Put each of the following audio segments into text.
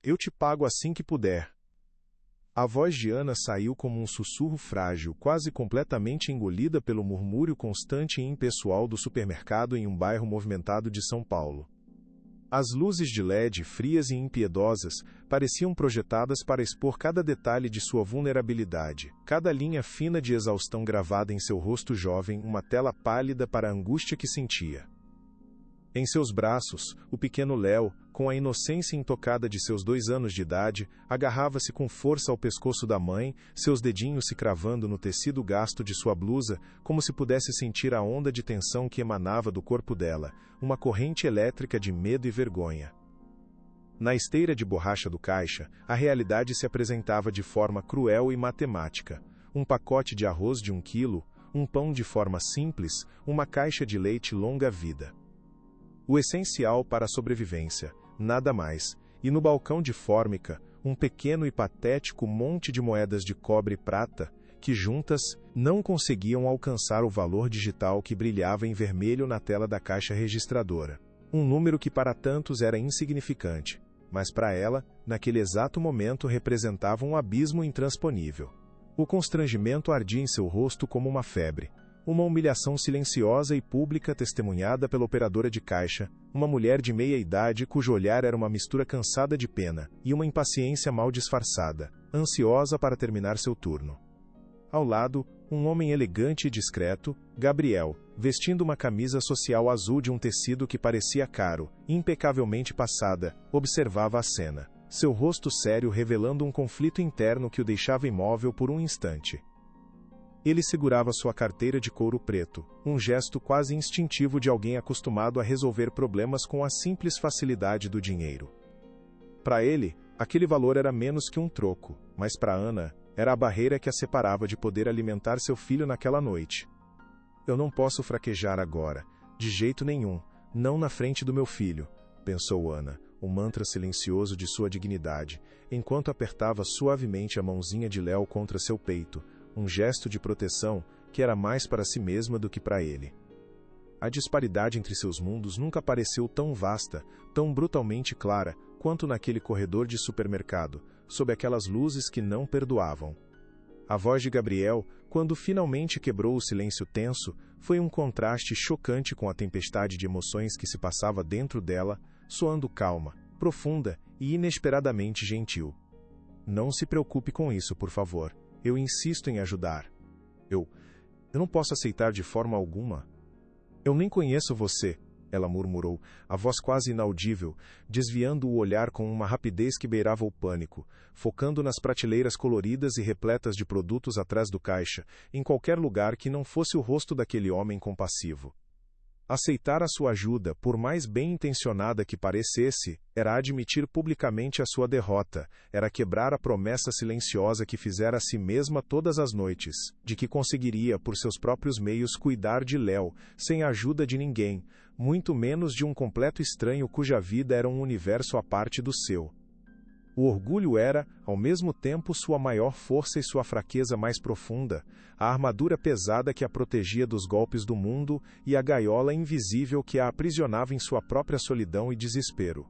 Eu te pago assim que puder. A voz de Ana saiu como um sussurro frágil, quase completamente engolida pelo murmúrio constante e impessoal do supermercado em um bairro movimentado de São Paulo. As luzes de LED, frias e impiedosas, pareciam projetadas para expor cada detalhe de sua vulnerabilidade, cada linha fina de exaustão gravada em seu rosto jovem, uma tela pálida para a angústia que sentia. Em seus braços, o pequeno Léo, com a inocência intocada de seus 2 anos de idade, agarrava-se com força ao pescoço da mãe, seus dedinhos se cravando no tecido gasto de sua blusa, como se pudesse sentir a onda de tensão que emanava do corpo dela, uma corrente elétrica de medo e vergonha. Na esteira de borracha do caixa, a realidade se apresentava de forma cruel e matemática. Um pacote de arroz de 1 quilo, um pão de forma simples, uma caixa de leite longa-vida. O essencial para a sobrevivência, nada mais, e no balcão de fórmica, um pequeno e patético monte de moedas de cobre e prata, que juntas não conseguiam alcançar o valor digital que brilhava em vermelho na tela da caixa registradora. Um número que para tantos era insignificante, mas para ela, naquele exato momento representava um abismo intransponível. O constrangimento ardia em seu rosto como uma febre. Uma humilhação silenciosa e pública testemunhada pela operadora de caixa, uma mulher de meia idade cujo olhar era uma mistura cansada de pena e uma impaciência mal disfarçada, ansiosa para terminar seu turno. Ao lado, um homem elegante e discreto, Gabriel, vestindo uma camisa social azul de um tecido que parecia caro, impecavelmente passada, observava a cena, seu rosto sério revelando um conflito interno que o deixava imóvel por um instante. Ele segurava sua carteira de couro preto, um gesto quase instintivo de alguém acostumado a resolver problemas com a simples facilidade do dinheiro. Para ele, aquele valor era menos que um troco, mas para Ana, era a barreira que a separava de poder alimentar seu filho naquela noite. Eu não posso fraquejar agora, de jeito nenhum, não na frente do meu filho, pensou Ana, o mantra silencioso de sua dignidade, enquanto apertava suavemente a mãozinha de Léo contra seu peito, um gesto de proteção que era mais para si mesma do que para ele. A disparidade entre seus mundos nunca pareceu tão vasta, tão brutalmente clara, quanto naquele corredor de supermercado, sob aquelas luzes que não perdoavam. A voz de Gabriel, quando finalmente quebrou o silêncio tenso, foi um contraste chocante com a tempestade de emoções que se passava dentro dela, soando calma, profunda e inesperadamente gentil. Não se preocupe com isso, por favor. Eu insisto em ajudar. Eu não posso aceitar de forma alguma. Eu nem conheço você, ela murmurou, a voz quase inaudível, desviando o olhar com uma rapidez que beirava o pânico, focando nas prateleiras coloridas e repletas de produtos atrás do caixa, em qualquer lugar que não fosse o rosto daquele homem compassivo. Aceitar a sua ajuda, por mais bem-intencionada que parecesse, era admitir publicamente a sua derrota, era quebrar a promessa silenciosa que fizera a si mesma todas as noites, de que conseguiria, por seus próprios meios, cuidar de Léo, sem a ajuda de ninguém, muito menos de um completo estranho cuja vida era um universo à parte do seu. O orgulho era, ao mesmo tempo, sua maior força e sua fraqueza mais profunda, a armadura pesada que a protegia dos golpes do mundo e a gaiola invisível que a aprisionava em sua própria solidão e desespero.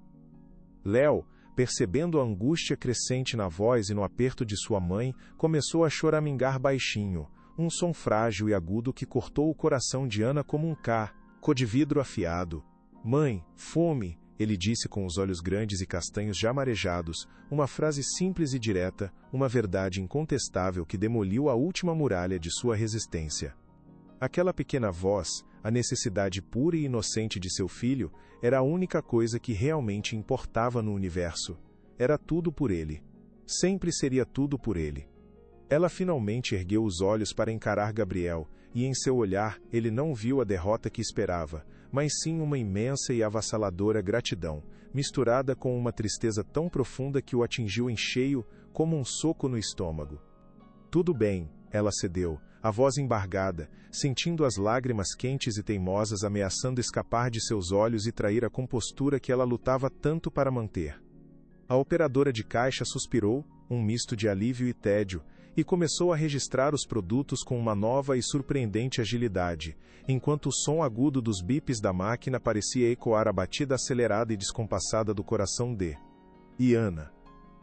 Léo, percebendo a angústia crescente na voz e no aperto de sua mãe, começou a choramingar baixinho, um som frágil e agudo que cortou o coração de Ana como um de vidro afiado. Mãe, fome! Ele disse com os olhos grandes e castanhos já marejados, uma frase simples e direta, uma verdade incontestável que demoliu a última muralha de sua resistência. Aquela pequena voz, a necessidade pura e inocente de seu filho, era a única coisa que realmente importava no universo. Era tudo por ele. Sempre seria tudo por ele. Ela finalmente ergueu os olhos para encarar Gabriel, e em seu olhar ele não viu a derrota que esperava, mas sim uma imensa e avassaladora gratidão, misturada com uma tristeza tão profunda que o atingiu em cheio, como um soco no estômago. Tudo bem, ela cedeu, a voz embargada, sentindo as lágrimas quentes e teimosas ameaçando escapar de seus olhos e trair a compostura que ela lutava tanto para manter. A operadora de caixa suspirou, um misto de alívio e tédio, e começou a registrar os produtos com uma nova e surpreendente agilidade, enquanto o som agudo dos bips da máquina parecia ecoar a batida acelerada e descompassada do coração de Ana.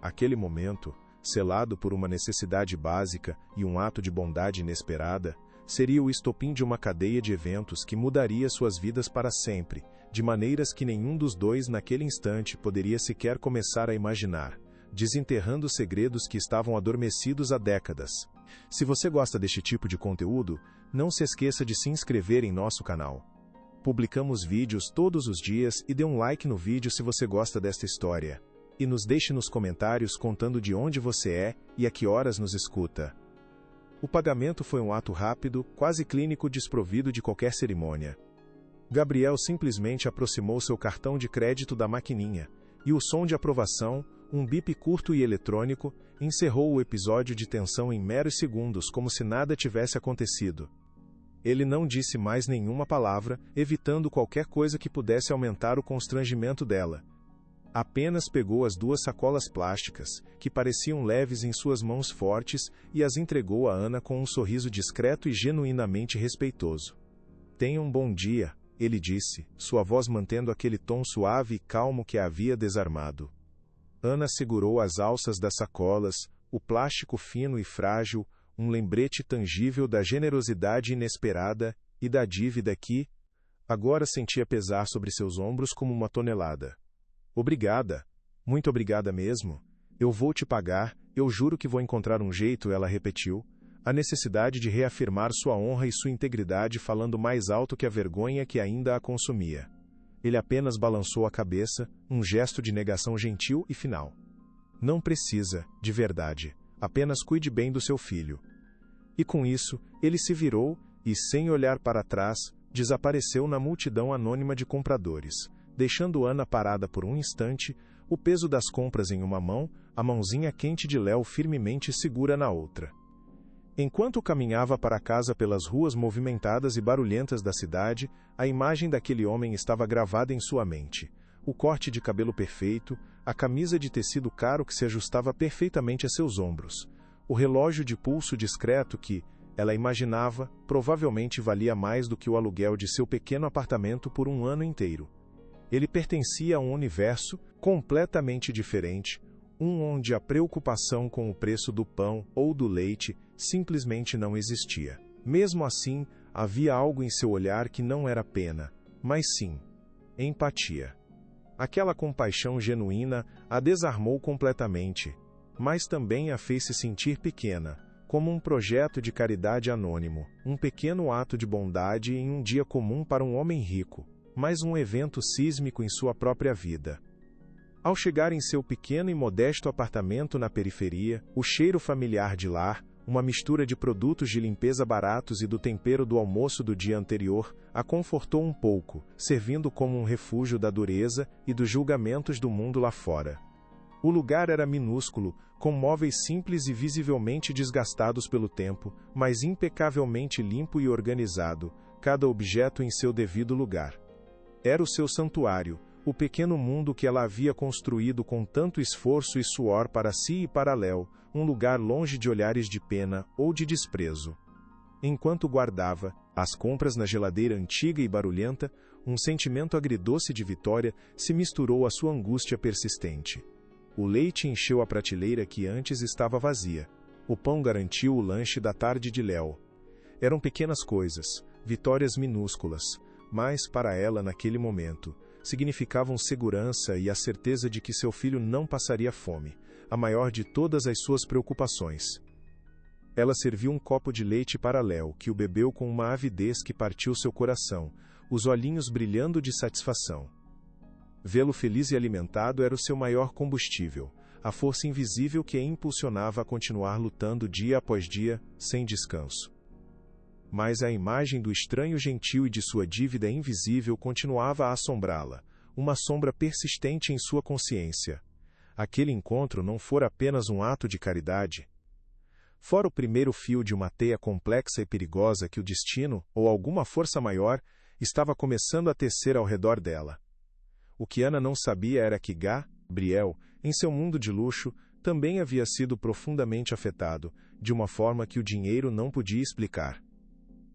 Aquele momento, selado por uma necessidade básica e um ato de bondade inesperada, seria o estopim de uma cadeia de eventos que mudaria suas vidas para sempre, de maneiras que nenhum dos dois naquele instante poderia sequer começar a imaginar, desenterrando segredos que estavam adormecidos há décadas. Se você gosta deste tipo de conteúdo, não se esqueça de se inscrever em nosso canal. Publicamos vídeos todos os dias e dê um like no vídeo se você gosta desta história. E nos deixe nos comentários contando de onde você é e a que horas nos escuta. O pagamento foi um ato rápido, quase clínico, desprovido de qualquer cerimônia. Gabriel simplesmente aproximou seu cartão de crédito da maquininha, e o som de aprovação, um bip curto e eletrônico, encerrou o episódio de tensão em meros segundos, como se nada tivesse acontecido. Ele não disse mais nenhuma palavra, evitando qualquer coisa que pudesse aumentar o constrangimento dela. Apenas pegou as 2 sacolas plásticas, que pareciam leves em suas mãos fortes, e as entregou a Ana com um sorriso discreto e genuinamente respeitoso. "Tenha um bom dia", ele disse, sua voz mantendo aquele tom suave e calmo que a havia desarmado. Ana segurou as alças das sacolas, o plástico fino e frágil, um lembrete tangível da generosidade inesperada e da dívida que, agora sentia pesar sobre seus ombros como uma tonelada. "Obrigada. Muito obrigada mesmo. Eu vou te pagar, eu juro que vou encontrar um jeito", ela repetiu, a necessidade de reafirmar sua honra e sua integridade falando mais alto que a vergonha que ainda a consumia. Ele apenas balançou a cabeça, um gesto de negação gentil e final. "Não precisa, de verdade. Apenas cuide bem do seu filho." E com isso, ele se virou e, sem olhar para trás, desapareceu na multidão anônima de compradores, deixando Ana parada por um instante, o peso das compras em uma mão, a mãozinha quente de Léo firmemente segura na outra. Enquanto caminhava para casa pelas ruas movimentadas e barulhentas da cidade, a imagem daquele homem estava gravada em sua mente. O corte de cabelo perfeito, a camisa de tecido caro que se ajustava perfeitamente a seus ombros, o relógio de pulso discreto que, ela imaginava, provavelmente valia mais do que o aluguel de seu pequeno apartamento por um ano inteiro. Ele pertencia a um universo completamente diferente, um onde a preocupação com o preço do pão ou do leite simplesmente não existia. Mesmo assim, havia algo em seu olhar que não era pena, mas sim, empatia. Aquela compaixão genuína a desarmou completamente, mas também a fez se sentir pequena, como um projeto de caridade anônimo, um pequeno ato de bondade em um dia comum para um homem rico, mas um evento sísmico em sua própria vida. Ao chegar em seu pequeno e modesto apartamento na periferia, o cheiro familiar de lar, uma mistura de produtos de limpeza baratos e do tempero do almoço do dia anterior, a confortou um pouco, servindo como um refúgio da dureza e dos julgamentos do mundo lá fora. O lugar era minúsculo, com móveis simples e visivelmente desgastados pelo tempo, mas impecavelmente limpo e organizado, cada objeto em seu devido lugar. Era o seu santuário, o pequeno mundo que ela havia construído com tanto esforço e suor para si e para Léo, um lugar longe de olhares de pena ou de desprezo. Enquanto guardava as compras na geladeira antiga e barulhenta, um sentimento agridoce de vitória se misturou à sua angústia persistente. O leite encheu a prateleira que antes estava vazia. O pão garantiu o lanche da tarde de Léo. Eram pequenas coisas, vitórias minúsculas, mas, para ela naquele momento, significavam segurança e a certeza de que seu filho não passaria fome, a maior de todas as suas preocupações. Ela serviu um copo de leite para Léo, que o bebeu com uma avidez que partiu seu coração, os olhinhos brilhando de satisfação. Vê-lo feliz e alimentado era o seu maior combustível, a força invisível que a impulsionava a continuar lutando dia após dia, sem descanso. Mas a imagem do estranho gentil e de sua dívida invisível continuava a assombrá-la, uma sombra persistente em sua consciência. Aquele encontro não fora apenas um ato de caridade. Fora o primeiro fio de uma teia complexa e perigosa que o destino, ou alguma força maior, estava começando a tecer ao redor dela. O que Ana não sabia era que Gabriel, em seu mundo de luxo, também havia sido profundamente afetado, de uma forma que o dinheiro não podia explicar.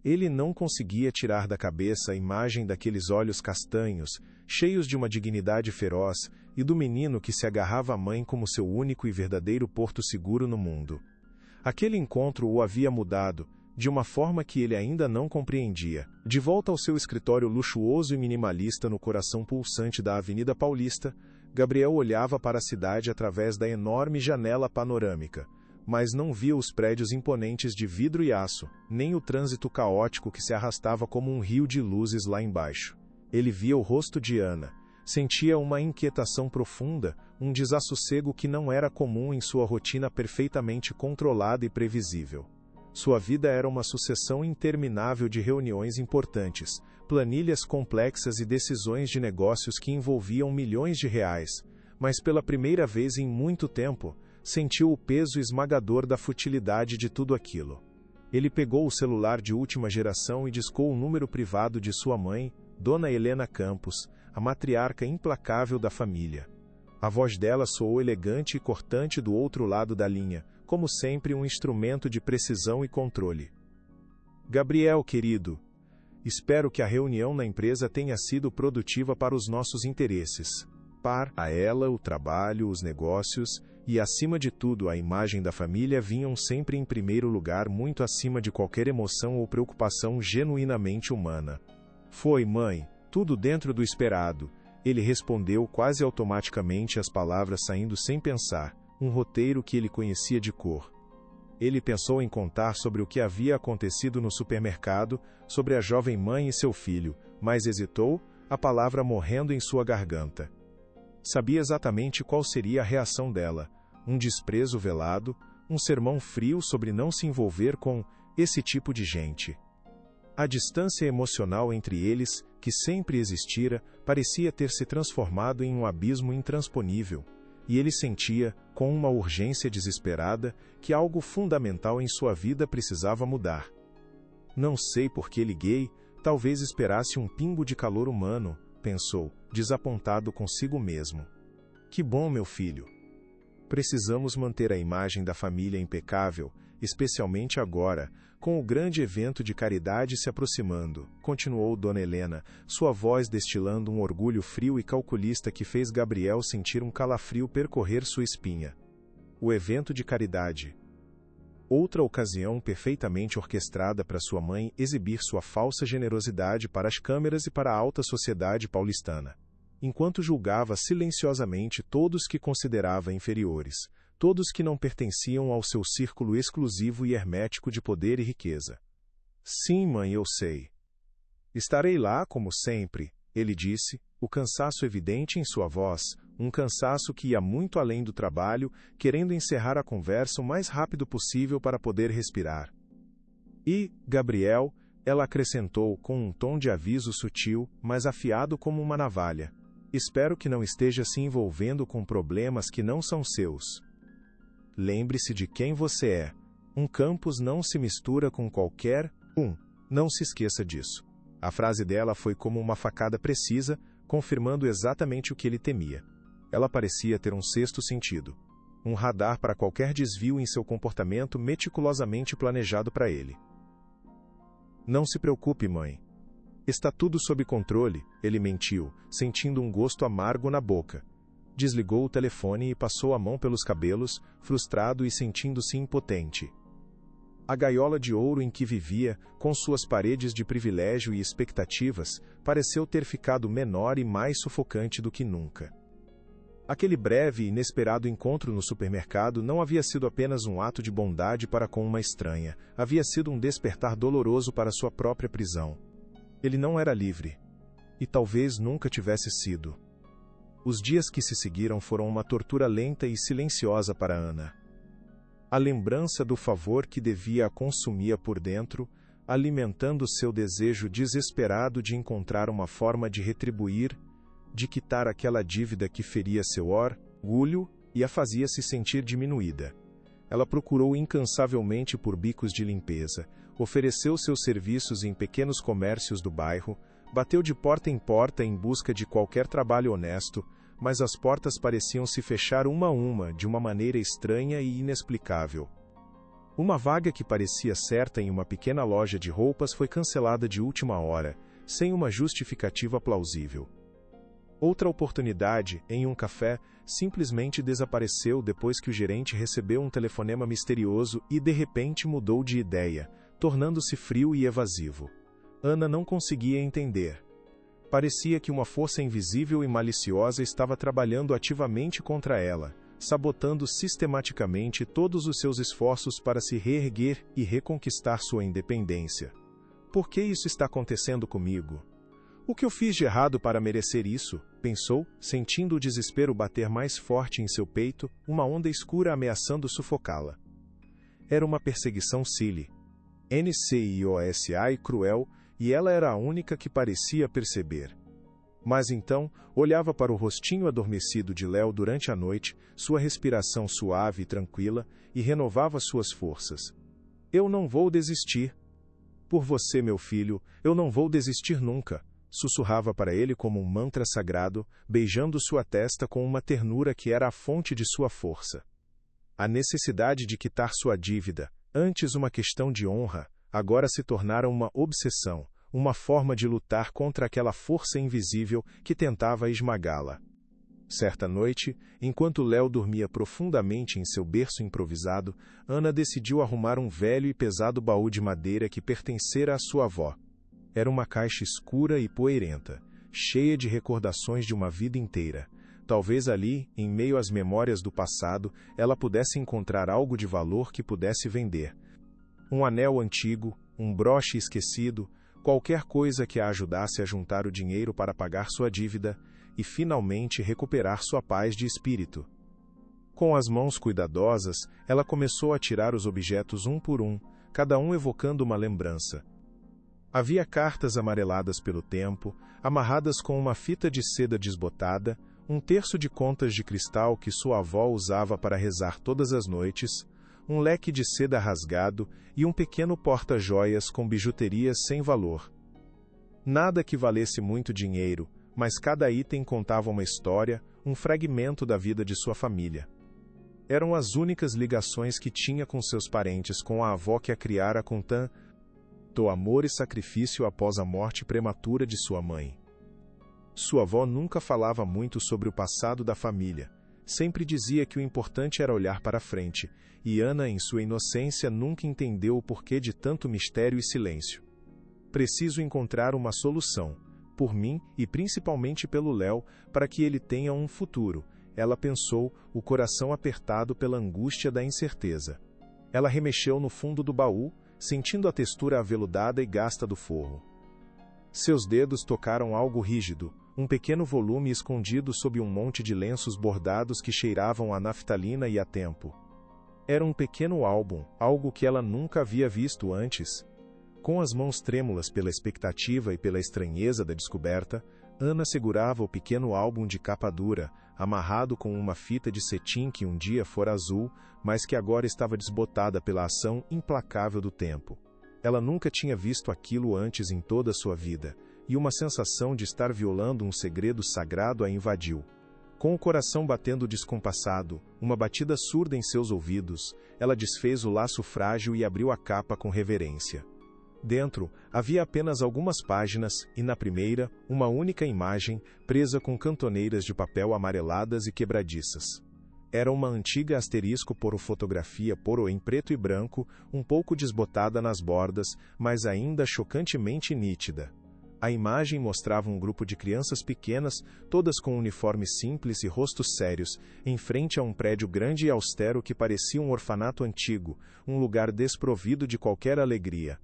Ele não conseguia tirar da cabeça a imagem daqueles olhos castanhos, cheios de uma dignidade feroz, e do menino que se agarrava à mãe como seu único e verdadeiro porto seguro no mundo. Aquele encontro o havia mudado, de uma forma que ele ainda não compreendia. De volta ao seu escritório luxuoso e minimalista no coração pulsante da Avenida Paulista, Gabriel olhava para a cidade através da enorme janela panorâmica, mas não via os prédios imponentes de vidro e aço, nem o trânsito caótico que se arrastava como um rio de luzes lá embaixo. Ele via o rosto de Ana, sentia uma inquietação profunda, um desassossego que não era comum em sua rotina perfeitamente controlada e previsível. Sua vida era uma sucessão interminável de reuniões importantes, planilhas complexas e decisões de negócios que envolviam milhões de reais, mas pela primeira vez em muito tempo, sentiu o peso esmagador da futilidade de tudo aquilo. Ele pegou o celular de última geração e discou o número privado de sua mãe, Dona Helena Campos, a matriarca implacável da família. A voz dela soou elegante e cortante do outro lado da linha, como sempre um instrumento de precisão e controle. Gabriel, querido, espero que a reunião na empresa tenha sido produtiva para os nossos interesses. Para ela, o trabalho, os negócios e, acima de tudo, a imagem da família vinham sempre em primeiro lugar, muito acima de qualquer emoção ou preocupação genuinamente humana. Foi, mãe, tudo dentro do esperado. Ele respondeu quase automaticamente, as palavras saindo sem pensar, um roteiro que ele conhecia de cor. Ele pensou em contar sobre o que havia acontecido no supermercado, sobre a jovem mãe e seu filho, mas hesitou, a palavra morrendo em sua garganta. Sabia exatamente qual seria a reação dela, um desprezo velado, um sermão frio sobre não se envolver com esse tipo de gente. A distância emocional entre eles, que sempre existira, parecia ter se transformado em um abismo intransponível, e ele sentia, com uma urgência desesperada, que algo fundamental em sua vida precisava mudar. Não sei por que liguei, talvez esperasse um pingo de calor humano, pensou, desapontado consigo mesmo. Que bom, meu filho. Precisamos manter a imagem da família impecável, especialmente agora, com o grande evento de caridade se aproximando, continuou Dona Helena, sua voz destilando um orgulho frio e calculista que fez Gabriel sentir um calafrio percorrer sua espinha. O evento de caridade. Outra ocasião perfeitamente orquestrada para sua mãe exibir sua falsa generosidade para as câmeras e para a alta sociedade paulistana. Enquanto julgava silenciosamente todos que considerava inferiores, todos que não pertenciam ao seu círculo exclusivo e hermético de poder e riqueza. Sim, mãe, eu sei. Estarei lá, como sempre, ele disse, o cansaço evidente em sua voz, um cansaço que ia muito além do trabalho, querendo encerrar a conversa o mais rápido possível para poder respirar. E, Gabriel, ela acrescentou com um tom de aviso sutil, mas afiado como uma navalha. Espero que não esteja se envolvendo com problemas que não são seus. Lembre-se de quem você é. Um campus não se mistura com qualquer um. Não se esqueça disso. A frase dela foi como uma facada precisa, confirmando exatamente o que ele temia. Ela parecia ter um sexto sentido. Um radar para qualquer desvio em seu comportamento meticulosamente planejado para ele. Não se preocupe, mãe. Está tudo sob controle, ele mentiu, sentindo um gosto amargo na boca. Desligou o telefone e passou a mão pelos cabelos, frustrado e sentindo-se impotente. A gaiola de ouro em que vivia, com suas paredes de privilégio e expectativas, pareceu ter ficado menor e mais sufocante do que nunca. Aquele breve e inesperado encontro no supermercado não havia sido apenas um ato de bondade para com uma estranha, havia sido um despertar doloroso para sua própria prisão. Ele não era livre. E talvez nunca tivesse sido. Os dias que se seguiram foram uma tortura lenta e silenciosa para Ana. A lembrança do favor que devia a consumia por dentro, alimentando seu desejo desesperado de encontrar uma forma de retribuir, de quitar aquela dívida que feria seu orgulho e a fazia se sentir diminuída. Ela procurou incansavelmente por bicos de limpeza, ofereceu seus serviços em pequenos comércios do bairro, bateu de porta em busca de qualquer trabalho honesto, mas as portas pareciam se fechar uma a uma de uma maneira estranha e inexplicável. Uma vaga que parecia certa em uma pequena loja de roupas foi cancelada de última hora, sem uma justificativa plausível. Outra oportunidade, em um café, simplesmente desapareceu depois que o gerente recebeu um telefonema misterioso e de repente mudou de ideia, tornando-se frio e evasivo. Ana não conseguia entender. Parecia que uma força invisível e maliciosa estava trabalhando ativamente contra ela, sabotando sistematicamente todos os seus esforços para se reerguer e reconquistar sua independência. Por que isso está acontecendo comigo? O que eu fiz de errado para merecer isso? Pensou, sentindo o desespero bater mais forte em seu peito, uma onda escura ameaçando sufocá-la. Era uma perseguição NCIOSA e cruel, e ela era a única que parecia perceber. Mas então, olhava para o rostinho adormecido de Léo durante a noite, sua respiração suave e tranquila, e renovava suas forças. Eu não vou desistir. Por você, meu filho, eu não vou desistir nunca, sussurrava para ele como um mantra sagrado, beijando sua testa com uma ternura que era a fonte de sua força. A necessidade de quitar sua dívida, antes uma questão de honra, agora se tornara uma obsessão, uma forma de lutar contra aquela força invisível que tentava esmagá-la. Certa noite, enquanto Léo dormia profundamente em seu berço improvisado, Ana decidiu arrumar um velho e pesado baú de madeira que pertencera à sua avó. Era uma caixa escura e poeirenta, cheia de recordações de uma vida inteira. Talvez ali, em meio às memórias do passado, ela pudesse encontrar algo de valor que pudesse vender. Um anel antigo, um broche esquecido, qualquer coisa que a ajudasse a juntar o dinheiro para pagar sua dívida e finalmente recuperar sua paz de espírito. Com as mãos cuidadosas, ela começou a tirar os objetos um por um, cada um evocando uma lembrança. Havia cartas amareladas pelo tempo, amarradas com uma fita de seda desbotada, um terço de contas de cristal que sua avó usava para rezar todas as noites, um leque de seda rasgado e um pequeno porta-joias com bijuterias sem valor. Nada que valesse muito dinheiro, mas cada item contava uma história, um fragmento da vida de sua família. Eram as únicas ligações que tinha com seus parentes, com a avó que a criara com tanto amor e sacrifício após a morte prematura de sua mãe. Sua avó nunca falava muito sobre o passado da família. Sempre dizia que o importante era olhar para frente, e Ana, em sua inocência, nunca entendeu o porquê de tanto mistério e silêncio. Preciso encontrar uma solução, por mim e principalmente pelo Léo, para que ele tenha um futuro, ela pensou, o coração apertado pela angústia da incerteza. Ela remexeu no fundo do baú, sentindo a textura aveludada e gasta do forro. Seus dedos tocaram algo rígido, um pequeno volume escondido sob um monte de lenços bordados que cheiravam a naftalina e a tempo. Era um pequeno álbum, algo que ela nunca havia visto antes. Com as mãos trêmulas pela expectativa e pela estranheza da descoberta, Ana segurava o pequeno álbum de capa dura, amarrado com uma fita de cetim que um dia fora azul, mas que agora estava desbotada pela ação implacável do tempo. Ela nunca tinha visto aquilo antes em toda a sua vida, e uma sensação de estar violando um segredo sagrado a invadiu. Com o coração batendo descompassado, uma batida surda em seus ouvidos, ela desfez o laço frágil e abriu a capa com reverência. Dentro, havia apenas algumas páginas, e na primeira, uma única imagem, presa com cantoneiras de papel amareladas e quebradiças. Era uma antiga asterisco fotografia em preto e branco, um pouco desbotada nas bordas, mas ainda chocantemente nítida. A imagem mostrava um grupo de crianças pequenas, todas com uniformes simples e rostos sérios, em frente a um prédio grande e austero que parecia um orfanato antigo, um lugar desprovido de qualquer alegria.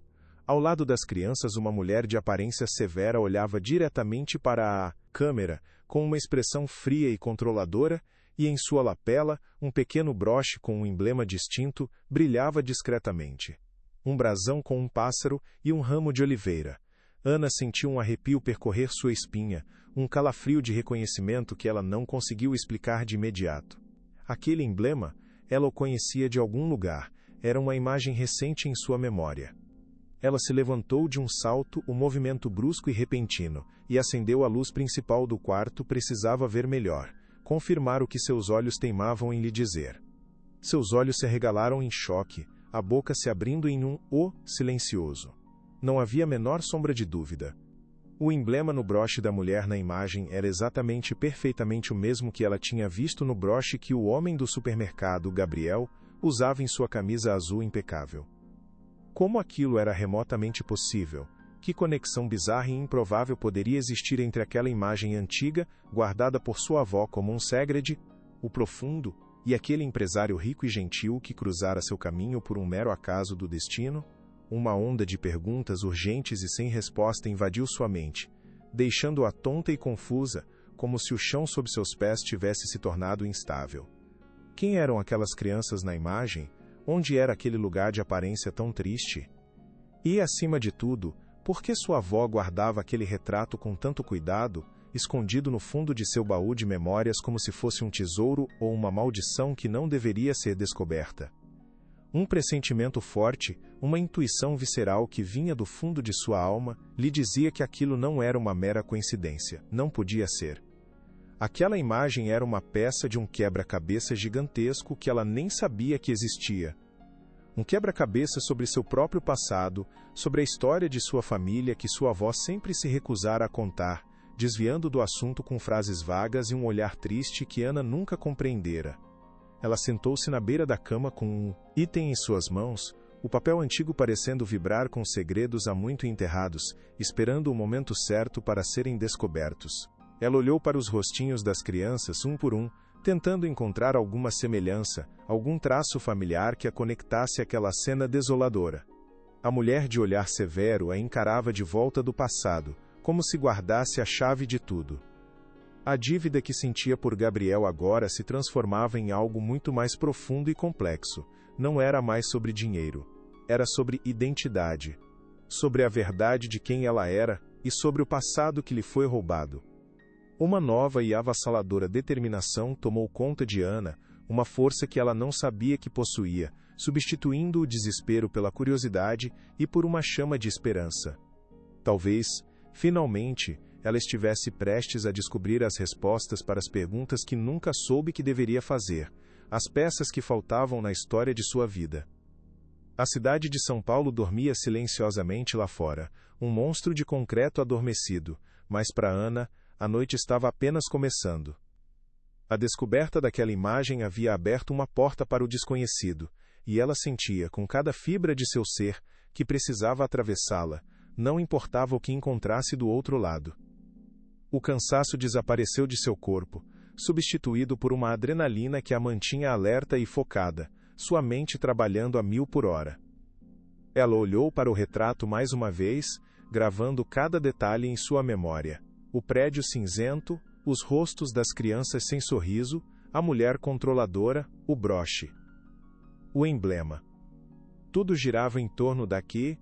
Ao lado das crianças, uma mulher de aparência severa olhava diretamente para a câmera, com uma expressão fria e controladora, e em sua lapela, um pequeno broche com um emblema distinto brilhava discretamente. Um brasão com um pássaro e um ramo de oliveira. Ana sentiu um arrepio percorrer sua espinha, um calafrio de reconhecimento que ela não conseguiu explicar de imediato. Aquele emblema, ela o conhecia de algum lugar, era uma imagem recente em sua memória. Ela se levantou de um salto, um movimento brusco e repentino, e acendeu a luz principal do quarto. Precisava ver melhor, confirmar o que seus olhos teimavam em lhe dizer. Seus olhos se arregalaram em choque, a boca se abrindo em um "o" silencioso. Não havia a menor sombra de dúvida. O emblema no broche da mulher na imagem era exatamente e perfeitamente o mesmo que ela tinha visto no broche que o homem do supermercado, Gabriel, usava em sua camisa azul impecável. Como aquilo era remotamente possível? Que conexão bizarra e improvável poderia existir entre aquela imagem antiga, guardada por sua avó como um segredo, o profundo, e aquele empresário rico e gentil que cruzara seu caminho por um mero acaso do destino? Uma onda de perguntas urgentes e sem resposta invadiu sua mente, deixando-a tonta e confusa, como se o chão sob seus pés tivesse se tornado instável. Quem eram aquelas crianças na imagem? Onde era aquele lugar de aparência tão triste? E, acima de tudo, por que sua avó guardava aquele retrato com tanto cuidado, escondido no fundo de seu baú de memórias como se fosse um tesouro ou uma maldição que não deveria ser descoberta? Um pressentimento forte, uma intuição visceral que vinha do fundo de sua alma, lhe dizia que aquilo não era uma mera coincidência, não podia ser. Aquela imagem era uma peça de um quebra-cabeça gigantesco que ela nem sabia que existia. Um quebra-cabeça sobre seu próprio passado, sobre a história de sua família que sua avó sempre se recusara a contar, desviando do assunto com frases vagas e um olhar triste que Ana nunca compreendera. Ela sentou-se na beira da cama com um item em suas mãos, o papel antigo parecendo vibrar com segredos há muito enterrados, esperando o momento certo para serem descobertos. Ela olhou para os rostinhos das crianças um por um, tentando encontrar alguma semelhança, algum traço familiar que a conectasse àquela cena desoladora. A mulher de olhar severo a encarava de volta do passado, como se guardasse a chave de tudo. A dívida que sentia por Gabriel agora se transformava em algo muito mais profundo e complexo. Não era mais sobre dinheiro. Era sobre identidade. Sobre a verdade de quem ela era e sobre o passado que lhe foi roubado. Uma nova e avassaladora determinação tomou conta de Ana, uma força que ela não sabia que possuía, substituindo o desespero pela curiosidade e por uma chama de esperança. Talvez, finalmente, ela estivesse prestes a descobrir as respostas para as perguntas que nunca soube que deveria fazer, as peças que faltavam na história de sua vida. A cidade de São Paulo dormia silenciosamente lá fora, um monstro de concreto adormecido, mas para Ana, a noite estava apenas começando. A descoberta daquela imagem havia aberto uma porta para o desconhecido, e ela sentia, com cada fibra de seu ser, que precisava atravessá-la, não importava o que encontrasse do outro lado. O cansaço desapareceu de seu corpo, substituído por uma adrenalina que a mantinha alerta e focada, sua mente trabalhando a 1000 por hora. Ela olhou para o retrato mais uma vez, gravando cada detalhe em sua memória. O prédio cinzento, os rostos das crianças sem sorriso, a mulher controladora, o broche. O emblema. Tudo girava em torno daquele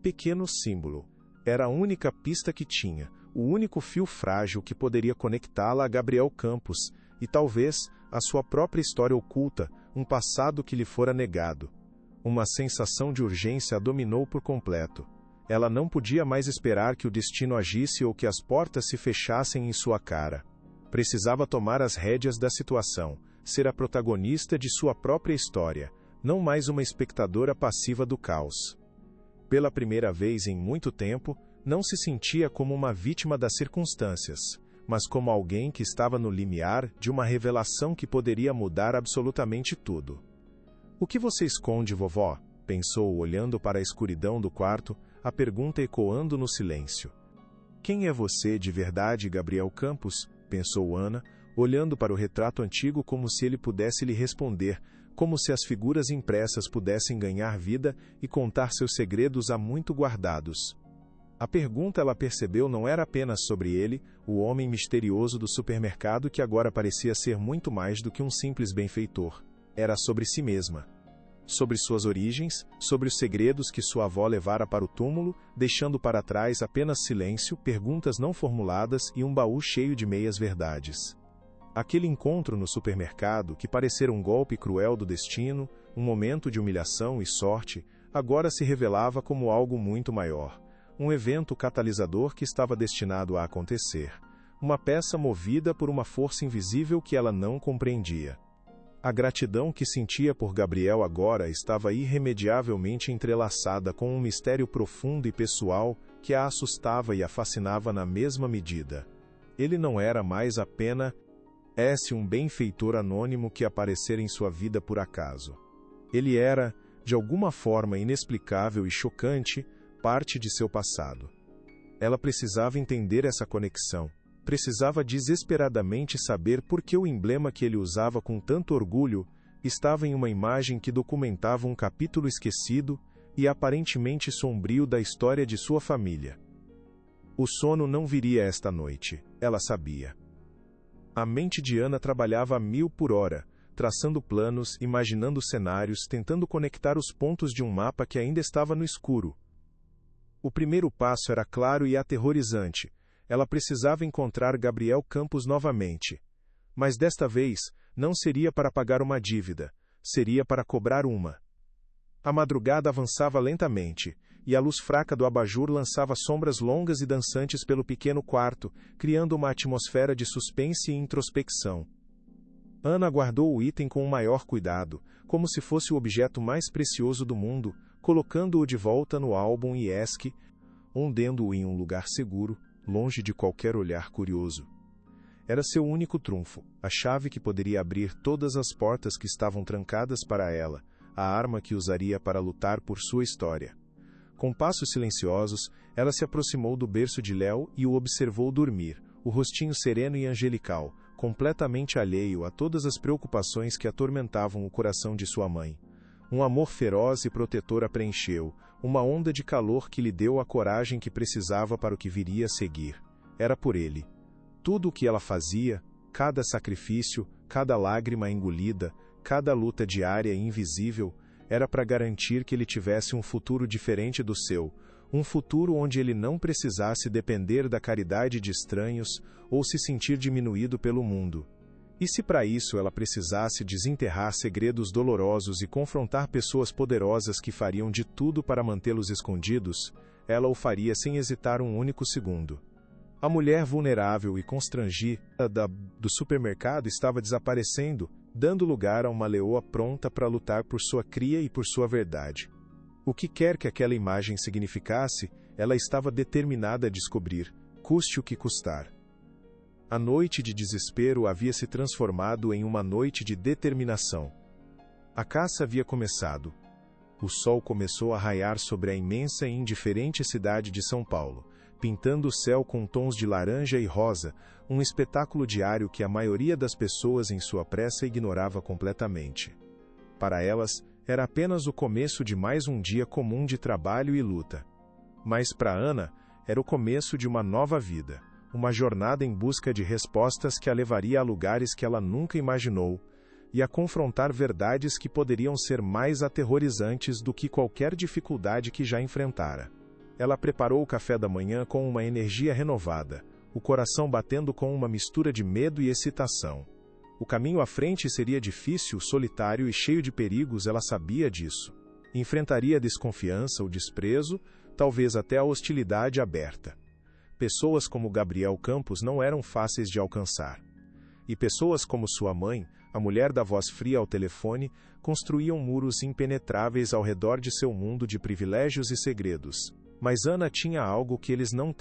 pequeno símbolo. Era a única pista que tinha, o único fio frágil que poderia conectá-la a Gabriel Campos, e talvez a sua própria história oculta, um passado que lhe fora negado. Uma sensação de urgência a dominou por completo. Ela não podia mais esperar que o destino agisse ou que as portas se fechassem em sua cara. Precisava tomar as rédeas da situação, ser a protagonista de sua própria história, não mais uma espectadora passiva do caos. Pela primeira vez em muito tempo, não se sentia como uma vítima das circunstâncias, mas como alguém que estava no limiar de uma revelação que poderia mudar absolutamente tudo. "O que você esconde, vovó?", pensou olhando para a escuridão do quarto, a pergunta ecoando no silêncio. "Quem é você de verdade, Gabriel Campos?", pensou Ana, olhando para o retrato antigo como se ele pudesse lhe responder, como se as figuras impressas pudessem ganhar vida e contar seus segredos há muito guardados. A pergunta, ela percebeu, não era apenas sobre ele, o homem misterioso do supermercado que agora parecia ser muito mais do que um simples benfeitor. Era sobre si mesma. Sobre suas origens, sobre os segredos que sua avó levara para o túmulo, deixando para trás apenas silêncio, perguntas não formuladas e um baú cheio de meias-verdades. Aquele encontro no supermercado, que parecera um golpe cruel do destino, um momento de humilhação e sorte, agora se revelava como algo muito maior. Um evento catalisador que estava destinado a acontecer. Uma peça movida por uma força invisível que ela não compreendia. A gratidão que sentia por Gabriel agora estava irremediavelmente entrelaçada com um mistério profundo e pessoal que a assustava e a fascinava na mesma medida. Ele não era mais apenas um benfeitor anônimo que aparecera em sua vida por acaso. Ele era, de alguma forma inexplicável e chocante, parte de seu passado. Ela precisava entender essa conexão. Precisava desesperadamente saber por que o emblema que ele usava com tanto orgulho estava em uma imagem que documentava um capítulo esquecido e aparentemente sombrio da história de sua família. O sono não viria esta noite, ela sabia. A mente de Ana trabalhava a 1000 por hora, traçando planos, imaginando cenários, tentando conectar os pontos de um mapa que ainda estava no escuro. O primeiro passo era claro e aterrorizante. Ela precisava encontrar Gabriel Campos novamente. Mas desta vez, não seria para pagar uma dívida, seria para cobrar uma. A madrugada avançava lentamente, e a luz fraca do abajur lançava sombras longas e dançantes pelo pequeno quarto, criando uma atmosfera de suspense e introspecção. Ana guardou o item com o maior cuidado, como se fosse o objeto mais precioso do mundo, colocando-o de volta no álbum e escondendo-o em um lugar seguro, longe de qualquer olhar curioso. Era seu único trunfo, a chave que poderia abrir todas as portas que estavam trancadas para ela, a arma que usaria para lutar por sua história. Com passos silenciosos, ela se aproximou do berço de Léo e o observou dormir, o rostinho sereno e angelical, completamente alheio a todas as preocupações que atormentavam o coração de sua mãe. Um amor feroz e protetor a preencheu, uma onda de calor que lhe deu a coragem que precisava para o que viria a seguir. Era por ele. Tudo o que ela fazia, cada sacrifício, cada lágrima engolida, cada luta diária e invisível, era para garantir que ele tivesse um futuro diferente do seu, um futuro onde ele não precisasse depender da caridade de estranhos ou se sentir diminuído pelo mundo. E se para isso ela precisasse desenterrar segredos dolorosos e confrontar pessoas poderosas que fariam de tudo para mantê-los escondidos, ela o faria sem hesitar um único segundo. A mulher vulnerável e constrangida do supermercado estava desaparecendo, dando lugar a uma leoa pronta para lutar por sua cria e por sua verdade. O que quer que aquela imagem significasse, ela estava determinada a descobrir, custe o que custar. A noite de desespero havia se transformado em uma noite de determinação. A caça havia começado. O sol começou a raiar sobre a imensa e indiferente cidade de São Paulo, pintando o céu com tons de laranja e rosa, um espetáculo diário que a maioria das pessoas em sua pressa ignorava completamente. Para elas, era apenas o começo de mais um dia comum de trabalho e luta. Mas para Ana, era o começo de uma nova vida, uma jornada em busca de respostas que a levaria a lugares que ela nunca imaginou, e a confrontar verdades que poderiam ser mais aterrorizantes do que qualquer dificuldade que já enfrentara. Ela preparou o café da manhã com uma energia renovada, o coração batendo com uma mistura de medo e excitação. O caminho à frente seria difícil, solitário e cheio de perigos, ela sabia disso. Enfrentaria a desconfiança, o desprezo, talvez até a hostilidade aberta. Pessoas como Gabriel Campos não eram fáceis de alcançar. E pessoas como sua mãe, a mulher da voz fria ao telefone, construíam muros impenetráveis ao redor de seu mundo de privilégios e segredos. Mas Ana tinha algo que eles não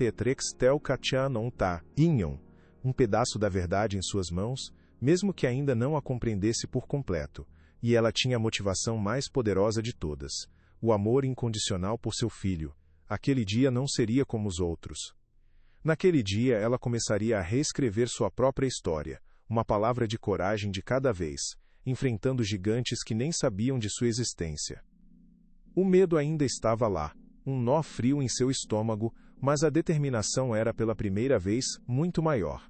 tinham, um pedaço da verdade em suas mãos, mesmo que ainda não a compreendesse por completo, e ela tinha a motivação mais poderosa de todas, o amor incondicional por seu filho. Aquele dia não seria como os outros. Naquele dia ela começaria a reescrever sua própria história, uma palavra de coragem de cada vez, enfrentando gigantes que nem sabiam de sua existência. O medo ainda estava lá, um nó frio em seu estômago, mas a determinação era pela primeira vez muito maior.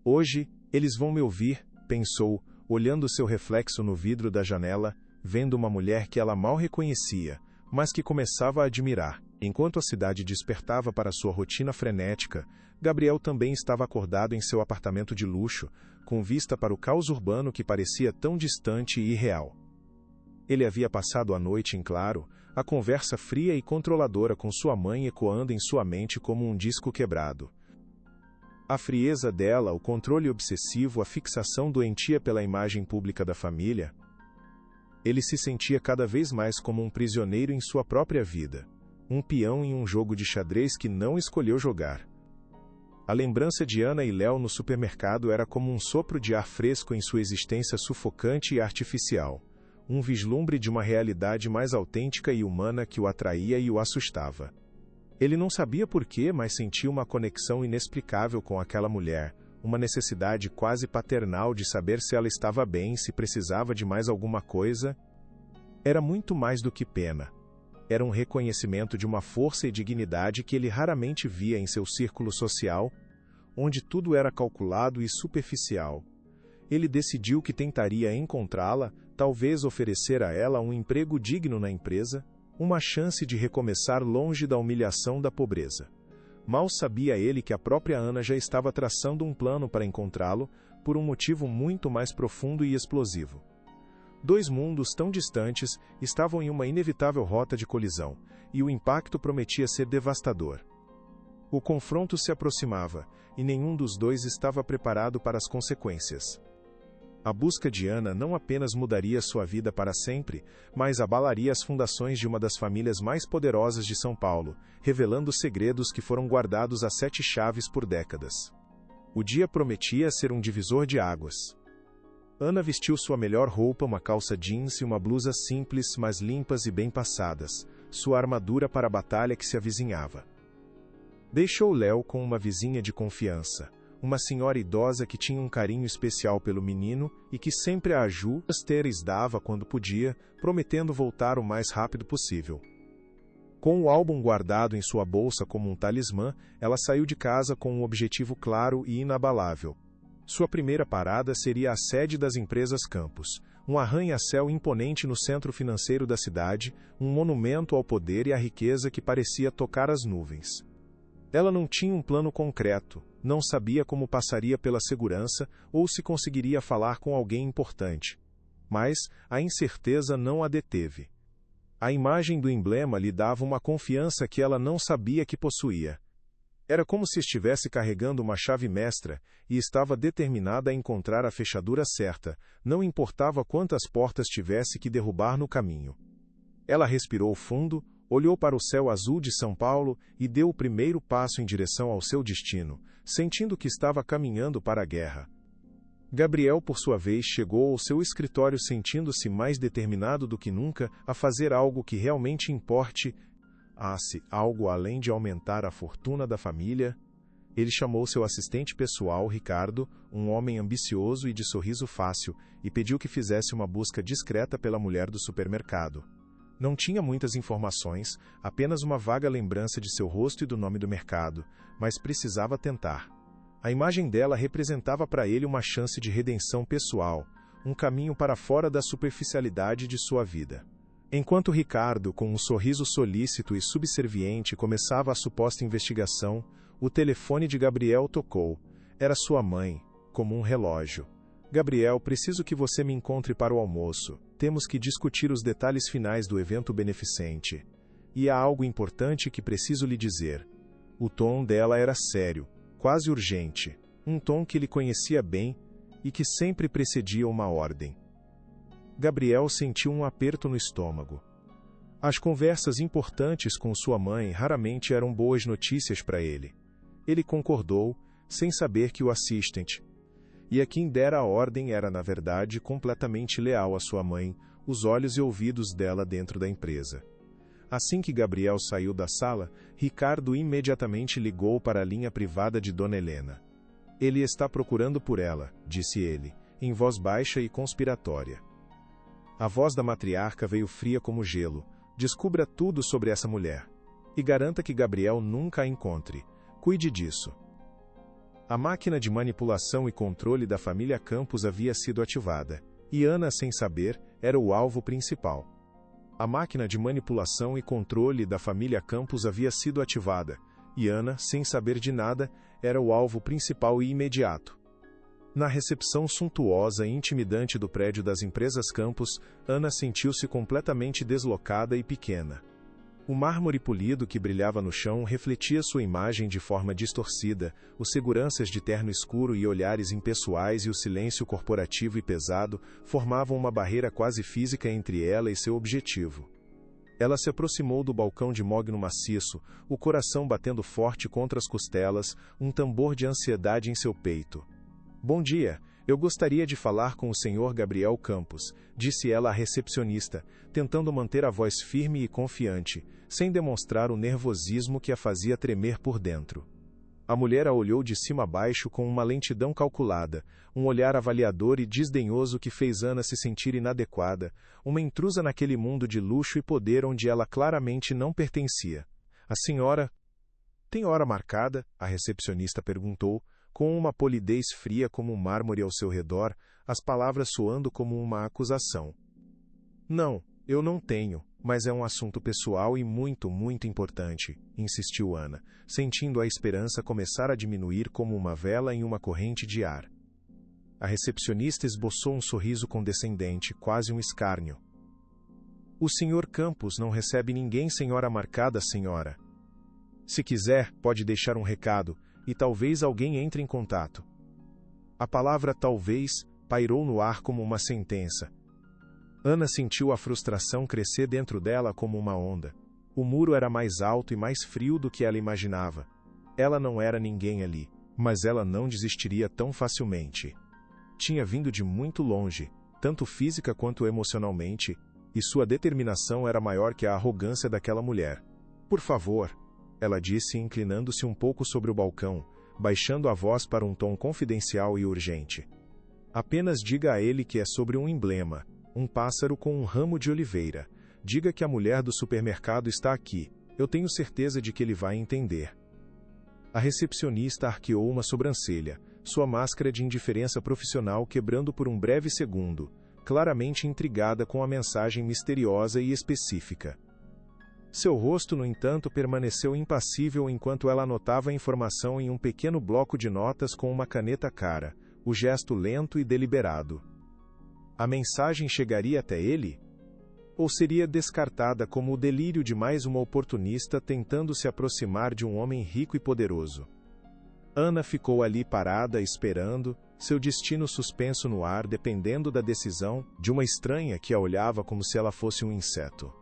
Hoje, eles vão me ouvir, pensou, olhando seu reflexo no vidro da janela, vendo uma mulher que ela mal reconhecia, mas que começava a admirar. Enquanto a cidade despertava para sua rotina frenética, Gabriel também estava acordado em seu apartamento de luxo, com vista para o caos urbano que parecia tão distante e irreal. Ele havia passado a noite em claro, a conversa fria e controladora com sua mãe ecoando em sua mente como um disco quebrado. A frieza dela, o controle obsessivo, a fixação doentia pela imagem pública da família. Ele se sentia cada vez mais como um prisioneiro em sua própria vida. um peão em um jogo de xadrez que não escolheu jogar. A lembrança de Ana e Léo no supermercado era como um sopro de ar fresco em sua existência sufocante e artificial, um vislumbre de uma realidade mais autêntica e humana que o atraía e o assustava. Ele não sabia porquê, mas sentia uma conexão inexplicável com aquela mulher, uma necessidade quase paternal de saber se ela estava bem, se precisava de mais alguma coisa. Era muito mais do que pena. Era um reconhecimento de uma força e dignidade que ele raramente via em seu círculo social, onde tudo era calculado e superficial. Ele decidiu que tentaria encontrá-la, talvez oferecer a ela um emprego digno na empresa, uma chance de recomeçar longe da humilhação da pobreza. Mal sabia ele que a própria Ana já estava traçando um plano para encontrá-lo, por um motivo muito mais profundo e explosivo. Dois mundos tão distantes estavam em uma inevitável rota de colisão, e o impacto prometia ser devastador. O confronto se aproximava, e nenhum dos dois estava preparado para as consequências. A busca de Ana não apenas mudaria sua vida para sempre, mas abalaria as fundações de uma das famílias mais poderosas de São Paulo, revelando segredos que foram guardados a 7 chaves por décadas. O dia prometia ser um divisor de águas. Ana vestiu sua melhor roupa, uma calça jeans e uma blusa simples, mas limpas e bem passadas, sua armadura para a batalha que se avizinhava. Deixou Léo com uma vizinha de confiança, uma senhora idosa que tinha um carinho especial pelo menino e que sempre a ajudas dava quando podia, prometendo voltar o mais rápido possível. Com o álbum guardado em sua bolsa como um talismã, ela saiu de casa com um objetivo claro e inabalável. Sua primeira parada seria a sede das empresas Campos, um arranha-céu imponente no centro financeiro da cidade, um monumento ao poder e à riqueza que parecia tocar as nuvens. Ela não tinha um plano concreto, não sabia como passaria pela segurança ou se conseguiria falar com alguém importante. Mas a incerteza não a deteve. A imagem do emblema lhe dava uma confiança que ela não sabia que possuía. Era como se estivesse carregando uma chave mestra e estava determinada a encontrar a fechadura certa, não importava quantas portas tivesse que derrubar no caminho. Ela respirou fundo, olhou para o céu azul de São Paulo e deu o primeiro passo em direção ao seu destino, sentindo que estava caminhando para a guerra. Gabriel, por sua vez, chegou ao seu escritório sentindo-se mais determinado do que nunca a fazer algo que realmente importe, algo além de aumentar a fortuna da família. Ele chamou seu assistente pessoal, Ricardo, um homem ambicioso e de sorriso fácil, e pediu que fizesse uma busca discreta pela mulher do supermercado. Não tinha muitas informações, apenas uma vaga lembrança de seu rosto e do nome do mercado, mas precisava tentar. A imagem dela representava para ele uma chance de redenção pessoal, um caminho para fora da superficialidade de sua vida. Enquanto Ricardo, com um sorriso solícito e subserviente, começava a suposta investigação, o telefone de Gabriel tocou. Era sua mãe, como um relógio. Gabriel, preciso que você me encontre para o almoço. Temos que discutir os detalhes finais do evento beneficente. E há algo importante que preciso lhe dizer. O tom dela era sério, quase urgente, um tom que ele conhecia bem e que sempre precedia uma ordem. Gabriel sentiu um aperto no estômago. As conversas importantes com sua mãe raramente eram boas notícias para ele. Ele concordou, sem saber que o assistant, e a quem dera a ordem era, na verdade, completamente leal à sua mãe, os olhos e ouvidos dela dentro da empresa. Assim que Gabriel saiu da sala, Ricardo imediatamente ligou para a linha privada de Dona Helena. Ele está procurando por ela, disse ele, em voz baixa e conspiratória. A voz da matriarca veio fria como gelo. Descubra tudo sobre essa mulher. E garanta que Gabriel nunca a encontre. Cuide disso. A máquina de manipulação e controle da família Campos havia sido ativada, e Ana, sem saber, era o alvo principal. A máquina de manipulação e controle da família Campos havia sido ativada, e Ana, sem saber de nada, era o alvo principal e imediato. Na recepção suntuosa e intimidante do prédio das empresas Campos, Ana sentiu-se completamente deslocada e pequena. O mármore polido que brilhava no chão refletia sua imagem de forma distorcida, os seguranças de terno escuro e olhares impessoais e o silêncio corporativo e pesado formavam uma barreira quase física entre ela e seu objetivo. Ela se aproximou do balcão de mogno maciço, o coração batendo forte contra as costelas, um tambor de ansiedade em seu peito. Bom dia, eu gostaria de falar com o Sr. Gabriel Campos, disse ela à recepcionista, tentando manter a voz firme e confiante, sem demonstrar o nervosismo que a fazia tremer por dentro. A mulher a olhou de cima a baixo com uma lentidão calculada, um olhar avaliador e desdenhoso que fez Ana se sentir inadequada, uma intrusa naquele mundo de luxo e poder onde ela claramente não pertencia. A senhora... Tem hora marcada? A recepcionista perguntou, com uma polidez fria como o mármore ao seu redor, as palavras soando como uma acusação. Não, eu não tenho, mas é um assunto pessoal e muito, muito importante, insistiu Ana, sentindo a esperança começar a diminuir como uma vela em uma corrente de ar. A recepcionista esboçou um sorriso condescendente, quase um escárnio. O Sr. Campos não recebe ninguém sem hora marcada, senhora. Se quiser, pode deixar um recado, e talvez alguém entre em contato. A palavra talvez pairou no ar como uma sentença. Ana sentiu a frustração crescer dentro dela como uma onda. O muro era mais alto e mais frio do que ela imaginava. Ela não era ninguém ali, mas ela não desistiria tão facilmente. Tinha vindo de muito longe, tanto física quanto emocionalmente, e sua determinação era maior que a arrogância daquela mulher. Por favor, ela disse inclinando-se um pouco sobre o balcão, baixando a voz para um tom confidencial e urgente. Apenas diga a ele que é sobre um emblema, um pássaro com um ramo de oliveira. Diga que a mulher do supermercado está aqui. Eu tenho certeza de que ele vai entender. A recepcionista arqueou uma sobrancelha, sua máscara de indiferença profissional quebrando por um breve segundo, claramente intrigada com a mensagem misteriosa e específica. Seu rosto, no entanto, permaneceu impassível enquanto ela anotava a informação em um pequeno bloco de notas com uma caneta cara, o gesto lento e deliberado. A mensagem chegaria até ele? Ou seria descartada como o delírio de mais uma oportunista tentando se aproximar de um homem rico e poderoso? Ana ficou ali parada, esperando, seu destino suspenso no ar dependendo da decisão de uma estranha que a olhava como se ela fosse um inseto.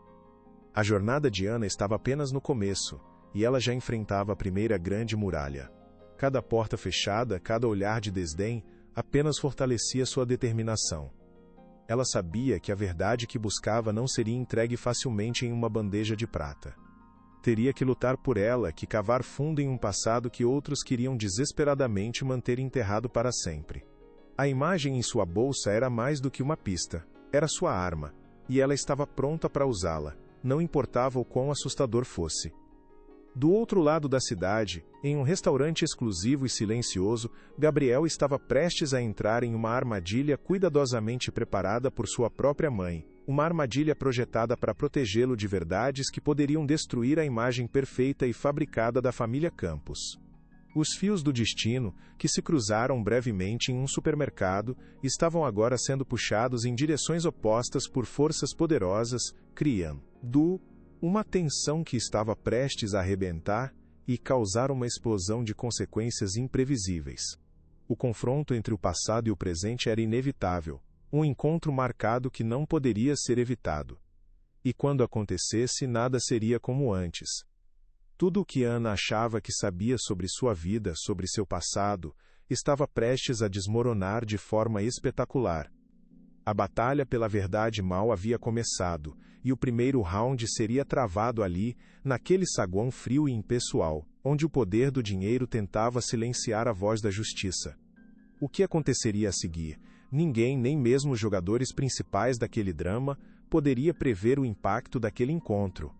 A jornada de Ana estava apenas no começo, e ela já enfrentava a primeira grande muralha. Cada porta fechada, cada olhar de desdém, apenas fortalecia sua determinação. Ela sabia que a verdade que buscava não seria entregue facilmente em uma bandeja de prata. Teria que lutar por ela, que cavar fundo em um passado que outros queriam desesperadamente manter enterrado para sempre. A imagem em sua bolsa era mais do que uma pista, era sua arma, e ela estava pronta para usá-la, não importava o quão assustador fosse. Do outro lado da cidade, em um restaurante exclusivo e silencioso, Gabriel estava prestes a entrar em uma armadilha cuidadosamente preparada por sua própria mãe, uma armadilha projetada para protegê-lo de verdades que poderiam destruir a imagem perfeita e fabricada da família Campos. Os fios do destino, que se cruzaram brevemente em um supermercado, estavam agora sendo puxados em direções opostas por forças poderosas, criando uma tensão que estava prestes a arrebentar e causar uma explosão de consequências imprevisíveis. O confronto entre o passado e o presente era inevitável, um encontro marcado que não poderia ser evitado. E quando acontecesse, nada seria como antes. Tudo o que Ana achava que sabia sobre sua vida, sobre seu passado, estava prestes a desmoronar de forma espetacular. A batalha pela verdade mal havia começado, e o primeiro round seria travado ali, naquele saguão frio e impessoal, onde o poder do dinheiro tentava silenciar a voz da justiça. O que aconteceria a seguir? Ninguém, nem mesmo os jogadores principais daquele drama, poderia prever o impacto daquele encontro.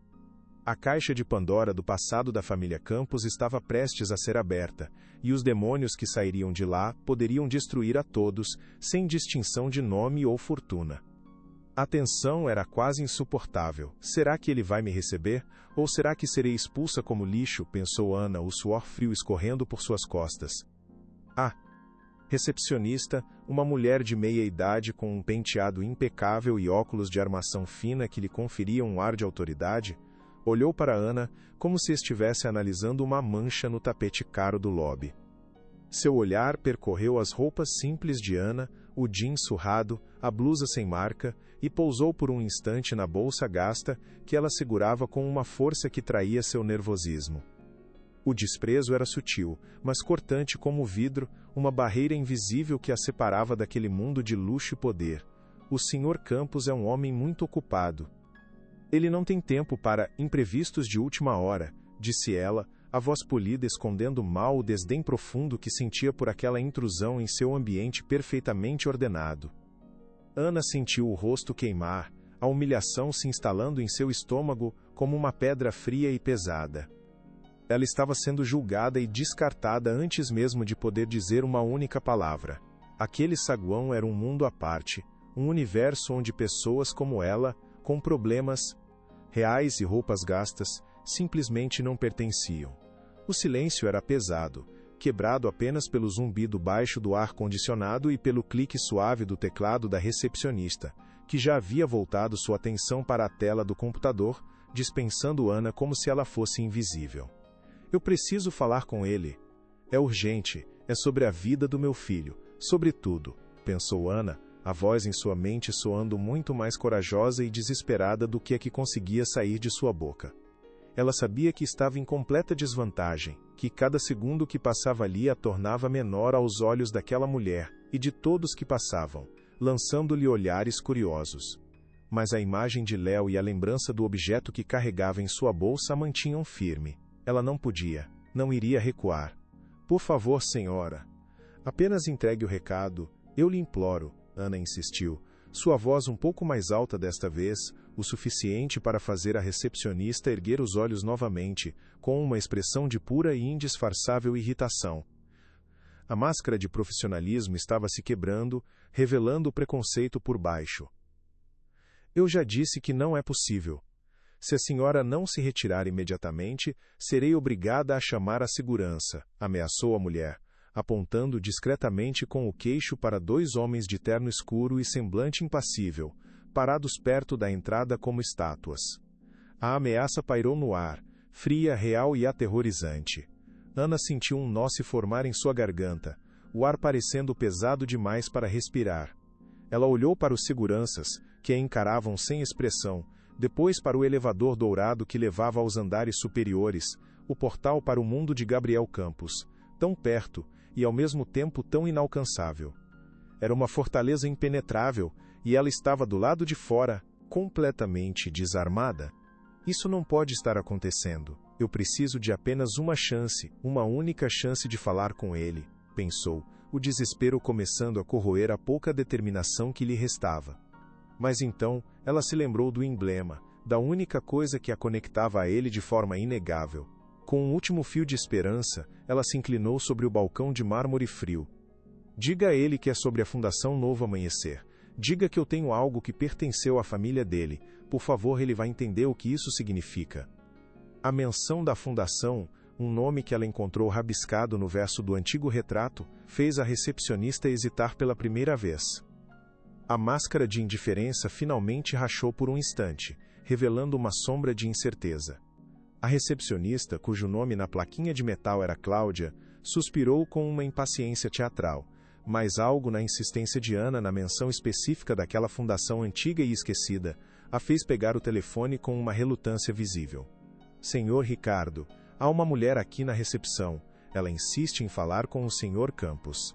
A caixa de Pandora do passado da família Campos estava prestes a ser aberta, e os demônios que sairiam de lá poderiam destruir a todos, sem distinção de nome ou fortuna. A tensão era quase insuportável. Será que ele vai me receber? Ou será que serei expulsa como lixo? Pensou Ana, o suor frio escorrendo por suas costas. A recepcionista, uma mulher de meia idade com um penteado impecável e óculos de armação fina que lhe conferiam um ar de autoridade, olhou para Ana como se estivesse analisando uma mancha no tapete caro do lobby. Seu olhar percorreu as roupas simples de Ana, o jeans surrado, a blusa sem marca, e pousou por um instante na bolsa gasta, que ela segurava com uma força que traía seu nervosismo. O desprezo era sutil, mas cortante como o vidro, uma barreira invisível que a separava daquele mundo de luxo e poder. O Sr. Campos é um homem muito ocupado. Ele não tem tempo para imprevistos de última hora, disse ela, a voz polida escondendo mal o desdém profundo que sentia por aquela intrusão em seu ambiente perfeitamente ordenado. Ana sentiu o rosto queimar, a humilhação se instalando em seu estômago como uma pedra fria e pesada. Ela estava sendo julgada e descartada antes mesmo de poder dizer uma única palavra. Aquele saguão era um mundo à parte, um universo onde pessoas como ela, com problemas reais e roupas gastas, simplesmente não pertenciam. O silêncio era pesado, quebrado apenas pelo zumbido baixo do ar-condicionado e pelo clique suave do teclado da recepcionista, que já havia voltado sua atenção para a tela do computador, dispensando Ana como se ela fosse invisível. Eu preciso falar com ele. É urgente, é sobre a vida do meu filho, sobre tudo, pensou Ana, a voz em sua mente soando muito mais corajosa e desesperada do que a que conseguia sair de sua boca. Ela sabia que estava em completa desvantagem, que cada segundo que passava ali a tornava menor aos olhos daquela mulher e de todos que passavam, lançando-lhe olhares curiosos. Mas a imagem de Léo e a lembrança do objeto que carregava em sua bolsa a mantinham firme. Ela não podia, não iria recuar. Por favor, senhora. Apenas entregue o recado, eu lhe imploro, Ana insistiu, sua voz um pouco mais alta desta vez, o suficiente para fazer a recepcionista erguer os olhos novamente, com uma expressão de pura e indisfarçável irritação. A máscara de profissionalismo estava se quebrando, revelando o preconceito por baixo. Eu já disse que não é possível. Se a senhora não se retirar imediatamente, serei obrigada a chamar a segurança, ameaçou a mulher, apontando discretamente com o queixo para dois homens de terno escuro e semblante impassível, parados perto da entrada como estátuas. A ameaça pairou no ar, fria, real e aterrorizante. Ana sentiu um nó se formar em sua garganta, o ar parecendo pesado demais para respirar. Ela olhou para os seguranças, que a encaravam sem expressão, depois para o elevador dourado que levava aos andares superiores, o portal para o mundo de Gabriel Campos, tão perto e ao mesmo tempo tão inalcançável. Era uma fortaleza impenetrável, e ela estava do lado de fora, completamente desarmada. Isso não pode estar acontecendo. Eu preciso de apenas uma chance, uma única chance de falar com ele, pensou, o desespero começando a corroer a pouca determinação que lhe restava. Mas então, ela se lembrou do emblema, da única coisa que a conectava a ele de forma inegável. Com um último fio de esperança, ela se inclinou sobre o balcão de mármore frio. Diga a ele que é sobre a Fundação Novo Amanhecer. Diga que eu tenho algo que pertenceu à família dele. Por favor, ele vai entender o que isso significa. A menção da fundação, um nome que ela encontrou rabiscado no verso do antigo retrato, fez a recepcionista hesitar pela primeira vez. A máscara de indiferença finalmente rachou por um instante, revelando uma sombra de incerteza. A recepcionista, cujo nome na plaquinha de metal era Cláudia, suspirou com uma impaciência teatral, mas algo na insistência de Ana na menção específica daquela fundação antiga e esquecida, a fez pegar o telefone com uma relutância visível. Senhor Ricardo, há uma mulher aqui na recepção. Ela insiste em falar com o Sr. Campos.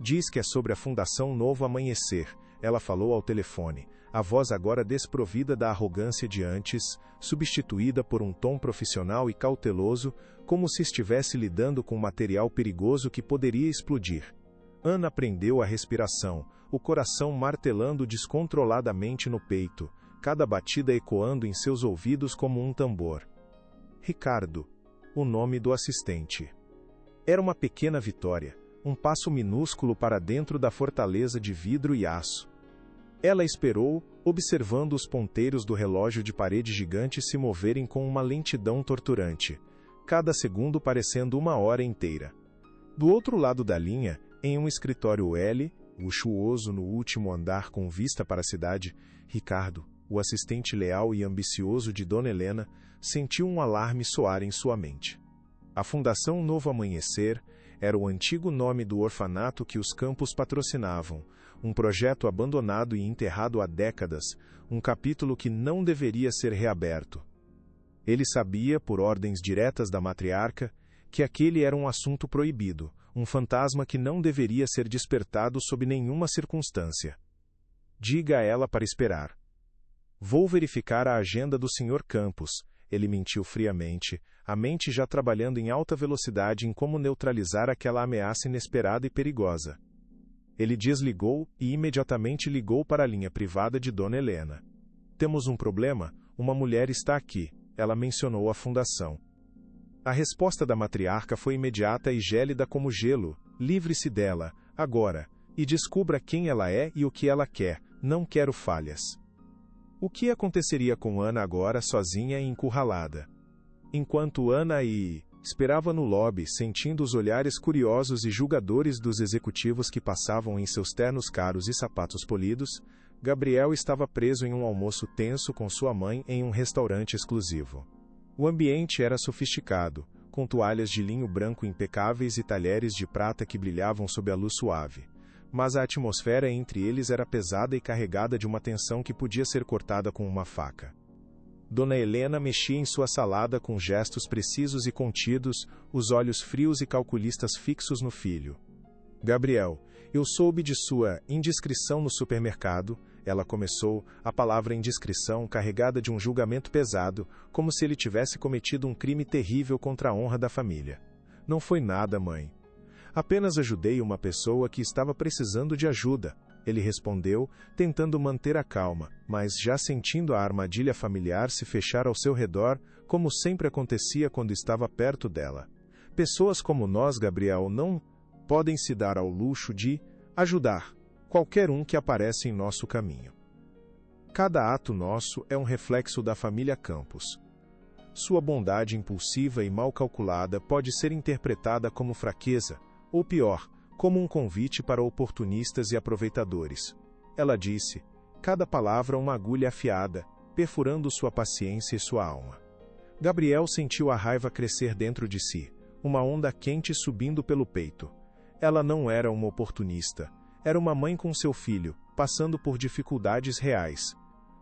Diz que é sobre a Fundação Novo Amanhecer. Ela falou ao telefone, a voz agora desprovida da arrogância de antes, substituída por um tom profissional e cauteloso, como se estivesse lidando com material perigoso que poderia explodir. Ana prendeu a respiração, o coração martelando descontroladamente no peito, cada batida ecoando em seus ouvidos como um tambor. Ricardo, o nome do assistente. Era uma pequena vitória, um passo minúsculo para dentro da fortaleza de vidro e aço. Ela esperou, observando os ponteiros do relógio de parede gigante se moverem com uma lentidão torturante, cada segundo parecendo uma hora inteira. Do outro lado da linha, em um escritório L, luxuoso no último andar com vista para a cidade, Ricardo, o assistente leal e ambicioso de Dona Helena, sentiu um alarme soar em sua mente. A Fundação Novo Amanhecer era o antigo nome do orfanato que os Campos patrocinavam, Um projeto abandonado e enterrado há décadas, um capítulo que não deveria ser reaberto. Ele sabia, por ordens diretas da matriarca, que aquele era um assunto proibido, um fantasma que não deveria ser despertado sob nenhuma circunstância. Diga a ela para esperar. Vou verificar a agenda do Sr. Campos, ele mentiu friamente, a mente já trabalhando em alta velocidade em como neutralizar aquela ameaça inesperada e perigosa. Ele desligou e imediatamente ligou para a linha privada de Dona Helena. Temos um problema, uma mulher está aqui, ela mencionou a fundação. A resposta da matriarca foi imediata e gélida como gelo, livre-se dela, agora, e descubra quem ela é e o que ela quer, não quero falhas. O que aconteceria com Ana agora sozinha e encurralada? Enquanto Ana esperava no lobby, sentindo os olhares curiosos e julgadores dos executivos que passavam em seus ternos caros e sapatos polidos, Gabriel estava preso em um almoço tenso com sua mãe em um restaurante exclusivo. O ambiente era sofisticado, com toalhas de linho branco impecáveis e talheres de prata que brilhavam sob a luz suave. Mas a atmosfera entre eles era pesada e carregada de uma tensão que podia ser cortada com uma faca. Dona Helena mexia em sua salada com gestos precisos e contidos, os olhos frios e calculistas fixos no filho. Gabriel, eu soube de sua indiscrição no supermercado, ela começou, a palavra indiscrição carregada de um julgamento pesado, como se ele tivesse cometido um crime terrível contra a honra da família. Não foi nada, mãe. Apenas ajudei uma pessoa que estava precisando de ajuda, ele respondeu, tentando manter a calma, mas já sentindo a armadilha familiar se fechar ao seu redor, como sempre acontecia quando estava perto dela. Pessoas como nós, Gabriel, não podem se dar ao luxo de ajudar qualquer um que aparece em nosso caminho. Cada ato nosso é um reflexo da família Campos. Sua bondade impulsiva e mal calculada pode ser interpretada como fraqueza, ou pior, como um convite para oportunistas e aproveitadores. Ela disse, cada palavra uma agulha afiada, perfurando sua paciência e sua alma. Gabriel sentiu a raiva crescer dentro de si, uma onda quente subindo pelo peito. Ela não era uma oportunista, era uma mãe com seu filho, passando por dificuldades reais.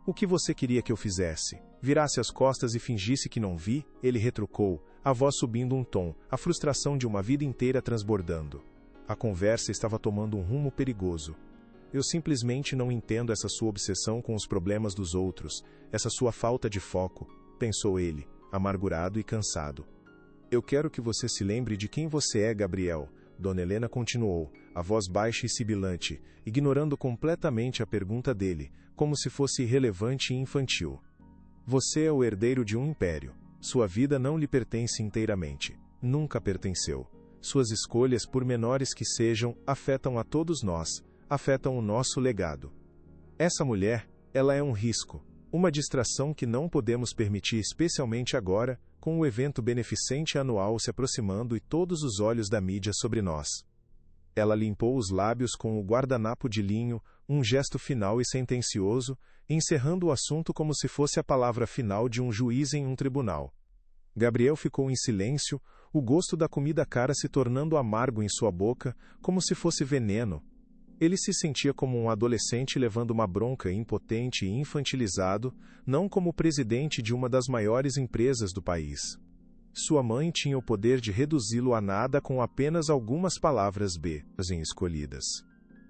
O que você queria que eu fizesse? Virasse as costas e fingisse que não vi? Ele retrucou, a voz subindo um tom, a frustração de uma vida inteira transbordando. A conversa estava tomando um rumo perigoso. Eu simplesmente não entendo essa sua obsessão com os problemas dos outros, essa sua falta de foco, pensou ele, amargurado e cansado. Eu quero que você se lembre de quem você é, Gabriel, Dona Helena continuou, a voz baixa e sibilante, ignorando completamente a pergunta dele, como se fosse irrelevante e infantil. Você é o herdeiro de um império. Sua vida não lhe pertence inteiramente. Nunca pertenceu. Suas escolhas, por menores que sejam, afetam a todos nós, afetam o nosso legado. Essa mulher, ela é um risco, uma distração que não podemos permitir, especialmente agora, com o evento beneficente anual se aproximando e todos os olhos da mídia sobre nós. Ela limpou os lábios com o guardanapo de linho, um gesto final e sentencioso, encerrando o assunto como se fosse a palavra final de um juiz em um tribunal. Gabriel ficou em silêncio, o gosto da comida cara se tornando amargo em sua boca, como se fosse veneno. Ele se sentia como um adolescente levando uma bronca, impotente e infantilizado, não como presidente de uma das maiores empresas do país. Sua mãe tinha o poder de reduzi-lo a nada com apenas algumas palavras escolhidas.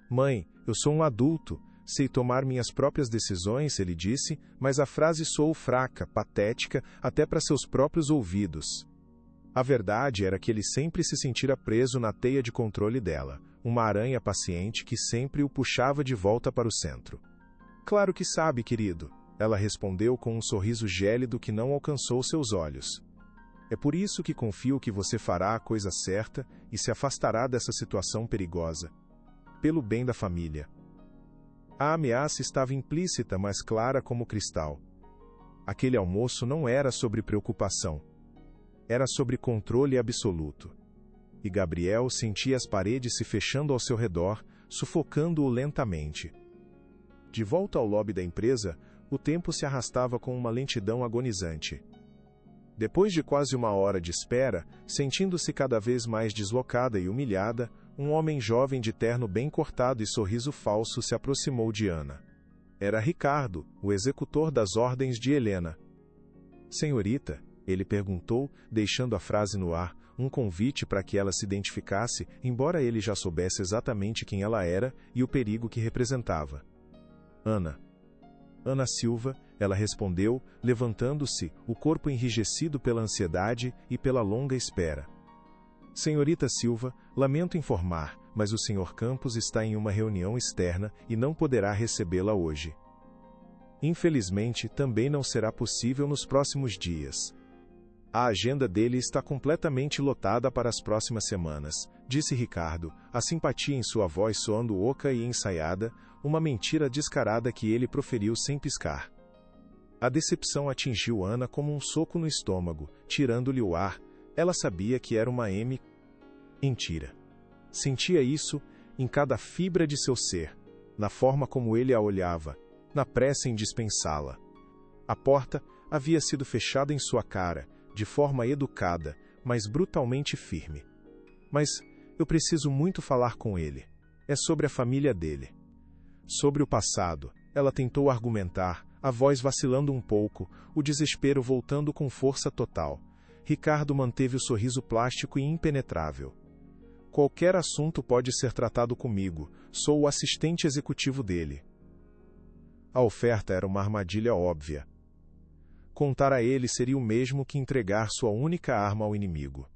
Mãe, eu sou um adulto, sei tomar minhas próprias decisões, ele disse, mas a frase soou fraca, patética, até para seus próprios ouvidos. A verdade era que ele sempre se sentira preso na teia de controle dela, uma aranha paciente que sempre o puxava de volta para o centro. Claro que sabe, querido, ela respondeu com um sorriso gélido que não alcançou seus olhos. É por isso que confio que você fará a coisa certa e se afastará dessa situação perigosa. Pelo bem da família. A ameaça estava implícita, mas clara como cristal. Aquele almoço não era sobre preocupação. Era sobre controle absoluto. E Gabriel sentia as paredes se fechando ao seu redor, sufocando-o lentamente. De volta ao lobby da empresa, o tempo se arrastava com uma lentidão agonizante. Depois de quase uma hora de espera, sentindo-se cada vez mais deslocada e humilhada, um homem jovem de terno bem cortado e sorriso falso se aproximou de Ana. Era Ricardo, o executor das ordens de Helena. Senhorita, ele perguntou, deixando a frase no ar, um convite para que ela se identificasse, embora ele já soubesse exatamente quem ela era e o perigo que representava. Ana. Ana Silva, ela respondeu, levantando-se, o corpo enrijecido pela ansiedade e pela longa espera. Senhorita Silva, lamento informar, mas o Sr. Campos está em uma reunião externa e não poderá recebê-la hoje. Infelizmente, também não será possível nos próximos dias. A agenda dele está completamente lotada para as próximas semanas, disse Ricardo, a simpatia em sua voz soando oca e ensaiada, uma mentira descarada que ele proferiu sem piscar. A decepção atingiu Ana como um soco no estômago, tirando-lhe o ar. Ela sabia que era uma mentira. Sentia isso em cada fibra de seu ser, na forma como ele a olhava, na pressa em dispensá-la. A porta havia sido fechada em sua cara, de forma educada, mas brutalmente firme. Mas eu preciso muito falar com ele. É sobre a família dele. Sobre o passado, ela tentou argumentar, a voz vacilando um pouco, o desespero voltando com força total. Ricardo manteve o sorriso plástico e impenetrável. Qualquer assunto pode ser tratado comigo, sou o assistente executivo dele. A oferta era uma armadilha óbvia. Contar a ele seria o mesmo que entregar sua única arma ao inimigo.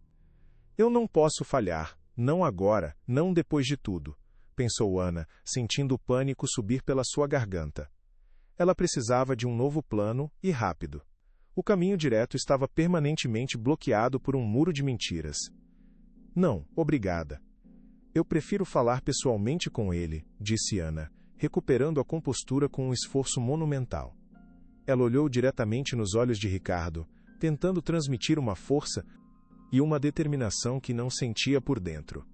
Eu não posso falhar, não agora, não depois de tudo, pensou Ana, sentindo o pânico subir pela sua garganta. Ela precisava de um novo plano, e rápido. O caminho direto estava permanentemente bloqueado por um muro de mentiras. Não, obrigada. Eu prefiro falar pessoalmente com ele, disse Ana, recuperando a compostura com um esforço monumental. Ela olhou diretamente nos olhos de Ricardo, tentando transmitir uma força e uma determinação que não sentia por dentro.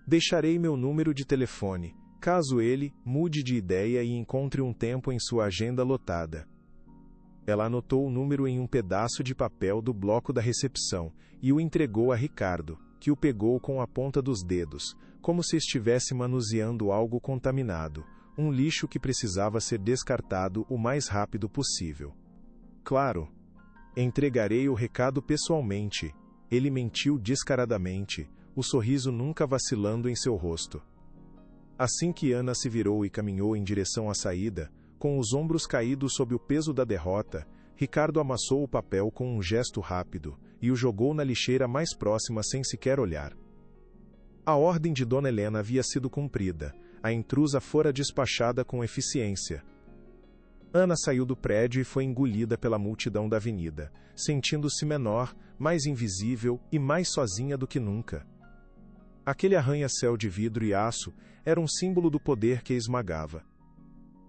Deixarei meu número de telefone, caso ele mude de ideia e encontre um tempo em sua agenda lotada. Ela anotou o número em um pedaço de papel do bloco da recepção e o entregou a Ricardo, que o pegou com a ponta dos dedos, como se estivesse manuseando algo contaminado, um lixo que precisava ser descartado o mais rápido possível. Claro. Entregarei o recado pessoalmente. Ele mentiu descaradamente, o sorriso nunca vacilando em seu rosto. Assim que Ana se virou e caminhou em direção à saída, com os ombros caídos sob o peso da derrota, Ricardo amassou o papel com um gesto rápido e o jogou na lixeira mais próxima sem sequer olhar. A ordem de Dona Helena havia sido cumprida, a intrusa fora despachada com eficiência. Ana saiu do prédio e foi engolida pela multidão da avenida, sentindo-se menor, mais invisível e mais sozinha do que nunca. Aquele arranha-céu de vidro e aço era um símbolo do poder que a esmagava.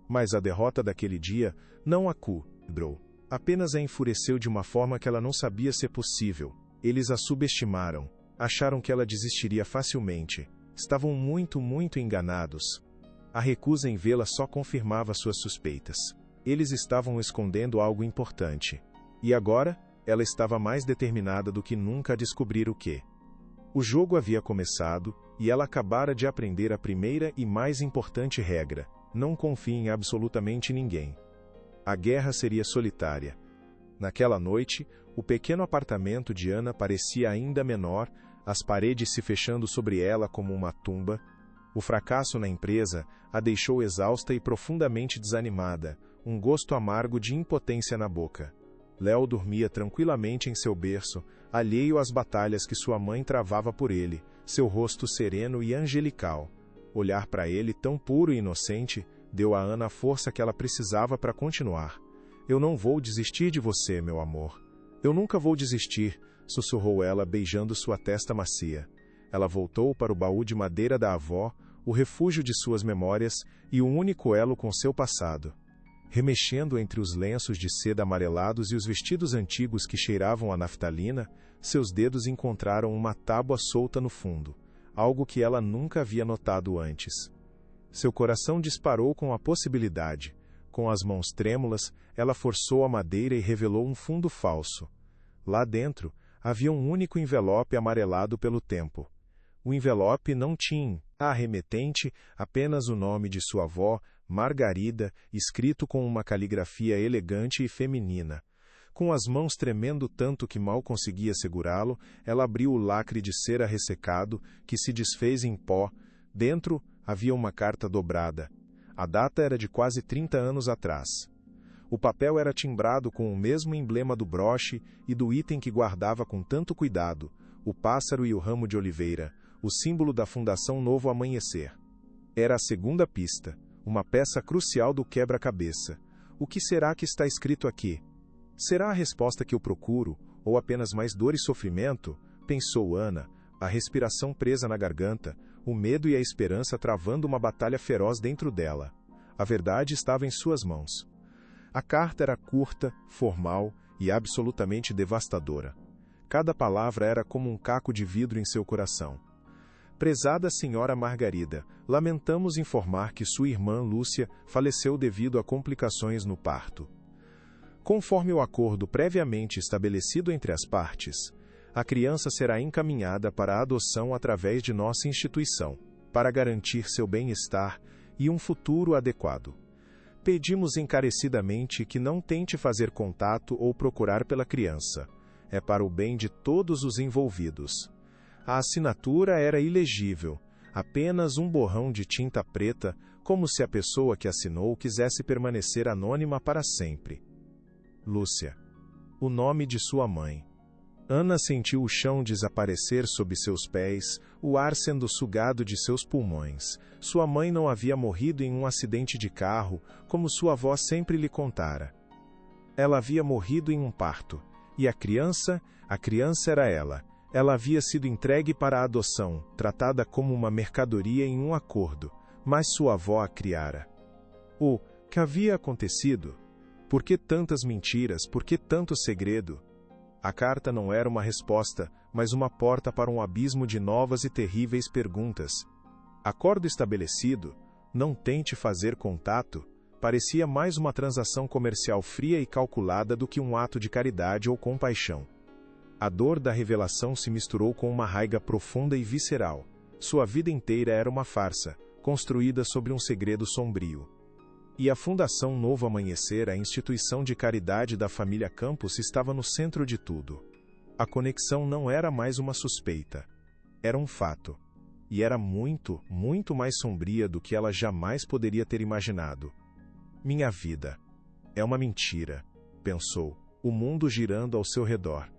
Mas a derrota daquele dia não a quebrou, apenas a enfureceu de uma forma que ela não sabia ser possível. Eles a subestimaram, acharam que ela desistiria facilmente. Estavam muito enganados. A recusa em vê-la só confirmava suas suspeitas. Eles estavam escondendo algo importante. E agora, ela estava mais determinada do que nunca a descobrir o que. O jogo havia começado, e ela acabara de aprender a primeira e mais importante regra: não confie em absolutamente ninguém. A guerra seria solitária. Naquela noite, o pequeno apartamento de Ana parecia ainda menor, as paredes se fechando sobre ela como uma tumba. O fracasso na empresa a deixou exausta e profundamente desanimada, um gosto amargo de impotência na boca. Léo dormia tranquilamente em seu berço, alheio às batalhas que sua mãe travava por ele, seu rosto sereno e angelical. Olhar para ele tão puro e inocente deu a Ana a força que ela precisava para continuar. Eu não vou desistir de você, meu amor. Eu nunca vou desistir, sussurrou ela, beijando sua testa macia. Ela voltou para o baú de madeira da avó, o refúgio de suas memórias e o único elo com seu passado. Remexendo entre os lenços de seda amarelados e os vestidos antigos que cheiravam a naftalina, seus dedos encontraram uma tábua solta no fundo, algo que ela nunca havia notado antes. Seu coração disparou com a possibilidade. Com as mãos trêmulas, ela forçou a madeira e revelou um fundo falso. Lá dentro, havia um único envelope amarelado pelo tempo. O envelope não tinha, a remetente, apenas o nome de sua avó, Margarida, escrito com uma caligrafia elegante e feminina. Com as mãos tremendo tanto que mal conseguia segurá-lo, ela abriu o lacre de cera ressecado, que se desfez em pó. Dentro havia uma carta dobrada. A data era de quase 30 anos atrás. O papel era timbrado com o mesmo emblema do broche e do item que guardava com tanto cuidado, o pássaro e o ramo de oliveira, o símbolo da Fundação Novo Amanhecer. Era a segunda pista, uma peça crucial do quebra-cabeça. O que será que está escrito aqui? Será a resposta que eu procuro, ou apenas mais dor e sofrimento? Pensou Ana, a respiração presa na garganta, o medo e a esperança travando uma batalha feroz dentro dela. A verdade estava em suas mãos. A carta era curta, formal e absolutamente devastadora. Cada palavra era como um caco de vidro em seu coração. Prezada senhora Margarida, lamentamos informar que sua irmã Lúcia faleceu devido a complicações no parto. Conforme o acordo previamente estabelecido entre as partes, a criança será encaminhada para a adoção através de nossa instituição, para garantir seu bem-estar e um futuro adequado. Pedimos encarecidamente que não tente fazer contato ou procurar pela criança. É para o bem de todos os envolvidos. A assinatura era ilegível, apenas um borrão de tinta preta, como se a pessoa que assinou quisesse permanecer anônima para sempre. Lúcia. O nome de sua mãe. Ana sentiu o chão desaparecer sob seus pés, o ar sendo sugado de seus pulmões. Sua mãe não havia morrido em um acidente de carro, como sua avó sempre lhe contara. Ela havia morrido em um parto. E a criança era ela. Ela havia sido entregue para a adoção, tratada como uma mercadoria em um acordo, mas sua avó a criara. O que havia acontecido? Por que tantas mentiras? Por que tanto segredo? A carta não era uma resposta, mas uma porta para um abismo de novas e terríveis perguntas. Acordo estabelecido, não tente fazer contato, parecia mais uma transação comercial fria e calculada do que um ato de caridade ou compaixão. A dor da revelação se misturou com uma raiva profunda e visceral. Sua vida inteira era uma farsa, construída sobre um segredo sombrio. E a Fundação Novo Amanhecer, a instituição de caridade da família Campos, estava no centro de tudo. A conexão não era mais uma suspeita. Era um fato. E era muito, muito mais sombria do que ela jamais poderia ter imaginado. Minha vida. É uma mentira, pensou, o mundo girando ao seu redor.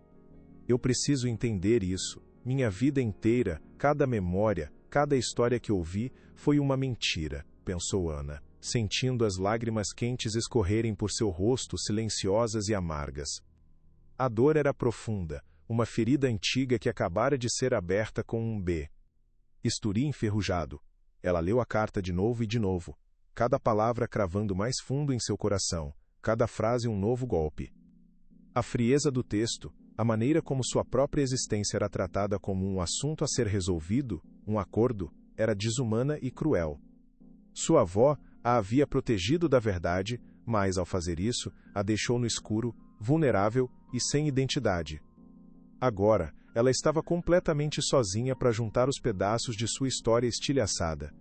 Eu preciso entender isso. Minha vida inteira, cada memória, cada história que ouvi, foi uma mentira, pensou Ana, sentindo as lágrimas quentes escorrerem por seu rosto, silenciosas e amargas. A dor era profunda, uma ferida antiga que acabara de ser aberta com um bisturi enferrujado. Ela leu a carta de novo e de novo, cada palavra cravando mais fundo em seu coração, cada frase um novo golpe. A frieza do texto, a maneira como sua própria existência era tratada como um assunto a ser resolvido, um acordo, era desumana e cruel. Sua avó a havia protegido da verdade, mas, ao fazer isso, a deixou no escuro, vulnerável e sem identidade. Agora, ela estava completamente sozinha para juntar os pedaços de sua história estilhaçada.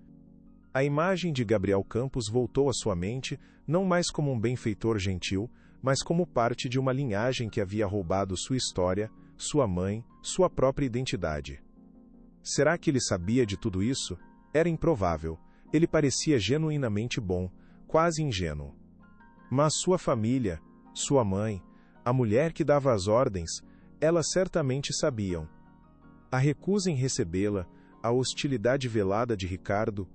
A imagem de Gabriel Campos voltou à sua mente, não mais como um benfeitor gentil, mas como parte de uma linhagem que havia roubado sua história, sua mãe, sua própria identidade. Será que ele sabia de tudo isso? Era improvável. Ele parecia genuinamente bom, quase ingênuo. Mas sua família, sua mãe, a mulher que dava as ordens, elas certamente sabiam. A recusa em recebê-la, a hostilidade velada de Ricardo,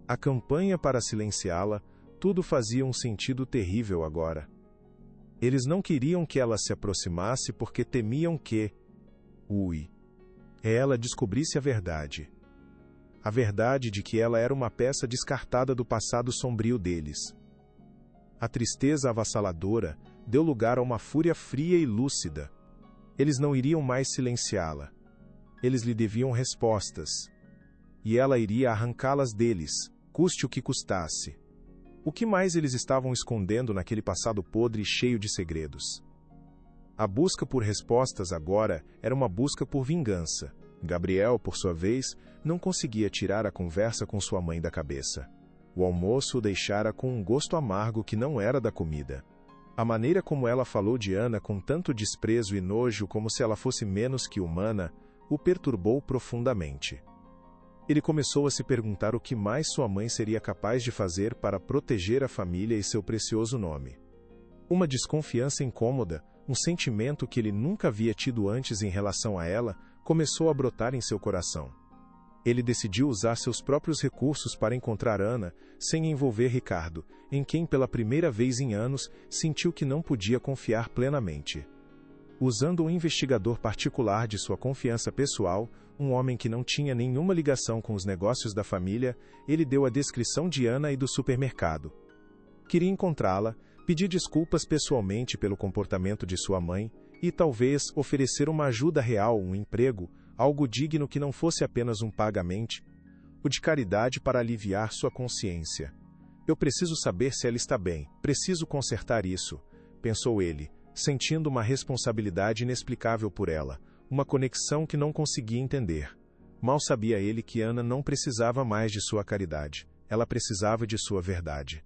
a campanha para silenciá-la, tudo fazia um sentido terrível agora. Eles não queriam que ela se aproximasse porque temiam que, ela descobrisse a verdade. A verdade de que ela era uma peça descartada do passado sombrio deles. A tristeza avassaladora deu lugar a uma fúria fria e lúcida. Eles não iriam mais silenciá-la. Eles lhe deviam respostas. E ela iria arrancá-las deles, custe o que custasse. O que mais eles estavam escondendo naquele passado podre e cheio de segredos? A busca por respostas agora era uma busca por vingança. Gabriel, por sua vez, não conseguia tirar a conversa com sua mãe da cabeça. O almoço o deixara com um gosto amargo que não era da comida. A maneira como ela falou de Ana com tanto desprezo e nojo como se ela fosse menos que humana, o perturbou profundamente. Ele começou a se perguntar o que mais sua mãe seria capaz de fazer para proteger a família e seu precioso nome. Uma desconfiança incômoda, um sentimento que ele nunca havia tido antes em relação a ela, começou a brotar em seu coração. Ele decidiu usar seus próprios recursos para encontrar Ana, sem envolver Ricardo, em quem pela primeira vez em anos sentiu que não podia confiar plenamente. Usando um investigador particular de sua confiança pessoal, um homem que não tinha nenhuma ligação com os negócios da família, ele deu a descrição de Ana e do supermercado. Queria encontrá-la, pedir desculpas pessoalmente pelo comportamento de sua mãe e talvez oferecer uma ajuda real, um emprego, algo digno que não fosse apenas um pagamento, o de caridade para aliviar sua consciência. Eu preciso saber se ela está bem, preciso consertar isso, pensou ele, sentindo uma responsabilidade inexplicável por ela, uma conexão que não conseguia entender. Mal sabia ele que Ana não precisava mais de sua caridade, ela precisava de sua verdade.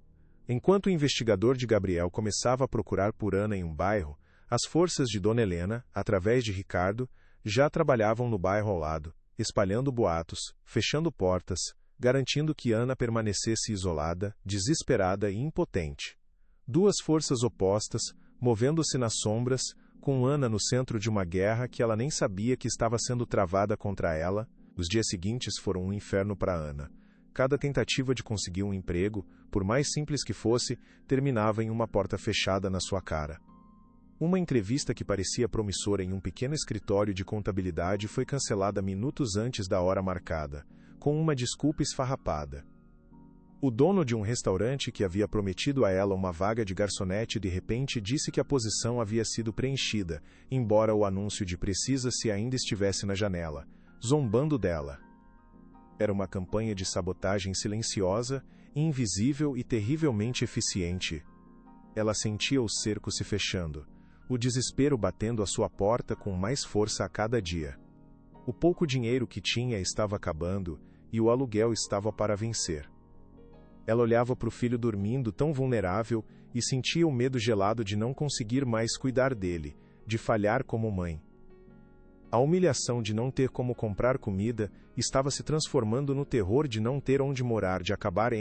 Enquanto o investigador de Gabriel começava a procurar por Ana em um bairro, as forças de Dona Helena, através de Ricardo, já trabalhavam no bairro ao lado, espalhando boatos, fechando portas, garantindo que Ana permanecesse isolada, desesperada e impotente. Duas forças opostas, movendo-se nas sombras, com Ana no centro de uma guerra que ela nem sabia que estava sendo travada contra ela. Os dias seguintes foram um inferno para Ana. Cada tentativa de conseguir um emprego, por mais simples que fosse, terminava em uma porta fechada na sua cara. Uma entrevista que parecia promissora em um pequeno escritório de contabilidade foi cancelada minutos antes da hora marcada, com uma desculpa esfarrapada. O dono de um restaurante que havia prometido a ela uma vaga de garçonete de repente disse que a posição havia sido preenchida, embora o anúncio de precisa-se ainda estivesse na janela, zombando dela. Era uma campanha de sabotagem silenciosa, invisível e terrivelmente eficiente. Ela sentia o cerco se fechando, o desespero batendo à sua porta com mais força a cada dia. O pouco dinheiro que tinha estava acabando e o aluguel estava para vencer. Ela olhava para o filho dormindo tão vulnerável e sentia o medo gelado de não conseguir mais cuidar dele, de falhar como mãe. A humilhação de não ter como comprar comida estava se transformando no terror de não ter onde morar, de acabar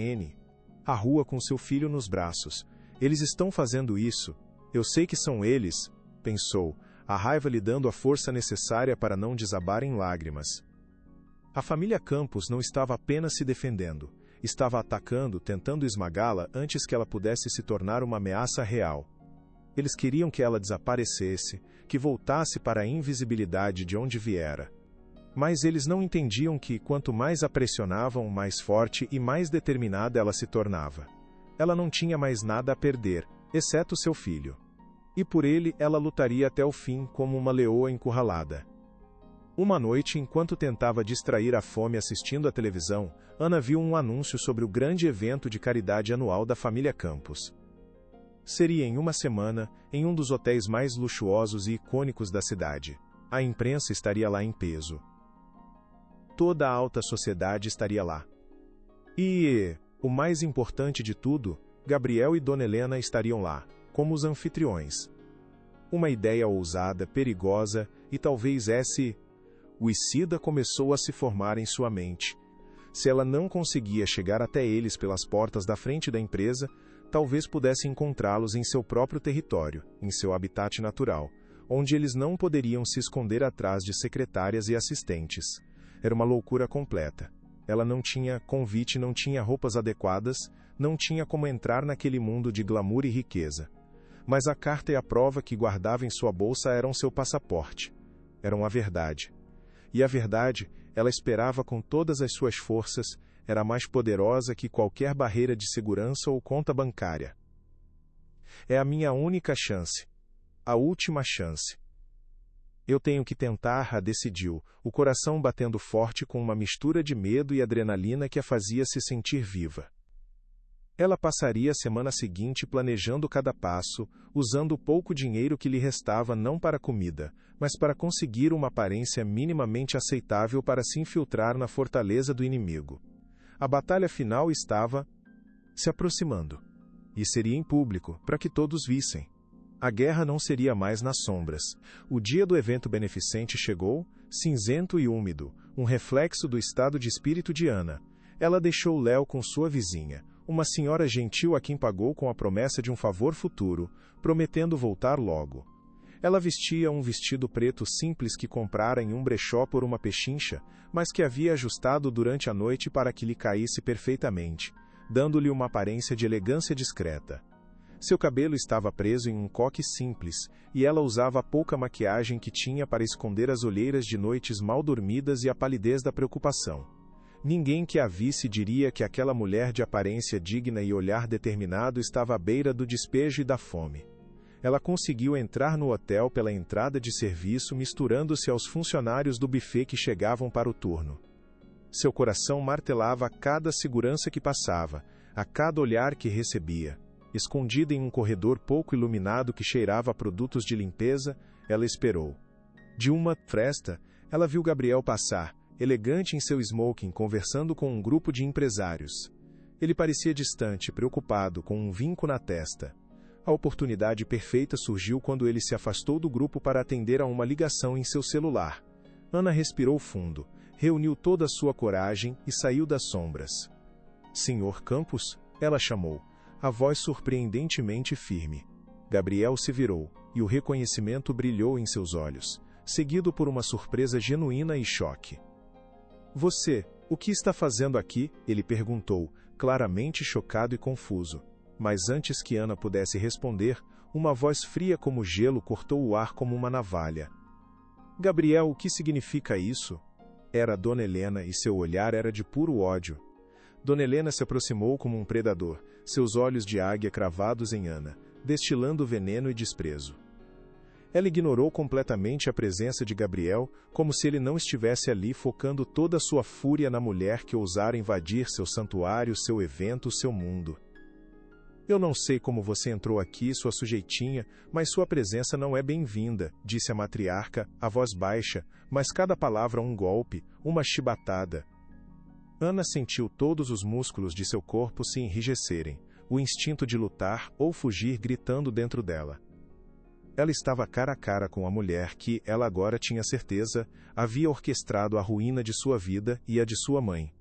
a rua com seu filho nos braços. Eles estão fazendo isso. Eu sei que são eles, pensou, a raiva lhe dando a força necessária para não desabar em lágrimas. A família Campos não estava apenas se defendendo, estava atacando, tentando esmagá-la antes que ela pudesse se tornar uma ameaça real. Eles queriam que ela desaparecesse, que voltasse para a invisibilidade de onde viera. Mas eles não entendiam que, quanto mais a pressionavam, mais forte e mais determinada ela se tornava. Ela não tinha mais nada a perder, exceto seu filho. E por ele ela lutaria até o fim como uma leoa encurralada. Uma noite, enquanto tentava distrair a fome assistindo à televisão, Ana viu um anúncio sobre o grande evento de caridade anual da família Campos. Seria em uma semana, em um dos hotéis mais luxuosos e icônicos da cidade. A imprensa estaria lá em peso. Toda a alta sociedade estaria lá. E, o mais importante de tudo, Gabriel e Dona Helena estariam lá, como os anfitriões. Uma ideia ousada, perigosa e talvez suicida começou a se formar em sua mente. Se ela não conseguia chegar até eles pelas portas da frente da empresa, talvez pudesse encontrá-los em seu próprio território, em seu habitat natural, onde eles não poderiam se esconder atrás de secretárias e assistentes. Era uma loucura completa. Ela não tinha convite, não tinha roupas adequadas, não tinha como entrar naquele mundo de glamour e riqueza. Mas a carta e a prova que guardava em sua bolsa eram seu passaporte. Eram a verdade. E a verdade, ela esperava com todas as suas forças, era mais poderosa que qualquer barreira de segurança ou conta bancária. É a minha única chance. A última chance. Eu tenho que tentar, decidiu, o coração batendo forte com uma mistura de medo e adrenalina que a fazia se sentir viva. Ela passaria a semana seguinte planejando cada passo, usando o pouco dinheiro que lhe restava não para comida, mas para conseguir uma aparência minimamente aceitável para se infiltrar na fortaleza do inimigo. A batalha final estava se aproximando. E seria em público, para que todos vissem. A guerra não seria mais nas sombras. O dia do evento beneficente chegou, cinzento e úmido, um reflexo do estado de espírito de Ana. Ela deixou Léo com sua vizinha, uma senhora gentil a quem pagou com a promessa de um favor futuro, prometendo voltar logo. Ela vestia um vestido preto simples que comprara em um brechó por uma pechincha, mas que havia ajustado durante a noite para que lhe caísse perfeitamente, dando-lhe uma aparência de elegância discreta. Seu cabelo estava preso em um coque simples, e ela usava a pouca maquiagem que tinha para esconder as olheiras de noites mal dormidas e a palidez da preocupação. Ninguém que a visse diria que aquela mulher de aparência digna e olhar determinado estava à beira do despejo e da fome. Ela conseguiu entrar no hotel pela entrada de serviço, misturando-se aos funcionários do buffet que chegavam para o turno. Seu coração martelava a cada segurança que passava, a cada olhar que recebia. Escondida em um corredor pouco iluminado que cheirava a produtos de limpeza, ela esperou. De uma fresta, ela viu Gabriel passar, elegante em seu smoking, conversando com um grupo de empresários. Ele parecia distante, preocupado, com um vinco na testa. A oportunidade perfeita surgiu quando ele se afastou do grupo para atender a uma ligação em seu celular. Ana respirou fundo, reuniu toda a sua coragem e saiu das sombras. "Senhor Campos?" ela chamou, a voz surpreendentemente firme. Gabriel se virou, e o reconhecimento brilhou em seus olhos, seguido por uma surpresa genuína e choque. "Você, o que está fazendo aqui?" ele perguntou, claramente chocado e confuso. Mas antes que Ana pudesse responder, uma voz fria como gelo cortou o ar como uma navalha. "Gabriel, o que significa isso?" Era Dona Helena e seu olhar era de puro ódio. Dona Helena se aproximou como um predador, seus olhos de águia cravados em Ana, destilando veneno e desprezo. Ela ignorou completamente a presença de Gabriel, como se ele não estivesse ali, focando toda a sua fúria na mulher que ousara invadir seu santuário, seu evento, seu mundo. "Eu não sei como você entrou aqui, sua sujeitinha, mas sua presença não é bem-vinda", disse a matriarca, a voz baixa, mas cada palavra um golpe, uma chibatada. Ana sentiu todos os músculos de seu corpo se enrijecerem, o instinto de lutar ou fugir gritando dentro dela. Ela estava cara a cara com a mulher que, ela agora tinha certeza, havia orquestrado a ruína de sua vida e a de sua mãe.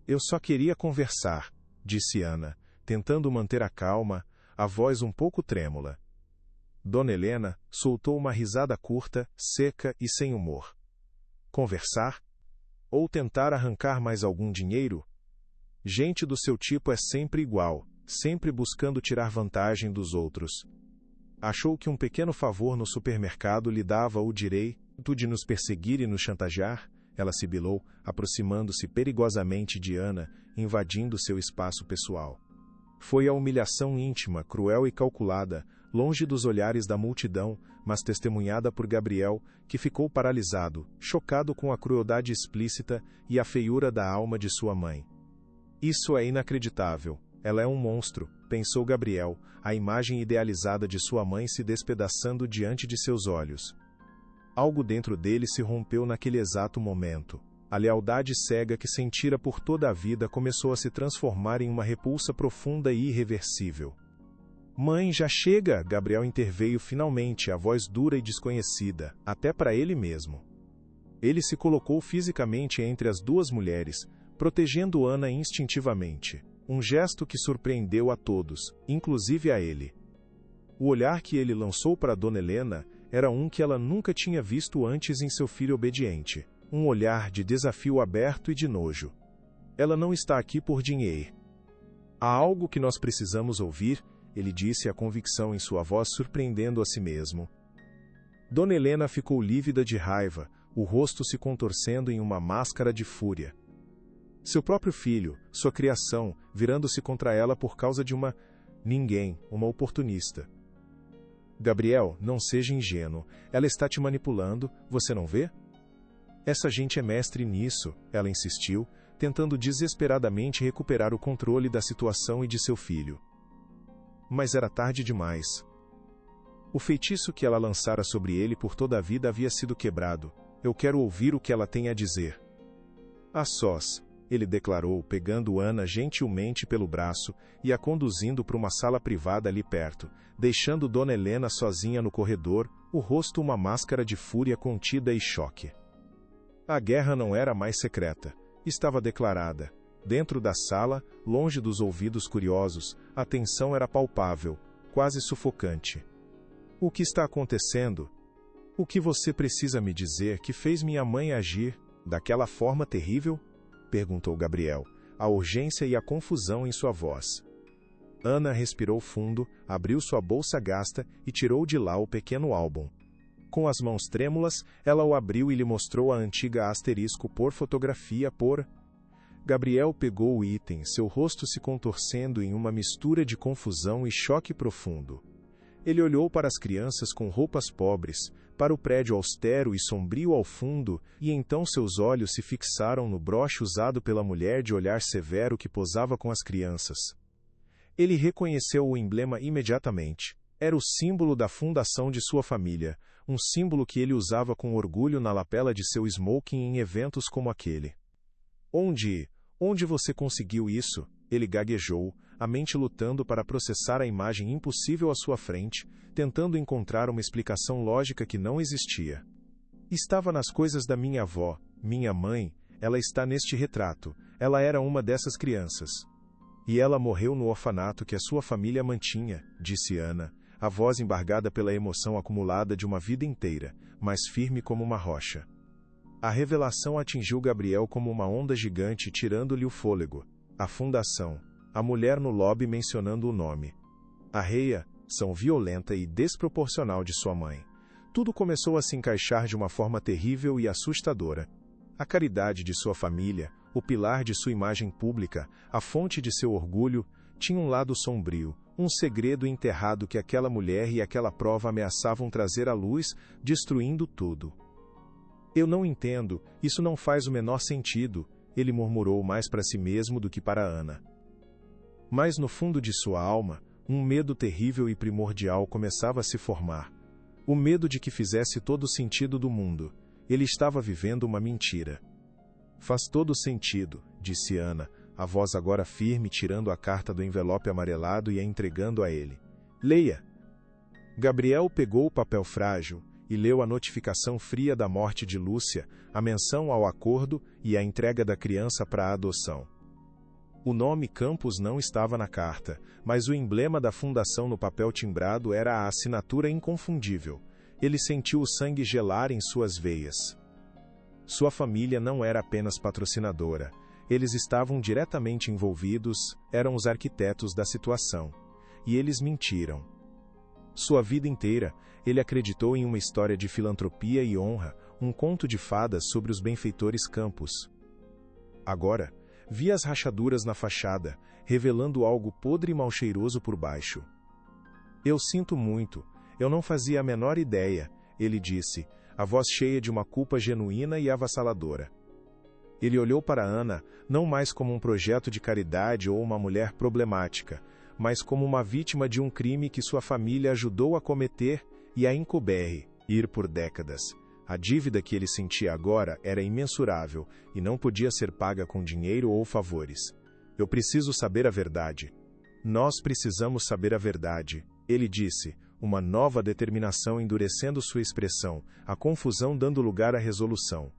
"Eu só queria conversar", disse Ana, tentando manter a calma, a voz um pouco trêmula. Dona Helena soltou uma risada curta, seca e sem humor. "Conversar? Ou tentar arrancar mais algum dinheiro? Gente do seu tipo é sempre igual, sempre buscando tirar vantagem dos outros. Achou que um pequeno favor no supermercado lhe dava o direito de nos perseguir e nos chantagear?" Ela sibilou, aproximando-se perigosamente de Ana, invadindo seu espaço pessoal. Foi a humilhação íntima, cruel e calculada, longe dos olhares da multidão, mas testemunhada por Gabriel, que ficou paralisado, chocado com a crueldade explícita e a feiura da alma de sua mãe. "Isso é inacreditável. Ela é um monstro", pensou Gabriel, a imagem idealizada de sua mãe se despedaçando diante de seus olhos. Algo dentro dele se rompeu naquele exato momento. A lealdade cega que sentira por toda a vida começou a se transformar em uma repulsa profunda e irreversível. "Mãe, já chega!" Gabriel interveio finalmente, a voz dura e desconhecida, até para ele mesmo. Ele se colocou fisicamente entre as duas mulheres, protegendo Ana instintivamente, um gesto que surpreendeu a todos, inclusive a ele. O olhar que ele lançou para Dona Helena era um que ela nunca tinha visto antes em seu filho obediente. Um olhar de desafio aberto e de nojo. "Ela não está aqui por dinheiro. Há algo que nós precisamos ouvir", ele disse, a convicção em sua voz surpreendendo a si mesmo. Dona Helena ficou lívida de raiva, o rosto se contorcendo em uma máscara de fúria. Seu próprio filho, sua criação, virando-se contra ela por causa de uma oportunista. "Gabriel, não seja ingênuo. Ela está te manipulando, você não vê? Essa gente é mestre nisso", ela insistiu, tentando desesperadamente recuperar o controle da situação e de seu filho. Mas era tarde demais. O feitiço que ela lançara sobre ele por toda a vida havia sido quebrado. Eu quero ouvir o que ela tem a dizer. A sós, ele declarou, pegando Ana gentilmente pelo braço e a conduzindo para uma sala privada ali perto, deixando Dona Helena sozinha no corredor, o rosto uma máscara de fúria contida e choque. A guerra não era mais secreta. Estava declarada. Dentro da sala, longe dos ouvidos curiosos, a tensão era palpável, quase sufocante. O que está acontecendo? O que você precisa me dizer que fez minha mãe agir daquela forma terrível? Perguntou Gabriel, a urgência e a confusão em sua voz. Ana respirou fundo, abriu sua bolsa gasta e tirou de lá o pequeno álbum. Com as mãos trêmulas, ela o abriu e lhe mostrou a antiga asterisco por fotografia por... Gabriel pegou o item, seu rosto se contorcendo em uma mistura de confusão e choque profundo. Ele olhou para as crianças com roupas pobres, para o prédio austero e sombrio ao fundo, e então seus olhos se fixaram no broche usado pela mulher de olhar severo que posava com as crianças. Ele reconheceu o emblema imediatamente. Era o símbolo da fundação de sua família, um símbolo que ele usava com orgulho na lapela de seu smoking em eventos como aquele. Onde você conseguiu isso? Ele gaguejou, a mente lutando para processar a imagem impossível à sua frente, tentando encontrar uma explicação lógica que não existia. Estava nas coisas da minha avó, minha mãe, ela está neste retrato, ela era uma dessas crianças. E ela morreu no orfanato que a sua família mantinha, disse Ana, a voz embargada pela emoção acumulada de uma vida inteira, mas firme como uma rocha. A revelação atingiu Gabriel como uma onda gigante, tirando-lhe o fôlego. A fundação. A mulher no lobby mencionando o nome. A reação violenta e desproporcional de sua mãe. Tudo começou a se encaixar de uma forma terrível e assustadora. A caridade de sua família, o pilar de sua imagem pública, a fonte de seu orgulho, tinha um lado sombrio, um segredo enterrado que aquela mulher e aquela prova ameaçavam trazer à luz, destruindo tudo. Eu não entendo, isso não faz o menor sentido, ele murmurou mais para si mesmo do que para Ana. Mas no fundo de sua alma, um medo terrível e primordial começava a se formar. O medo de que fizesse todo o sentido do mundo. Ele estava vivendo uma mentira. Faz todo sentido, disse Ana, a voz agora firme, tirando a carta do envelope amarelado e a entregando a ele. Leia! Gabriel pegou o papel frágil e leu a notificação fria da morte de Lúcia, a menção ao acordo e a entrega da criança para a adoção. O nome Campos não estava na carta, mas o emblema da fundação no papel timbrado era a assinatura inconfundível. Ele sentiu o sangue gelar em suas veias. Sua família não era apenas patrocinadora. Eles estavam diretamente envolvidos, eram os arquitetos da situação. E eles mentiram. Sua vida inteira, ele acreditou em uma história de filantropia e honra, um conto de fadas sobre os benfeitores Campos. Agora, via as rachaduras na fachada, revelando algo podre e mal cheiroso por baixo. Eu sinto muito, eu não fazia a menor ideia, ele disse, a voz cheia de uma culpa genuína e avassaladora. Ele olhou para Ana, não mais como um projeto de caridade ou uma mulher problemática, mas como uma vítima de um crime que sua família ajudou a cometer e a encobrir por décadas. A dívida que ele sentia agora era imensurável e não podia ser paga com dinheiro ou favores. Eu preciso saber a verdade. Nós precisamos saber a verdade, ele disse, uma nova determinação endurecendo sua expressão, a confusão dando lugar à resolução.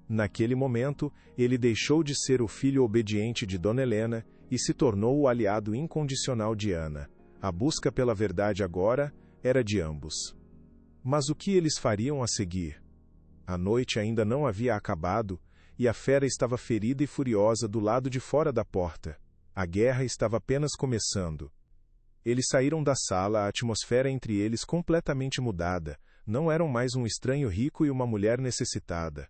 Naquele momento, ele deixou de ser o filho obediente de Dona Helena e se tornou o aliado incondicional de Ana. A busca pela verdade agora era de ambos. Mas o que eles fariam a seguir? A noite ainda não havia acabado, e a fera estava ferida e furiosa do lado de fora da porta. A guerra estava apenas começando. Eles saíram da sala, a atmosfera entre eles completamente mudada. Não eram mais um estranho rico e uma mulher necessitada.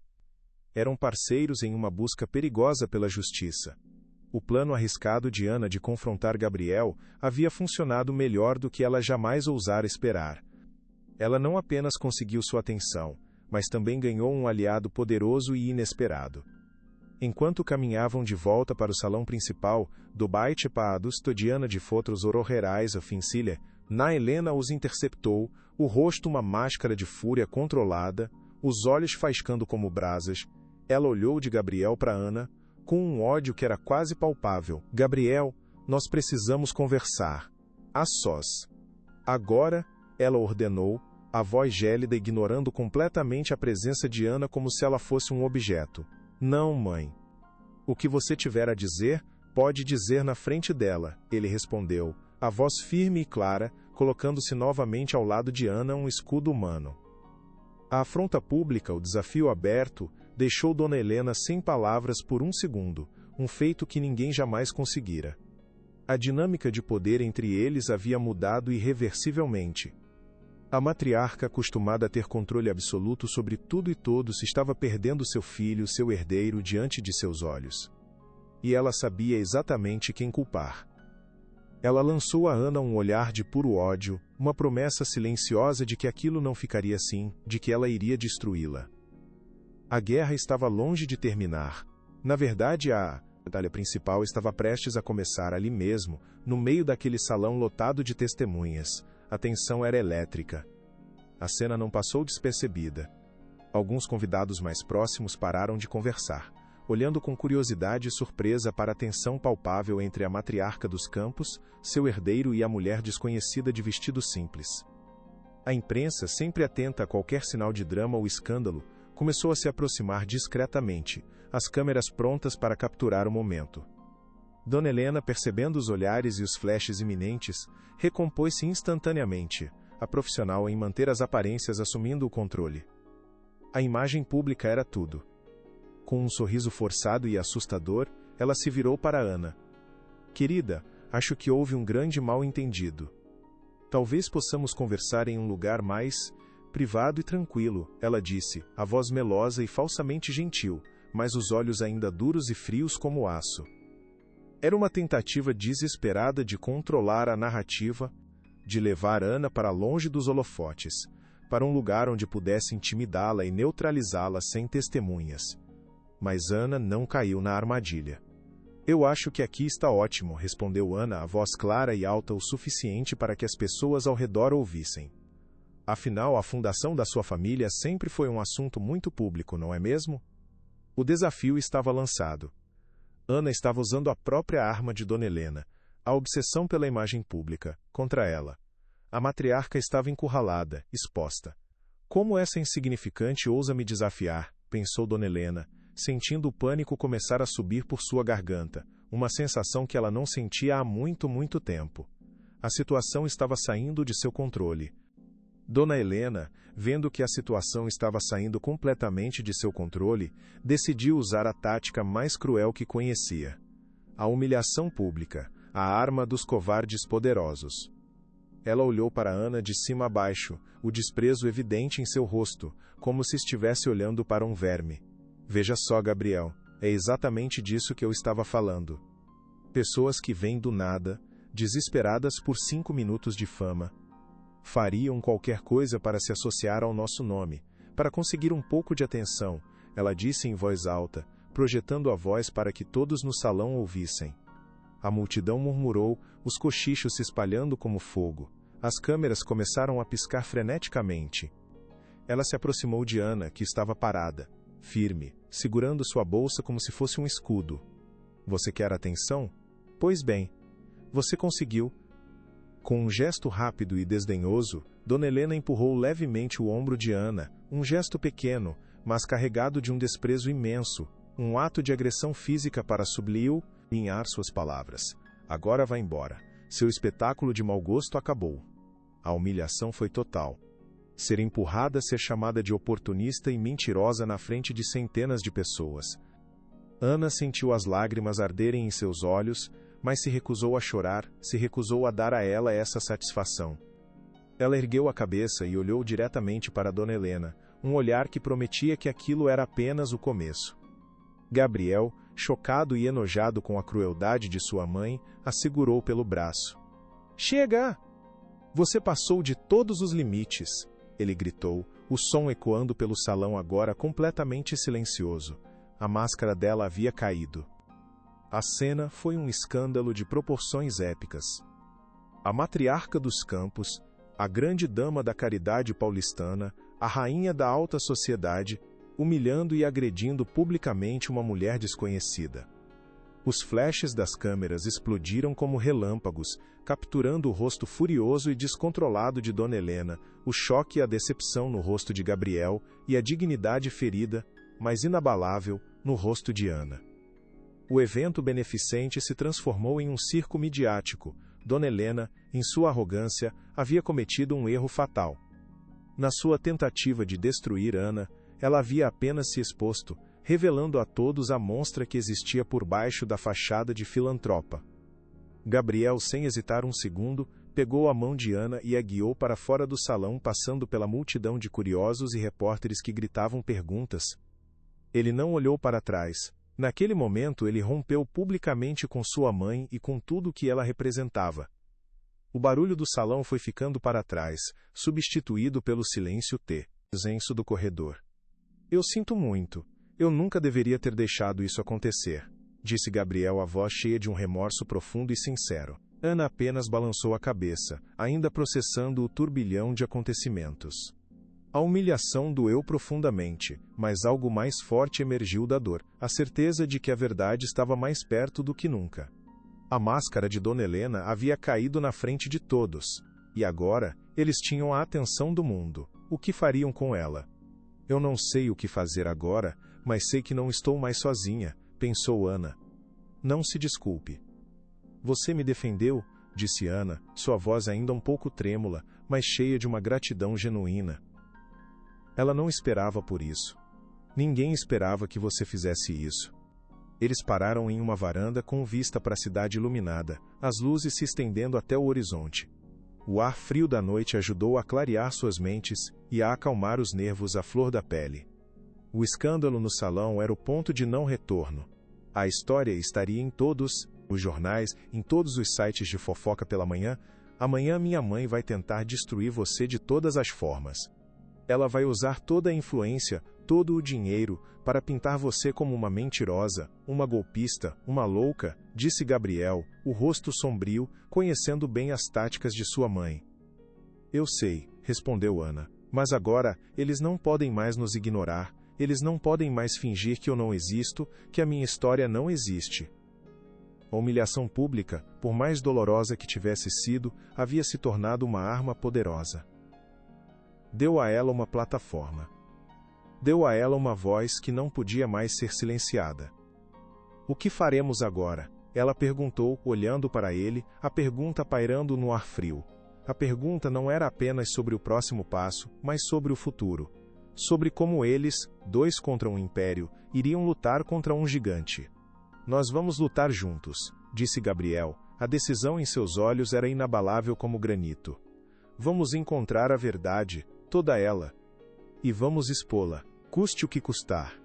Eram parceiros em uma busca perigosa pela justiça. O plano arriscado de Ana de confrontar Gabriel havia funcionado melhor do que ela jamais ousara esperar. Ela não apenas conseguiu sua atenção, mas também ganhou um aliado poderoso e inesperado. Enquanto caminhavam de volta para o salão principal, do Baite para a Studiana de Fotros Orogerais a Fincilha, Na Helena os interceptou, o rosto uma máscara de fúria controlada, os olhos faiscando como brasas. Ela olhou de Gabriel para Ana, com um ódio que era quase palpável. Gabriel, nós precisamos conversar. A sós. Agora, ela ordenou, a voz gélida ignorando completamente a presença de Ana como se ela fosse um objeto. Não, mãe. O que você tiver a dizer, pode dizer na frente dela, ele respondeu, a voz firme e clara, colocando-se novamente ao lado de Ana um escudo humano. A afronta pública, o desafio aberto, deixou Dona Helena sem palavras por um segundo, um feito que ninguém jamais conseguira. A dinâmica de poder entre eles havia mudado irreversivelmente. A matriarca, acostumada a ter controle absoluto sobre tudo e todos, estava perdendo seu filho, seu herdeiro, diante de seus olhos. E ela sabia exatamente quem culpar. Ela lançou a Ana um olhar de puro ódio, uma promessa silenciosa de que aquilo não ficaria assim, de que ela iria destruí-la. A guerra estava longe de terminar. Na verdade, a batalha principal estava prestes a começar ali mesmo, no meio daquele salão lotado de testemunhas. A tensão era elétrica. A cena não passou despercebida. Alguns convidados mais próximos pararam de conversar, olhando com curiosidade e surpresa para a tensão palpável entre a matriarca dos campos, seu herdeiro e a mulher desconhecida de vestido simples. A imprensa, sempre atenta a qualquer sinal de drama ou escândalo, começou a se aproximar discretamente, as câmeras prontas para capturar o momento. Dona Helena, percebendo os olhares e os flashes iminentes, recompôs-se instantaneamente, a profissional em manter as aparências assumindo o controle. A imagem pública era tudo. Com um sorriso forçado e assustador, ela se virou para Ana. Querida, acho que houve um grande mal-entendido. Talvez possamos conversar em um lugar mais privado e tranquilo, ela disse, a voz melosa e falsamente gentil, mas os olhos ainda duros e frios como aço. Era uma tentativa desesperada de controlar a narrativa, de levar Ana para longe dos holofotes, para um lugar onde pudesse intimidá-la e neutralizá-la sem testemunhas. Mas Ana não caiu na armadilha. Eu acho que aqui está ótimo, respondeu Ana, a voz clara e alta o suficiente para que as pessoas ao redor ouvissem. Afinal, a fundação da sua família sempre foi um assunto muito público, não é mesmo? O desafio estava lançado. Ana estava usando a própria arma de Dona Helena, a obsessão pela imagem pública, contra ela. A matriarca estava encurralada, exposta. Como essa insignificante ousa me desafiar, pensou Dona Helena, sentindo o pânico começar a subir por sua garganta, uma sensação que ela não sentia há muito, muito tempo. A situação estava saindo de seu controle. Dona Helena, vendo que a situação estava saindo completamente de seu controle, decidiu usar a tática mais cruel que conhecia. A humilhação pública, a arma dos covardes poderosos. Ela olhou para Ana de cima a baixo, o desprezo evidente em seu rosto, como se estivesse olhando para um verme. Veja só, Gabriel, é exatamente disso que eu estava falando. Pessoas que vêm do nada, desesperadas por 5 minutos de fama, fariam qualquer coisa para se associar ao nosso nome, para conseguir um pouco de atenção, ela disse em voz alta, projetando a voz para que todos no salão ouvissem. A multidão murmurou, os cochichos se espalhando como fogo. As câmeras começaram a piscar freneticamente. Ela se aproximou de Ana, que estava parada, firme, segurando sua bolsa como se fosse um escudo. Você quer atenção? Pois bem, você conseguiu. Com um gesto rápido e desdenhoso, Dona Helena empurrou levemente o ombro de Ana, um gesto pequeno, mas carregado de um desprezo imenso, um ato de agressão física para sublinhar suas palavras. Agora vá embora. Seu espetáculo de mau gosto acabou. A humilhação foi total. Ser empurrada, ser chamada de oportunista e mentirosa na frente de centenas de pessoas. Ana sentiu as lágrimas arderem em seus olhos, mas se recusou a chorar, se recusou a dar a ela essa satisfação. Ela ergueu a cabeça e olhou diretamente para Dona Helena, um olhar que prometia que aquilo era apenas o começo. Gabriel, chocado e enojado com a crueldade de sua mãe, a segurou pelo braço. Chega! Você passou de todos os limites, ele gritou, o som ecoando pelo salão agora completamente silencioso. A máscara dela havia caído. A cena foi um escândalo de proporções épicas. A matriarca dos campos, a grande dama da caridade paulistana, a rainha da alta sociedade, humilhando e agredindo publicamente uma mulher desconhecida. Os flashes das câmeras explodiram como relâmpagos, capturando o rosto furioso e descontrolado de Dona Helena, o choque e a decepção no rosto de Gabriel e a dignidade ferida, mas inabalável, no rosto de Ana. O evento beneficente se transformou em um circo midiático. Dona Helena, em sua arrogância, havia cometido um erro fatal. Na sua tentativa de destruir Ana, ela havia apenas se exposto, revelando a todos a monstra que existia por baixo da fachada de filantropa. Gabriel, sem hesitar um segundo, pegou a mão de Ana e a guiou para fora do salão, passando pela multidão de curiosos e repórteres que gritavam perguntas. Ele não olhou para trás. Naquele momento ele rompeu publicamente com sua mãe e com tudo o que ela representava. O barulho do salão foi ficando para trás, substituído pelo silêncio tenso do corredor. Eu sinto muito. Eu nunca deveria ter deixado isso acontecer, disse Gabriel, a voz cheia de um remorso profundo e sincero. Ana apenas balançou a cabeça, ainda processando o turbilhão de acontecimentos. A humilhação doeu profundamente, mas algo mais forte emergiu da dor, a certeza de que a verdade estava mais perto do que nunca. A máscara de Dona Helena havia caído na frente de todos, e agora eles tinham a atenção do mundo. O que fariam com ela? Eu não sei o que fazer agora, mas sei que não estou mais sozinha, pensou Ana. Não se desculpe. Você me defendeu, disse Ana, sua voz ainda um pouco trêmula, mas cheia de uma gratidão genuína. Ela não esperava por isso. Ninguém esperava que você fizesse isso. Eles pararam em uma varanda com vista para a cidade iluminada, as luzes se estendendo até o horizonte. O ar frio da noite ajudou a clarear suas mentes e a acalmar os nervos à flor da pele. O escândalo no salão era o ponto de não retorno. A história estaria em todos os jornais, em todos os sites de fofoca pela manhã. Amanhã minha mãe vai tentar destruir você de todas as formas. Ela vai usar toda a influência, todo o dinheiro, para pintar você como uma mentirosa, uma golpista, uma louca, disse Gabriel, o rosto sombrio, conhecendo bem as táticas de sua mãe. Eu sei, respondeu Ana, mas agora, eles não podem mais nos ignorar, eles não podem mais fingir que eu não existo, que a minha história não existe. A humilhação pública, por mais dolorosa que tivesse sido, havia se tornado uma arma poderosa. Deu a ela uma plataforma. Deu a ela uma voz que não podia mais ser silenciada. O que faremos agora? Ela perguntou, olhando para ele, a pergunta pairando no ar frio. A pergunta não era apenas sobre o próximo passo, mas sobre o futuro. Sobre como eles, dois contra um império, iriam lutar contra um gigante. Nós vamos lutar juntos, disse Gabriel. A decisão em seus olhos era inabalável como granito. Vamos encontrar a verdade, toda ela. E vamos expô-la, custe o que custar.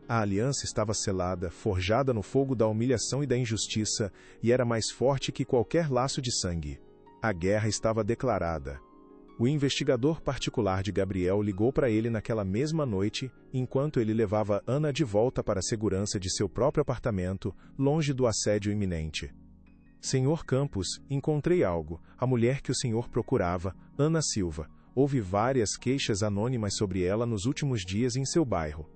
A aliança estava selada, forjada no fogo da humilhação e da injustiça, e era mais forte que qualquer laço de sangue. A guerra estava declarada. O investigador particular de Gabriel ligou para ele naquela mesma noite, enquanto ele levava Ana de volta para a segurança de seu próprio apartamento, longe do assédio iminente. Senhor Campos, encontrei algo, a mulher que o senhor procurava, Ana Silva. Houve várias queixas anônimas sobre ela nos últimos dias em seu bairro.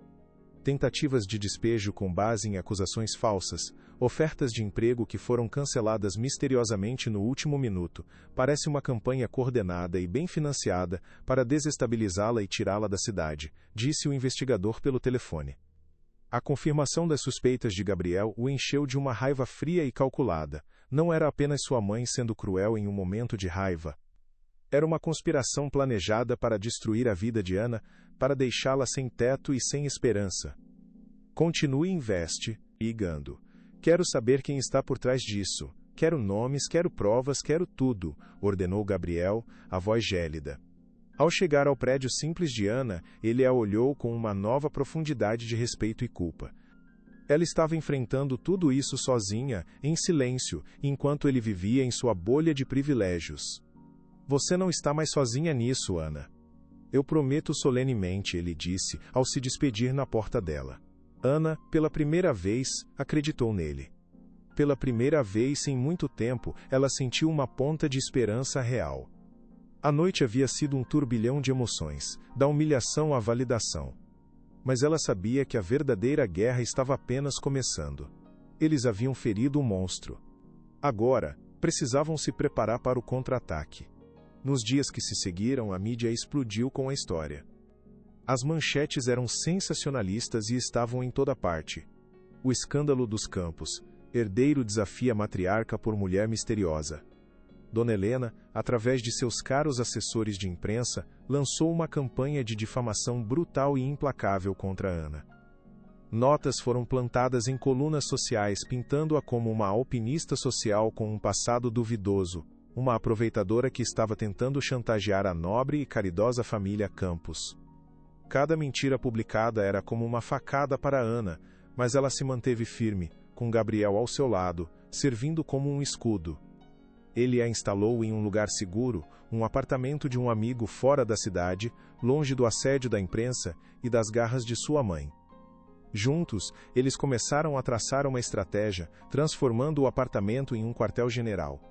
Tentativas de despejo com base em acusações falsas, ofertas de emprego que foram canceladas misteriosamente no último minuto. Parece uma campanha coordenada e bem financiada para desestabilizá-la e tirá-la da cidade, disse o investigador pelo telefone. A confirmação das suspeitas de Gabriel o encheu de uma raiva fria e calculada. Não era apenas sua mãe sendo cruel em um momento de raiva. Era uma conspiração planejada para destruir a vida de Ana, para deixá-la sem teto e sem esperança. Continue investigando. Quero saber quem está por trás disso. Quero nomes, quero provas, quero tudo, ordenou Gabriel, a voz gélida. Ao chegar ao prédio simples de Ana, ele a olhou com uma nova profundidade de respeito e culpa. Ela estava enfrentando tudo isso sozinha, em silêncio, enquanto ele vivia em sua bolha de privilégios. Você não está mais sozinha nisso, Ana. Eu prometo solenemente, ele disse, ao se despedir na porta dela. Ana, pela primeira vez, acreditou nele. Pela primeira vez em muito tempo, ela sentiu uma ponta de esperança real. A noite havia sido um turbilhão de emoções, da humilhação à validação. Mas ela sabia que a verdadeira guerra estava apenas começando. Eles haviam ferido o monstro. Agora, precisavam se preparar para o contra-ataque. Nos dias que se seguiram, a mídia explodiu com a história. As manchetes eram sensacionalistas e estavam em toda parte. O escândalo dos Campos. Herdeiro desafia matriarca por mulher misteriosa. Dona Helena, através de seus caros assessores de imprensa, lançou uma campanha de difamação brutal e implacável contra Ana. Notas foram plantadas em colunas sociais pintando-a como uma alpinista social com um passado duvidoso, uma aproveitadora que estava tentando chantagear a nobre e caridosa família Campos. Cada mentira publicada era como uma facada para Ana, mas ela se manteve firme, com Gabriel ao seu lado, servindo como um escudo. Ele a instalou em um lugar seguro, um apartamento de um amigo fora da cidade, longe do assédio da imprensa e das garras de sua mãe. Juntos, eles começaram a traçar uma estratégia, transformando o apartamento em um quartel-general.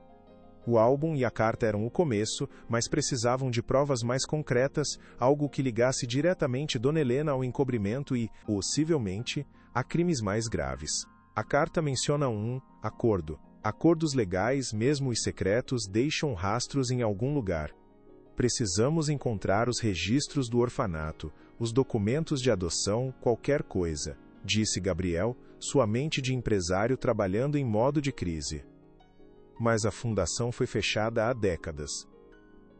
O álbum e a carta eram o começo, mas precisavam de provas mais concretas, algo que ligasse diretamente Dona Helena ao encobrimento e, possivelmente, a crimes mais graves. A carta menciona um acordo. Acordos legais, mesmo os secretos, deixam rastros em algum lugar. Precisamos encontrar os registros do orfanato, os documentos de adoção, qualquer coisa, disse Gabriel, sua mente de empresário trabalhando em modo de crise. Mas a fundação foi fechada há décadas.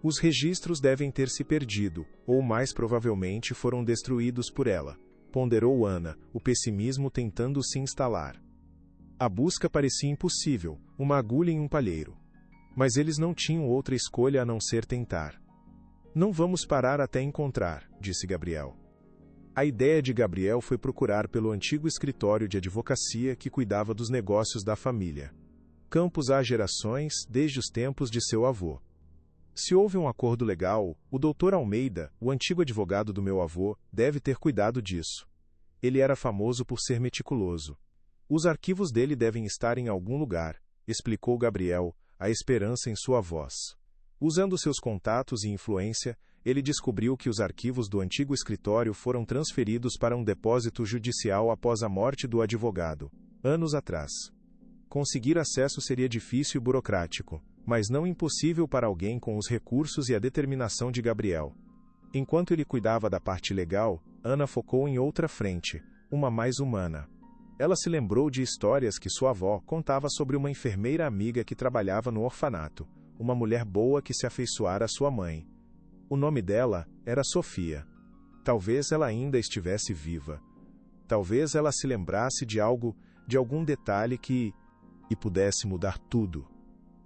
Os registros devem ter se perdido, ou mais provavelmente foram destruídos por ela, ponderou Ana, o pessimismo tentando se instalar. A busca parecia impossível, uma agulha em um palheiro. Mas eles não tinham outra escolha a não ser tentar. Não vamos parar até encontrar, disse Gabriel. A ideia de Gabriel foi procurar pelo antigo escritório de advocacia que cuidava dos negócios da família. Campos há gerações, desde os tempos de seu avô. Se houve um acordo legal, o Dr. Almeida, o antigo advogado do meu avô, deve ter cuidado disso. Ele era famoso por ser meticuloso. Os arquivos dele devem estar em algum lugar, explicou Gabriel, a esperança em sua voz. Usando seus contatos e influência, ele descobriu que os arquivos do antigo escritório foram transferidos para um depósito judicial após a morte do advogado, anos atrás. Conseguir acesso seria difícil e burocrático, mas não impossível para alguém com os recursos e a determinação de Gabriel. Enquanto ele cuidava da parte legal, Ana focou em outra frente, uma mais humana. Ela se lembrou de histórias que sua avó contava sobre uma enfermeira amiga que trabalhava no orfanato, uma mulher boa que se afeiçoara à sua mãe. O nome dela era Sofia. Talvez ela ainda estivesse viva. Talvez ela se lembrasse de algum detalhe que pudesse mudar tudo.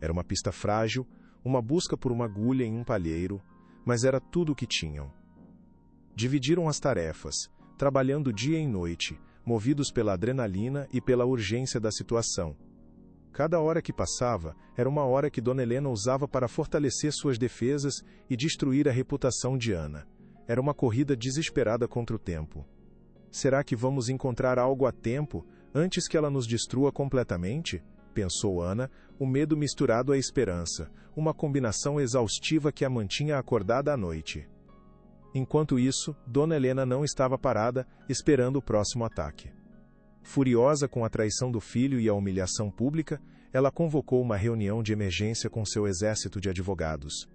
Era uma pista frágil, uma busca por uma agulha em um palheiro, mas era tudo o que tinham. Dividiram as tarefas, trabalhando dia e noite, movidos pela adrenalina e pela urgência da situação. Cada hora que passava, era uma hora que Dona Helena usava para fortalecer suas defesas e destruir a reputação de Ana. Era uma corrida desesperada contra o tempo. Será que vamos encontrar algo a tempo, antes que ela nos destrua completamente? Pensou Ana, o medo misturado à esperança, uma combinação exaustiva que a mantinha acordada à noite. Enquanto isso, Dona Helena não estava parada, esperando o próximo ataque. Furiosa com a traição do filho e a humilhação pública, ela convocou uma reunião de emergência com seu exército de advogados.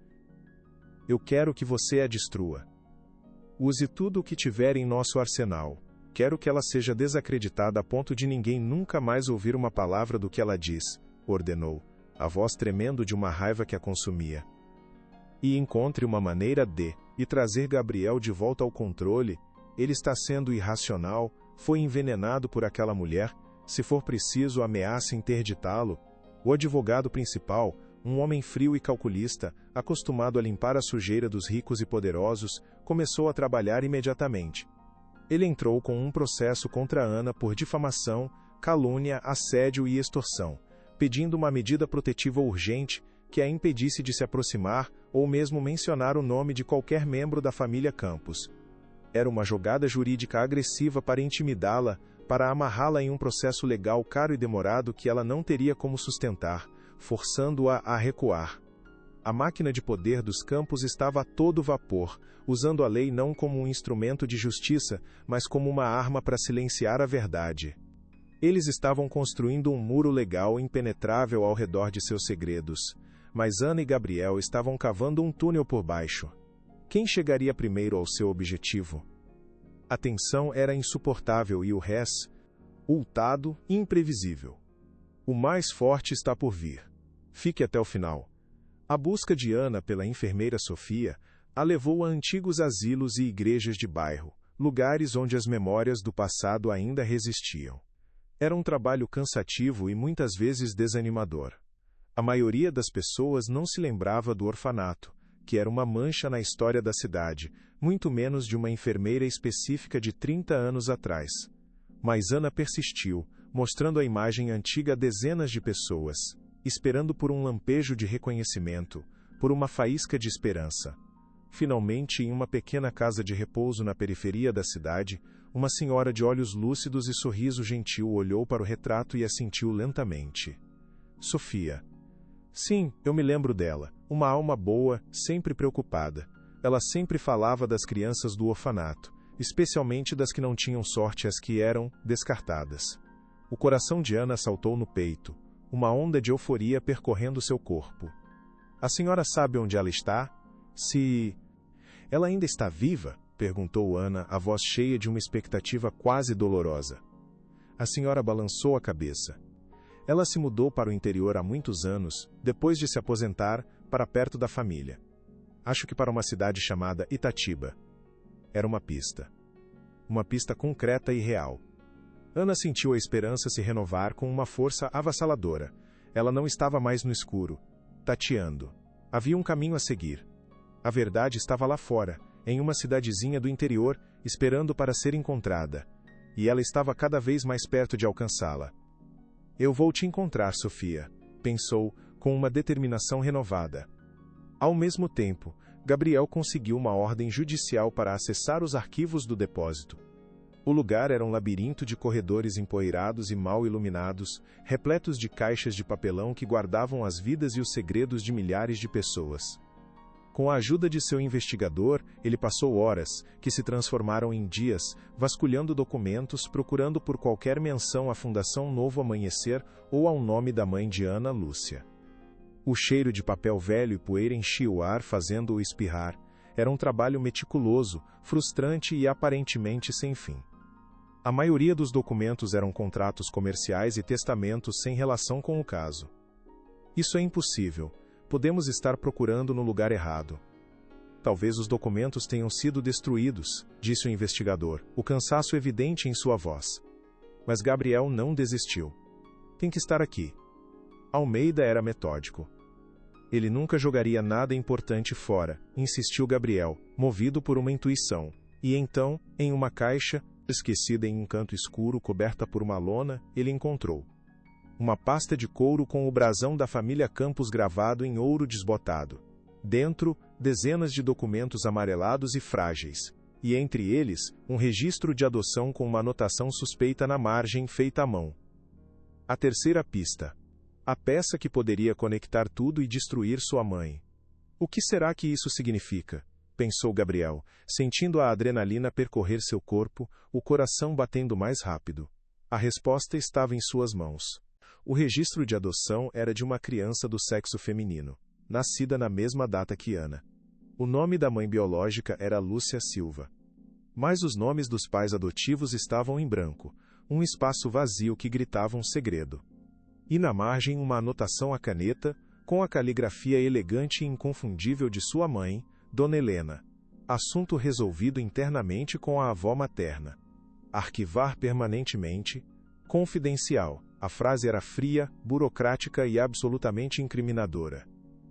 Eu quero que você a destrua. Use tudo o que tiver em nosso arsenal. Quero que ela seja desacreditada a ponto de ninguém nunca mais ouvir uma palavra do que ela diz, ordenou, a voz tremendo de uma raiva que a consumia. E encontre uma maneira de trazer Gabriel de volta ao controle. Ele está sendo irracional, foi envenenado por aquela mulher, se for preciso ameace interditá-lo. O advogado principal, um homem frio e calculista, acostumado a limpar a sujeira dos ricos e poderosos, começou a trabalhar imediatamente. Ele entrou com um processo contra Ana por difamação, calúnia, assédio e extorsão, pedindo uma medida protetiva urgente que a impedisse de se aproximar ou mesmo mencionar o nome de qualquer membro da família Campos. Era uma jogada jurídica agressiva para intimidá-la, para amarrá-la em um processo legal caro e demorado que ela não teria como sustentar, forçando-a a recuar. A máquina de poder dos campos estava a todo vapor, usando a lei não como um instrumento de justiça, mas como uma arma para silenciar a verdade. Eles estavam construindo um muro legal impenetrável ao redor de seus segredos, mas Ana e Gabriel estavam cavando um túnel por baixo. Quem chegaria primeiro ao seu objetivo? A tensão era insuportável e o resultado imprevisível. O mais forte está por vir. Fique até o final. A busca de Ana pela enfermeira Sofia a levou a antigos asilos e igrejas de bairro, lugares onde as memórias do passado ainda resistiam. Era um trabalho cansativo e muitas vezes desanimador. A maioria das pessoas não se lembrava do orfanato, que era uma mancha na história da cidade, muito menos de uma enfermeira específica de 30 anos atrás. Mas Ana persistiu, mostrando a imagem antiga a dezenas de pessoas, esperando por um lampejo de reconhecimento, por uma faísca de esperança. Finalmente, em uma pequena casa de repouso na periferia da cidade, uma senhora de olhos lúcidos e sorriso gentil olhou para o retrato e assentiu lentamente. Sofia. Sim, eu me lembro dela. Uma alma boa, sempre preocupada. Ela sempre falava das crianças do orfanato, especialmente das que não tinham sorte, as que eram descartadas. O coração de Ana saltou no peito, uma onda de euforia percorrendo seu corpo. A senhora sabe onde ela está? Se... Ela ainda está viva? Perguntou Ana, a voz cheia de uma expectativa quase dolorosa. A senhora balançou a cabeça. Ela se mudou para o interior há muitos anos, depois de se aposentar, para perto da família. Acho que para uma cidade chamada Itatiba. Era uma pista. Uma pista concreta e real. Ana sentiu a esperança se renovar com uma força avassaladora. Ela não estava mais no escuro, tateando. Havia um caminho a seguir. A verdade estava lá fora, em uma cidadezinha do interior, esperando para ser encontrada. E ela estava cada vez mais perto de alcançá-la. Eu vou te encontrar, Sofia, pensou, com uma determinação renovada. Ao mesmo tempo, Gabriel conseguiu uma ordem judicial para acessar os arquivos do depósito. O lugar era um labirinto de corredores empoeirados e mal iluminados, repletos de caixas de papelão que guardavam as vidas e os segredos de milhares de pessoas. Com a ajuda de seu investigador, ele passou horas, que se transformaram em dias, vasculhando documentos, procurando por qualquer menção à Fundação Novo Amanhecer ou ao nome da mãe de Ana, Lúcia. O cheiro de papel velho e poeira enchia o ar, fazendo-o espirrar. Era um trabalho meticuloso, frustrante e aparentemente sem fim. A maioria dos documentos eram contratos comerciais e testamentos sem relação com o caso. Isso é impossível. Podemos estar procurando no lugar errado. Talvez os documentos tenham sido destruídos, disse o investigador, o cansaço evidente em sua voz. Mas Gabriel não desistiu. Tem que estar aqui. Almeida era metódico. Ele nunca jogaria nada importante fora, insistiu Gabriel, movido por uma intuição. E então, em uma caixa, esquecida em um canto escuro coberta por uma lona, ele encontrou uma pasta de couro com o brasão da família Campos gravado em ouro desbotado. Dentro, dezenas de documentos amarelados e frágeis. E entre eles, um registro de adoção com uma anotação suspeita na margem feita à mão. A terceira pista. A peça que poderia conectar tudo e destruir sua mãe. O que será que isso significa? Pensou Gabriel, sentindo a adrenalina percorrer seu corpo, o coração batendo mais rápido. A resposta estava em suas mãos. O registro de adoção era de uma criança do sexo feminino, nascida na mesma data que Ana. O nome da mãe biológica era Lúcia Silva. Mas os nomes dos pais adotivos estavam em branco, um espaço vazio que gritava um segredo. E na margem uma anotação à caneta, com a caligrafia elegante e inconfundível de sua mãe, Dona Helena. Assunto resolvido internamente com a avó materna. Arquivar permanentemente. Confidencial. A frase era fria, burocrática e absolutamente incriminadora.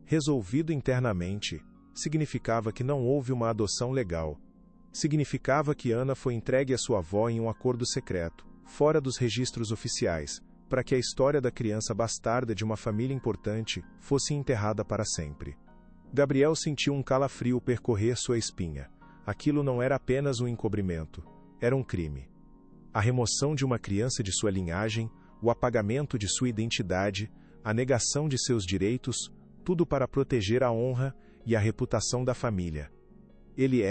Resolvido internamente. Significava que não houve uma adoção legal. Significava que Ana foi entregue à sua avó em um acordo secreto, fora dos registros oficiais, para que a história da criança bastarda de uma família importante fosse enterrada para sempre. Gabriel sentiu um calafrio percorrer sua espinha. Aquilo não era apenas um encobrimento, era um crime. A remoção de uma criança de sua linhagem, o apagamento de sua identidade, a negação de seus direitos, tudo para proteger a honra e a reputação da família. Ele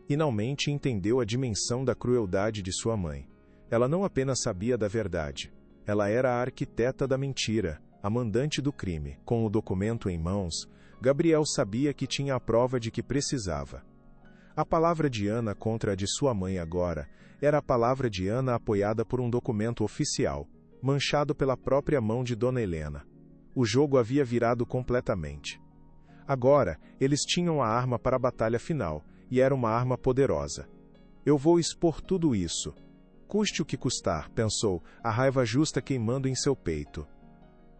finalmente entendeu a dimensão da crueldade de sua mãe. Ela não apenas sabia da verdade, ela era a arquiteta da mentira, a mandante do crime. Com o documento em mãos, Gabriel sabia que tinha a prova de que precisava. A palavra de Ana contra a de sua mãe agora era a palavra de Ana apoiada por um documento oficial, manchado pela própria mão de Dona Helena. O jogo havia virado completamente. Agora, eles tinham a arma para a batalha final, e era uma arma poderosa. Eu vou expor tudo isso. Custe o que custar, pensou, a raiva justa queimando em seu peito.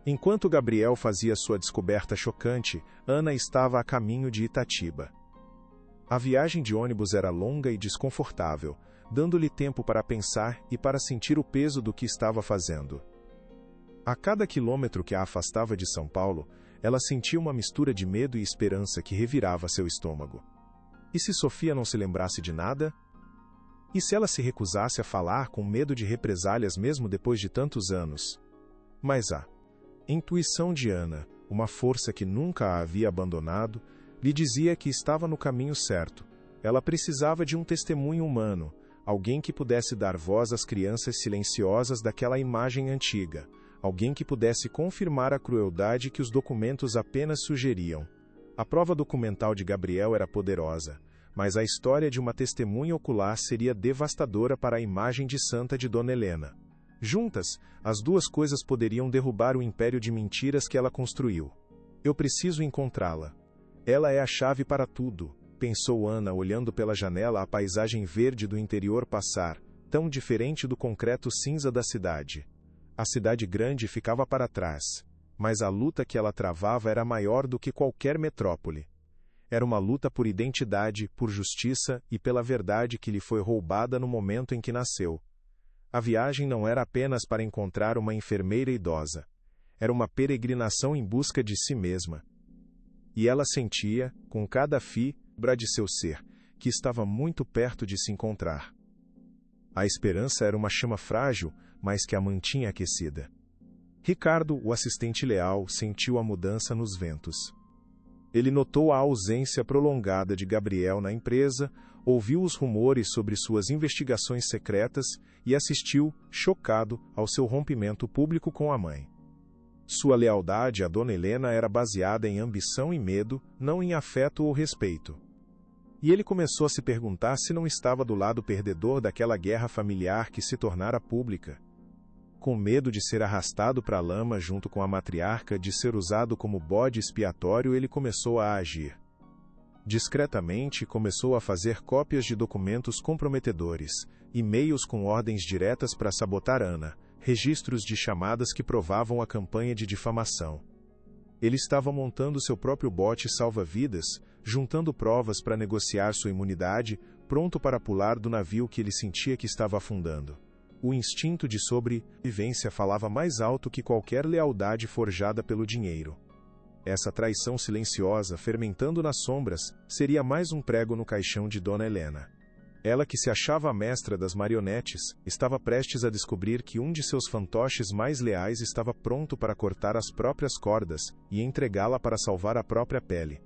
Enquanto Gabriel fazia sua descoberta chocante, Ana estava a caminho de Itatiba. A viagem de ônibus era longa e desconfortável, dando-lhe tempo para pensar e para sentir o peso do que estava fazendo. A cada quilômetro que a afastava de São Paulo, ela sentia uma mistura de medo e esperança que revirava seu estômago. E se Sofia não se lembrasse de nada? E se ela se recusasse a falar com medo de represálias mesmo depois de tantos anos? Mas a intuição de Ana, uma força que nunca a havia abandonado, lhe dizia que estava no caminho certo. Ela precisava de um testemunho humano, alguém que pudesse dar voz às crianças silenciosas daquela imagem antiga, alguém que pudesse confirmar a crueldade que os documentos apenas sugeriam. A prova documental de Gabriel era poderosa, mas a história de uma testemunha ocular seria devastadora para a imagem de santa de Dona Helena. Juntas, as duas coisas poderiam derrubar o império de mentiras que ela construiu. Eu preciso encontrá-la. Ela é a chave para tudo, pensou Ana olhando pela janela a paisagem verde do interior passar, tão diferente do concreto cinza da cidade. A cidade grande ficava para trás, mas a luta que ela travava era maior do que qualquer metrópole. Era uma luta por identidade, por justiça e pela verdade que lhe foi roubada no momento em que nasceu. A viagem não era apenas para encontrar uma enfermeira idosa. Era uma peregrinação em busca de si mesma. E ela sentia, com cada fibra de seu ser, que estava muito perto de se encontrar. A esperança era uma chama frágil, mas que a mantinha aquecida. Ricardo, o assistente leal, sentiu a mudança nos ventos. Ele notou a ausência prolongada de Gabriel na empresa, ouviu os rumores sobre suas investigações secretas e assistiu, chocado, ao seu rompimento público com a mãe. Sua lealdade a Dona Helena era baseada em ambição e medo, não em afeto ou respeito. E ele começou a se perguntar se não estava do lado perdedor daquela guerra familiar que se tornara pública. Com medo de ser arrastado para a lama junto com a matriarca, de ser usado como bode expiatório, ele começou a agir. Discretamente, começou a fazer cópias de documentos comprometedores, e-mails com ordens diretas para sabotar Ana, registros de chamadas que provavam a campanha de difamação. Ele estava montando seu próprio bote salva-vidas, juntando provas para negociar sua imunidade, pronto para pular do navio que ele sentia que estava afundando. O instinto de sobrevivência falava mais alto que qualquer lealdade forjada pelo dinheiro. Essa traição silenciosa, fermentando nas sombras, seria mais um prego no caixão de Dona Helena. Ela, que se achava a mestra das marionetes, estava prestes a descobrir que um de seus fantoches mais leais estava pronto para cortar as próprias cordas e entregá-la para salvar a própria pele.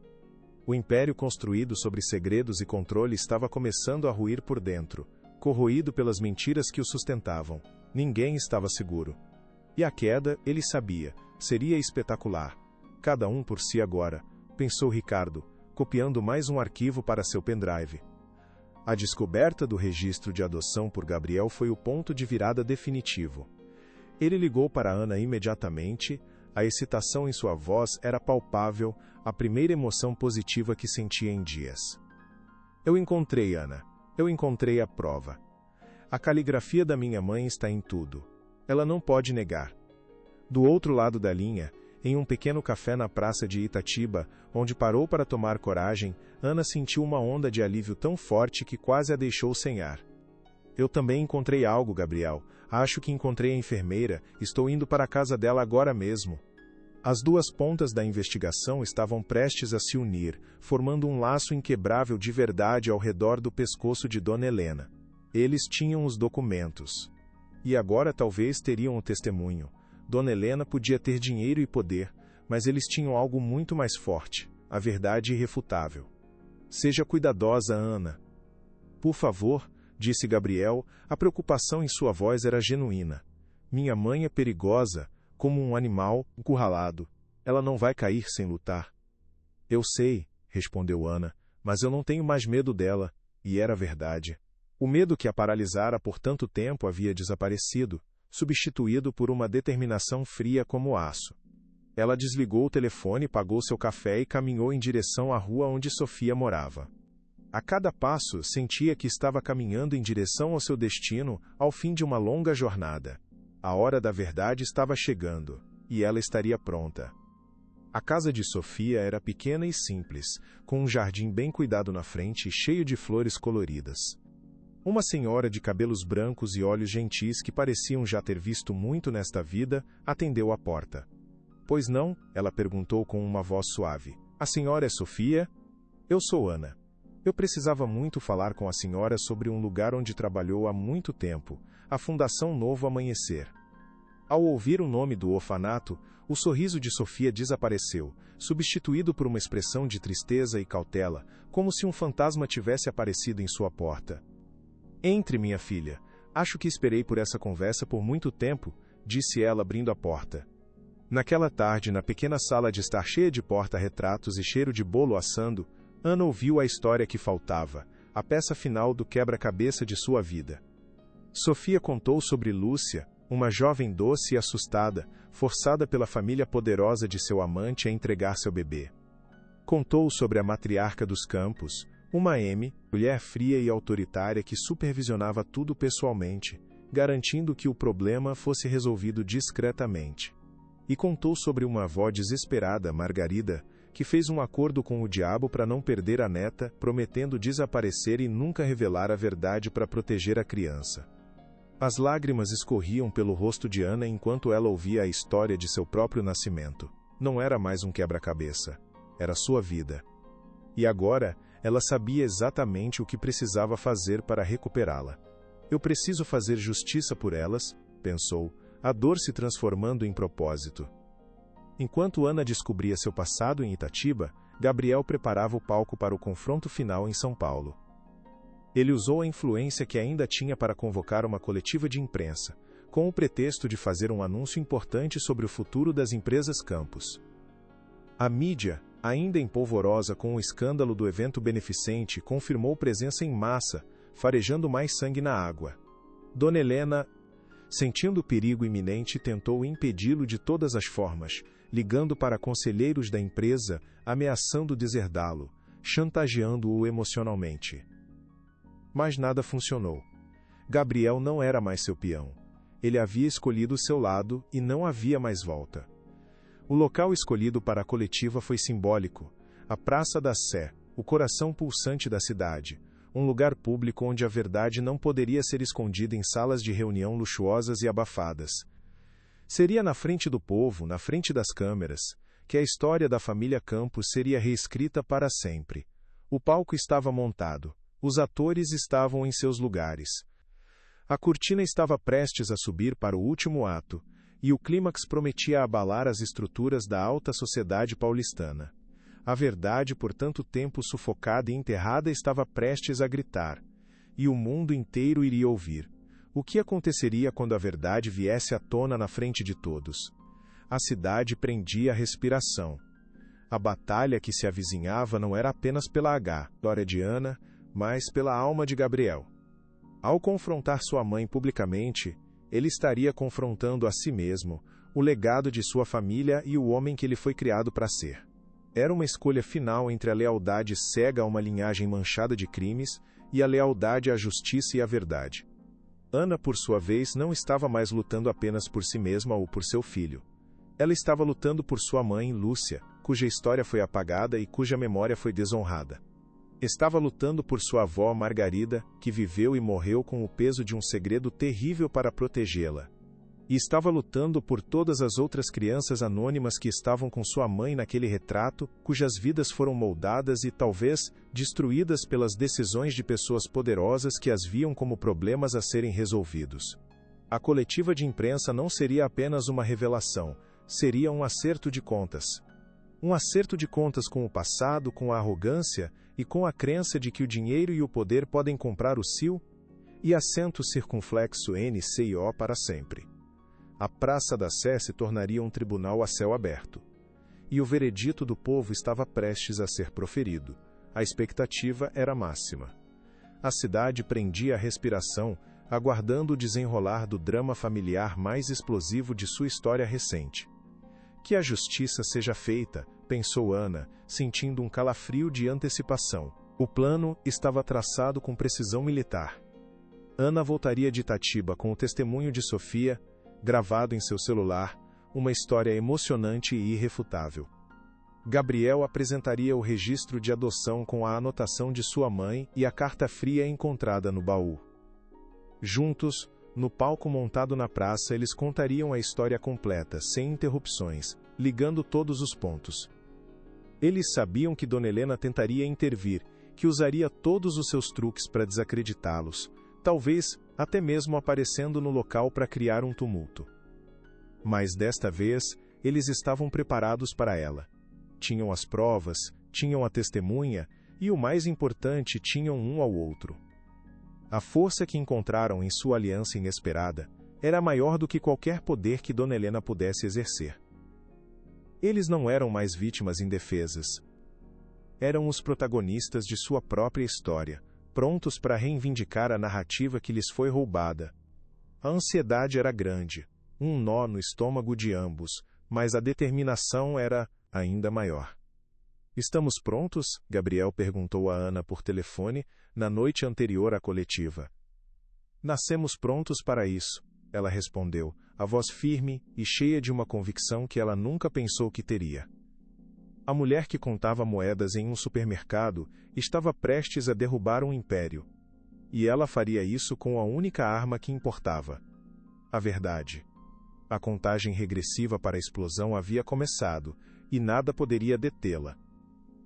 O império construído sobre segredos e controle estava começando a ruir por dentro, corroído pelas mentiras que o sustentavam. Ninguém estava seguro. E a queda, ele sabia, seria espetacular. Cada um por si agora, pensou Ricardo, copiando mais um arquivo para seu pendrive. A descoberta do registro de adoção por Gabriel foi o ponto de virada definitivo. Ele ligou para Ana imediatamente, a excitação em sua voz era palpável, a primeira emoção positiva que sentia em dias. Eu encontrei, Ana. Eu encontrei a prova. A caligrafia da minha mãe está em tudo. Ela não pode negar. Do outro lado da linha, em um pequeno café na praça de Itatiba, onde parou para tomar coragem, Ana sentiu uma onda de alívio tão forte que quase a deixou sem ar. Eu também encontrei algo, Gabriel. Acho que encontrei a enfermeira. Estou indo para a casa dela agora mesmo. As duas pontas da investigação estavam prestes a se unir, formando um laço inquebrável de verdade ao redor do pescoço de Dona Helena. Eles tinham os documentos. E agora talvez teriam o testemunho. Dona Helena podia ter dinheiro e poder, mas eles tinham algo muito mais forte, a verdade irrefutável. Seja cuidadosa, Ana. Por favor, disse Gabriel, a preocupação em sua voz era genuína. Minha mãe é perigosa, como um animal encurralado. Ela não vai cair sem lutar. Eu sei, respondeu Ana, mas eu não tenho mais medo dela, e era verdade. O medo que a paralisara por tanto tempo havia desaparecido, substituído por uma determinação fria como aço. Ela desligou o telefone, pagou seu café e caminhou em direção à rua onde Sofia morava. A cada passo, sentia que estava caminhando em direção ao seu destino, ao fim de uma longa jornada. A hora da verdade estava chegando, e ela estaria pronta. A casa de Sofia era pequena e simples, com um jardim bem cuidado na frente e cheio de flores coloridas. Uma senhora de cabelos brancos e olhos gentis que pareciam já ter visto muito nesta vida, atendeu à porta. Pois não? Ela perguntou com uma voz suave. A senhora é Sofia? Eu sou Ana. Eu precisava muito falar com a senhora sobre um lugar onde trabalhou há muito tempo, a Fundação Novo Amanhecer. Ao ouvir o nome do orfanato, o sorriso de Sofia desapareceu, substituído por uma expressão de tristeza e cautela, como se um fantasma tivesse aparecido em sua porta. Entre, minha filha. Acho que esperei por essa conversa por muito tempo, disse ela abrindo a porta. Naquela tarde, na pequena sala de estar cheia de porta-retratos e cheiro de bolo assando, Ana ouviu a história que faltava, a peça final do quebra-cabeça de sua vida. Sofia contou sobre Lúcia, uma jovem doce e assustada, forçada pela família poderosa de seu amante a entregar seu bebê. Contou sobre a matriarca dos campos, uma M, mulher fria e autoritária que supervisionava tudo pessoalmente, garantindo que o problema fosse resolvido discretamente. E contou sobre uma avó desesperada, Margarida, que fez um acordo com o diabo para não perder a neta, prometendo desaparecer e nunca revelar a verdade para proteger a criança. As lágrimas escorriam pelo rosto de Ana enquanto ela ouvia a história de seu próprio nascimento. Não era mais um quebra-cabeça. Era sua vida. E agora, ela sabia exatamente o que precisava fazer para recuperá-la. Eu preciso fazer justiça por elas, pensou, a dor se transformando em propósito. Enquanto Ana descobria seu passado em Itatiba, Gabriel preparava o palco para o confronto final em São Paulo. Ele usou a influência que ainda tinha para convocar uma coletiva de imprensa, com o pretexto de fazer um anúncio importante sobre o futuro das empresas Campos. A mídia, ainda empolvorosa com o escândalo do evento beneficente, confirmou presença em massa, farejando mais sangue na água. Dona Helena, sentindo o perigo iminente, tentou impedi-lo de todas as formas, ligando para conselheiros da empresa, ameaçando deserdá-lo, chantageando-o emocionalmente. Mas nada funcionou. Gabriel não era mais seu peão. Ele havia escolhido seu lado e não havia mais volta. O local escolhido para a coletiva foi simbólico. A Praça da Sé, o coração pulsante da cidade, um lugar público onde a verdade não poderia ser escondida em salas de reunião luxuosas e abafadas. Seria na frente do povo, na frente das câmeras, que a história da família Campos seria reescrita para sempre. O palco estava montado. Os atores estavam em seus lugares. A cortina estava prestes a subir para o último ato, e o clímax prometia abalar as estruturas da alta sociedade paulistana. A verdade, por tanto tempo sufocada e enterrada, estava prestes a gritar, e o mundo inteiro iria ouvir. O que aconteceria quando a verdade viesse à tona na frente de todos? A cidade prendia a respiração. A batalha que se avizinhava não era apenas pela glória de Ana, mas pela alma de Gabriel. Ao confrontar sua mãe publicamente, ele estaria confrontando a si mesmo, o legado de sua família e o homem que ele foi criado para ser. Era uma escolha final entre a lealdade cega a uma linhagem manchada de crimes e a lealdade à justiça e à verdade. Ana, por sua vez, não estava mais lutando apenas por si mesma ou por seu filho. Ela estava lutando por sua mãe, Lúcia, cuja história foi apagada e cuja memória foi desonrada. Estava lutando por sua avó, Margarida, que viveu e morreu com o peso de um segredo terrível para protegê-la. E estava lutando por todas as outras crianças anônimas que estavam com sua mãe naquele retrato, cujas vidas foram moldadas e, talvez, destruídas pelas decisões de pessoas poderosas que as viam como problemas a serem resolvidos. A coletiva de imprensa não seria apenas uma revelação, seria um acerto de contas. Um acerto de contas com o passado, com a arrogância e com a crença de que o dinheiro e o poder podem comprar o sil e acento circunflexo NCIO para sempre. A Praça da Sé se tornaria um tribunal a céu aberto. E o veredito do povo estava prestes a ser proferido. A expectativa era máxima. A cidade prendia a respiração, aguardando o desenrolar do drama familiar mais explosivo de sua história recente. Que a justiça seja feita, pensou Ana, sentindo um calafrio de antecipação. O plano estava traçado com precisão militar. Ana voltaria de Itatiba com o testemunho de Sofia, gravado em seu celular, uma história emocionante e irrefutável. Gabriel apresentaria o registro de adoção com a anotação de sua mãe e a carta fria encontrada no baú. Juntos, no palco montado na praça, eles contariam a história completa, sem interrupções, ligando todos os pontos. Eles sabiam que Dona Helena tentaria intervir, que usaria todos os seus truques para desacreditá-los, talvez até mesmo aparecendo no local para criar um tumulto. Mas desta vez, eles estavam preparados para ela. Tinham as provas, tinham a testemunha e, o mais importante, tinham um ao outro. A força que encontraram em sua aliança inesperada era maior do que qualquer poder que Dona Helena pudesse exercer. Eles não eram mais vítimas indefesas. Eram os protagonistas de sua própria história, prontos para reivindicar a narrativa que lhes foi roubada. A ansiedade era grande, um nó no estômago de ambos, mas a determinação era ainda maior. "Estamos prontos?" Gabriel perguntou a Ana por telefone, na noite anterior à coletiva. "Nascemos prontos para isso", ela respondeu, a voz firme e cheia de uma convicção que ela nunca pensou que teria. A mulher que contava moedas em um supermercado estava prestes a derrubar um império. E ela faria isso com a única arma que importava: a verdade. A contagem regressiva para a explosão havia começado, e nada poderia detê-la.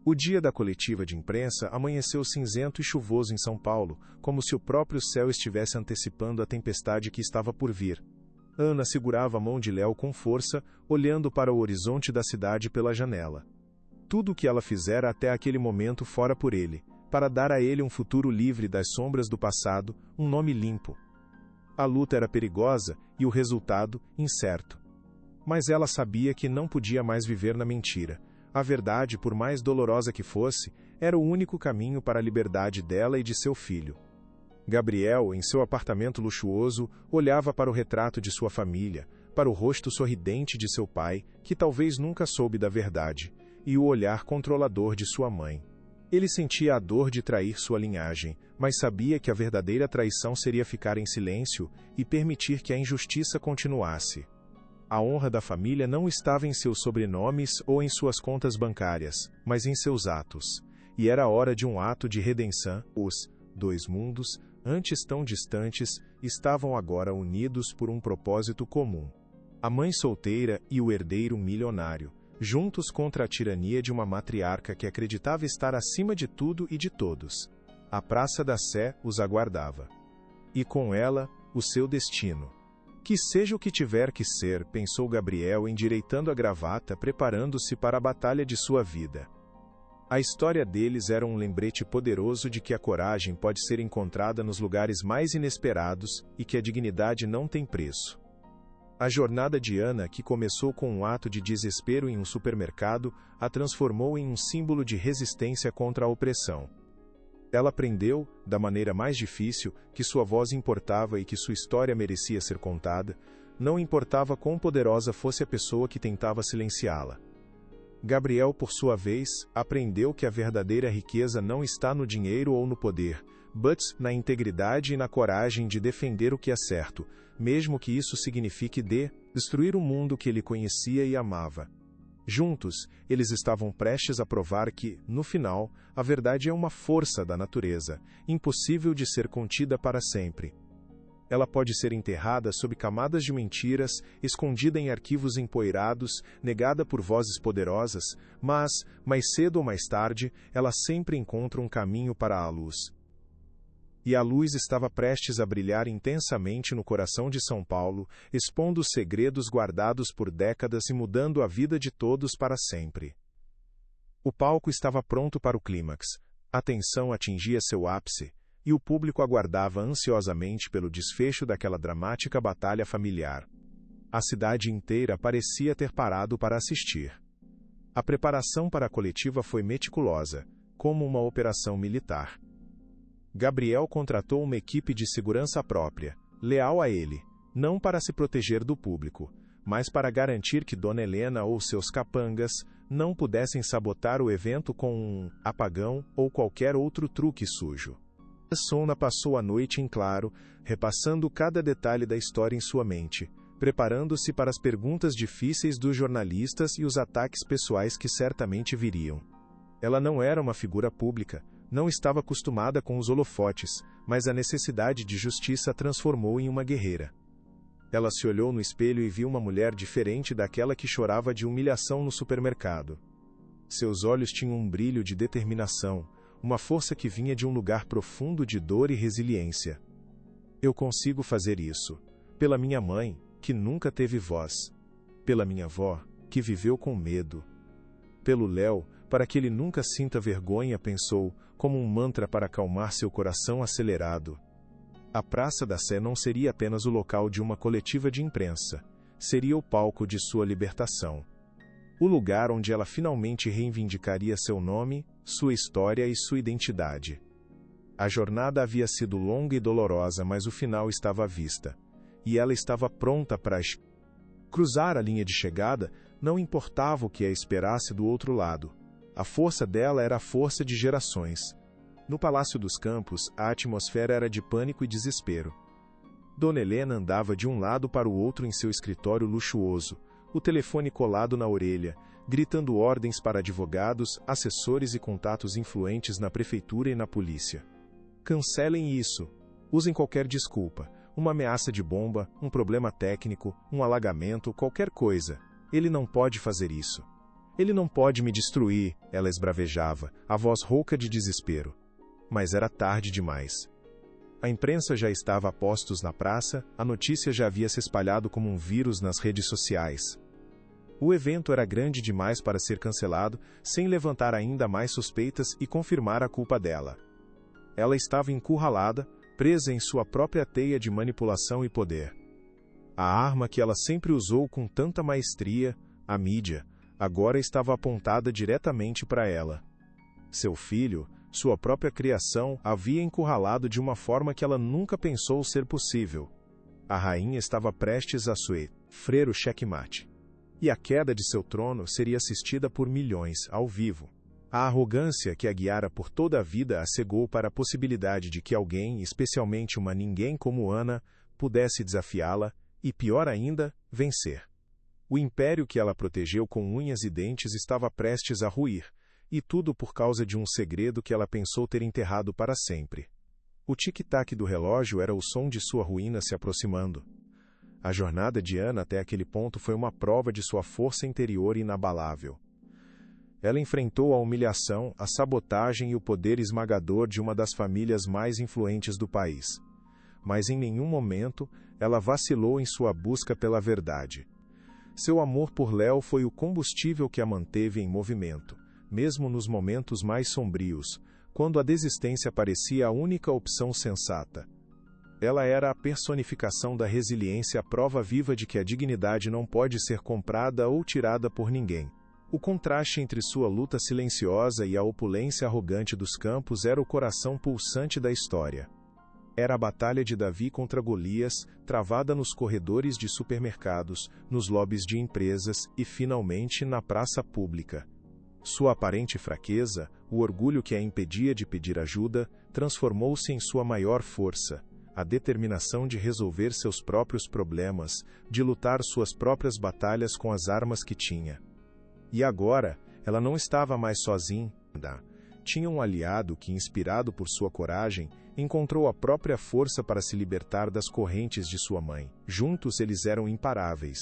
O dia da coletiva de imprensa amanheceu cinzento e chuvoso em São Paulo, como se o próprio céu estivesse antecipando a tempestade que estava por vir. Ana segurava a mão de Léo com força, olhando para o horizonte da cidade pela janela. Tudo o que ela fizera até aquele momento fora por ele, para dar a ele um futuro livre das sombras do passado, um nome limpo. A luta era perigosa e o resultado incerto. Mas ela sabia que não podia mais viver na mentira. A verdade, por mais dolorosa que fosse, era o único caminho para a liberdade dela e de seu filho. Gabriel, em seu apartamento luxuoso, olhava para o retrato de sua família, para o rosto sorridente de seu pai, que talvez nunca soube da verdade, e o olhar controlador de sua mãe. Ele sentia a dor de trair sua linhagem, mas sabia que a verdadeira traição seria ficar em silêncio e permitir que a injustiça continuasse. A honra da família não estava em seus sobrenomes ou em suas contas bancárias, mas em seus atos. E era hora de um ato de redenção. Os dois mundos, antes tão distantes, estavam agora unidos por um propósito comum. A mãe solteira e o herdeiro milionário, juntos contra a tirania de uma matriarca que acreditava estar acima de tudo e de todos. A Praça da Sé os aguardava. E com ela, o seu destino. Que seja o que tiver que ser, pensou Gabriel, endireitando a gravata, preparando-se para a batalha de sua vida. A história deles era um lembrete poderoso de que a coragem pode ser encontrada nos lugares mais inesperados e que a dignidade não tem preço. A jornada de Ana, que começou com um ato de desespero em um supermercado, a transformou em um símbolo de resistência contra a opressão. Ela aprendeu, da maneira mais difícil, que sua voz importava e que sua história merecia ser contada, não importava quão poderosa fosse a pessoa que tentava silenciá-la. Gabriel, por sua vez, aprendeu que a verdadeira riqueza não está no dinheiro ou no poder, mas na integridade e na coragem de defender o que é certo, mesmo que isso signifique destruir o mundo que ele conhecia e amava. Juntos, eles estavam prestes a provar que, no final, a verdade é uma força da natureza, impossível de ser contida para sempre. Ela pode ser enterrada sob camadas de mentiras, escondida em arquivos empoeirados, negada por vozes poderosas, mas, mais cedo ou mais tarde, ela sempre encontra um caminho para a luz. E a luz estava prestes a brilhar intensamente no coração de São Paulo, expondo os segredos guardados por décadas e mudando a vida de todos para sempre. O palco estava pronto para o clímax, a tensão atingia seu ápice, e o público aguardava ansiosamente pelo desfecho daquela dramática batalha familiar. A cidade inteira parecia ter parado para assistir. A preparação para a coletiva foi meticulosa, como uma operação militar. Gabriel contratou uma equipe de segurança própria, leal a ele, não para se proteger do público, mas para garantir que Dona Helena ou seus capangas não pudessem sabotar o evento com um apagão ou qualquer outro truque sujo. Sona passou a noite em claro, repassando cada detalhe da história em sua mente, preparando-se para as perguntas difíceis dos jornalistas e os ataques pessoais que certamente viriam. Ela não era uma figura pública, não estava acostumada com os holofotes, mas a necessidade de justiça a transformou em uma guerreira. Ela se olhou no espelho e viu uma mulher diferente daquela que chorava de humilhação no supermercado. Seus olhos tinham um brilho de determinação, uma força que vinha de um lugar profundo de dor e resiliência. Eu consigo fazer isso. Pela minha mãe, que nunca teve voz. Pela minha avó, que viveu com medo. Pelo Léo, para que ele nunca sinta vergonha, pensou, como um mantra para acalmar seu coração acelerado. A Praça da Sé não seria apenas o local de uma coletiva de imprensa. Seria o palco de sua libertação. O lugar onde ela finalmente reivindicaria seu nome, sua história e sua identidade. A jornada havia sido longa e dolorosa, mas o final estava à vista. E ela estava pronta para cruzar a linha de chegada, não importava o que a esperasse do outro lado. A força dela era a força de gerações. No Palácio dos Campos, a atmosfera era de pânico e desespero. Dona Helena andava de um lado para o outro em seu escritório luxuoso, o telefone colado na orelha, gritando ordens para advogados, assessores e contatos influentes na prefeitura e na polícia. Cancelem isso. Usem qualquer desculpa. Uma ameaça de bomba, um problema técnico, um alagamento, qualquer coisa. Ele não pode fazer isso. Ele não pode me destruir, ela esbravejava, a voz rouca de desespero. Mas era tarde demais. A imprensa já estava a postos na praça, a notícia já havia se espalhado como um vírus nas redes sociais. O evento era grande demais para ser cancelado, sem levantar ainda mais suspeitas e confirmar a culpa dela. Ela estava encurralada, presa em sua própria teia de manipulação e poder. A arma que ela sempre usou com tanta maestria, a mídia, agora estava apontada diretamente para ela. Seu filho, sua própria criação, havia encurralado de uma forma que ela nunca pensou ser possível. A rainha estava prestes a sofrer o checkmate. E a queda de seu trono seria assistida por milhões, ao vivo. A arrogância que a guiara por toda a vida a cegou para a possibilidade de que alguém, especialmente uma ninguém como Ana, pudesse desafiá-la e, pior ainda, vencer. O império que ela protegeu com unhas e dentes estava prestes a ruir, e tudo por causa de um segredo que ela pensou ter enterrado para sempre. O tic-tac do relógio era o som de sua ruína se aproximando. A jornada de Ana até aquele ponto foi uma prova de sua força interior inabalável. Ela enfrentou a humilhação, a sabotagem e o poder esmagador de uma das famílias mais influentes do país. Mas em nenhum momento ela vacilou em sua busca pela verdade. Seu amor por Léo foi o combustível que a manteve em movimento, mesmo nos momentos mais sombrios, quando a desistência parecia a única opção sensata. Ela era a personificação da resiliência, a prova viva de que a dignidade não pode ser comprada ou tirada por ninguém. O contraste entre sua luta silenciosa e a opulência arrogante dos Campos era o coração pulsante da história. Era a batalha de Davi contra Golias, travada nos corredores de supermercados, nos lobbies de empresas e, finalmente, na praça pública. Sua aparente fraqueza, o orgulho que a impedia de pedir ajuda, transformou-se em sua maior força. A determinação de resolver seus próprios problemas, de lutar suas próprias batalhas com as armas que tinha. E agora, ela não estava mais sozinha. tinha um aliado que, inspirado por sua coragem, encontrou a própria força para se libertar das correntes de sua mãe. Juntos eles eram imparáveis.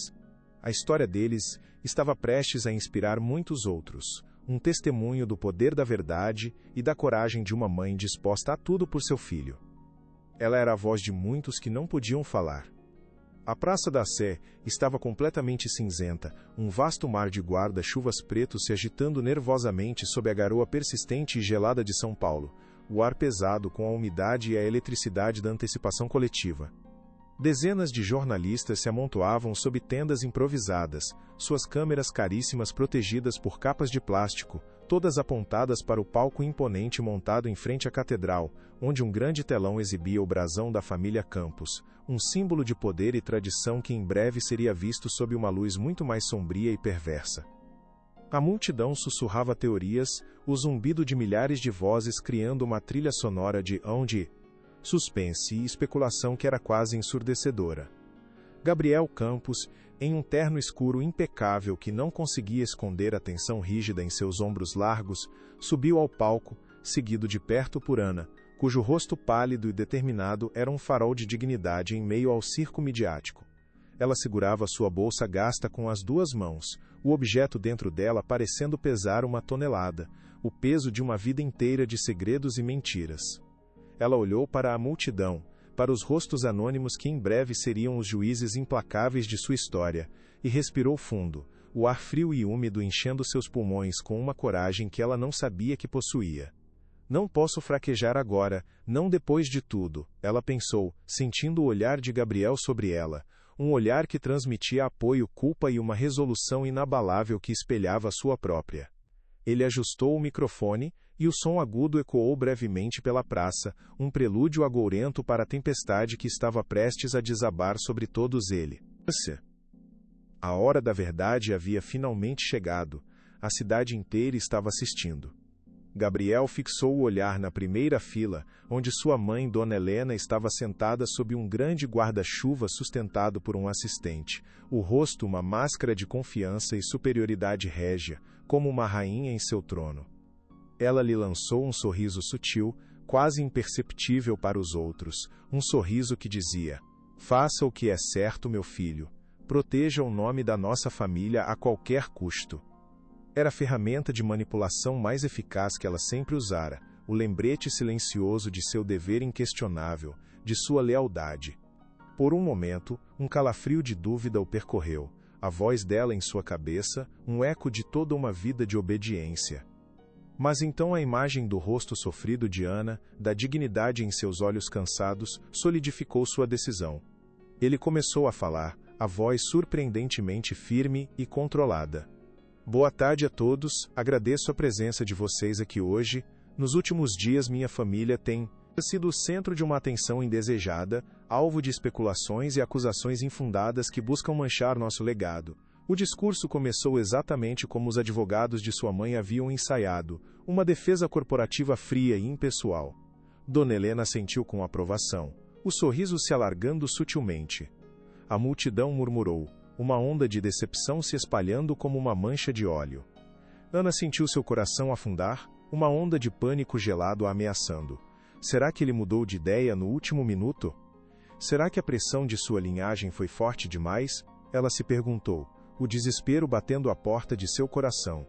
A história deles estava prestes a inspirar muitos outros, um testemunho do poder da verdade e da coragem de uma mãe disposta a tudo por seu filho. Ela era a voz de muitos que não podiam falar. A Praça da Sé estava completamente cinzenta, um vasto mar de guarda-chuvas pretos se agitando nervosamente sob a garoa persistente e gelada de São Paulo, o ar pesado com a umidade e a eletricidade da antecipação coletiva. Dezenas de jornalistas se amontoavam sob tendas improvisadas, suas câmeras caríssimas protegidas por capas de plástico, todas apontadas para o palco imponente montado em frente à catedral, onde um grande telão exibia o brasão da família Campos, um símbolo de poder e tradição que em breve seria visto sob uma luz muito mais sombria e perversa. A multidão sussurrava teorias, o zumbido de milhares de vozes criando uma trilha sonora de suspense e especulação que era quase ensurdecedora. Gabriel Campos, em um terno escuro impecável que não conseguia esconder a tensão rígida em seus ombros largos, subiu ao palco, seguido de perto por Ana, cujo rosto pálido e determinado era um farol de dignidade em meio ao circo midiático. Ela segurava sua bolsa gasta com as duas mãos, o objeto dentro dela parecendo pesar 1 tonelada, o peso de uma vida inteira de segredos e mentiras. Ela olhou para a multidão, para os rostos anônimos que em breve seriam os juízes implacáveis de sua história, e respirou fundo, o ar frio e úmido enchendo seus pulmões com uma coragem que ela não sabia que possuía. Não posso fraquejar agora, não depois de tudo, ela pensou, sentindo o olhar de Gabriel sobre ela, um olhar que transmitia apoio, culpa e uma resolução inabalável que espelhava a sua própria. Ele ajustou o microfone, e o som agudo ecoou brevemente pela praça, um prelúdio agourento para a tempestade que estava prestes a desabar sobre todos eles. A hora da verdade havia finalmente chegado, a cidade inteira estava assistindo. Gabriel fixou o olhar na primeira fila, onde sua mãe, Dona Helena, estava sentada sob um grande guarda-chuva sustentado por um assistente, o rosto uma máscara de confiança e superioridade régia, como uma rainha em seu trono. Ela lhe lançou um sorriso sutil, quase imperceptível para os outros, um sorriso que dizia: "Faça o que é certo, meu filho. Proteja o nome da nossa família a qualquer custo." Era a ferramenta de manipulação mais eficaz que ela sempre usara, o lembrete silencioso de seu dever inquestionável, de sua lealdade. Por um momento, um calafrio de dúvida o percorreu, a voz dela em sua cabeça, um eco de toda uma vida de obediência. Mas então a imagem do rosto sofrido de Ana, da dignidade em seus olhos cansados, solidificou sua decisão. Ele começou a falar, a voz surpreendentemente firme e controlada. "Boa tarde a todos, agradeço a presença de vocês aqui hoje. Nos últimos dias minha família tem sido o centro de uma atenção indesejada, alvo de especulações e acusações infundadas que buscam manchar nosso legado. O discurso começou exatamente como os advogados de sua mãe haviam ensaiado, uma defesa corporativa fria e impessoal." Dona Helena sentiu com aprovação, o sorriso se alargando sutilmente. A multidão murmurou, uma onda de decepção se espalhando como uma mancha de óleo. Ana sentiu seu coração afundar, uma onda de pânico gelado a ameaçando. Será que ele mudou de ideia no último minuto? Será que a pressão de sua linhagem foi forte demais? Ela se perguntou, o desespero batendo à porta de seu coração.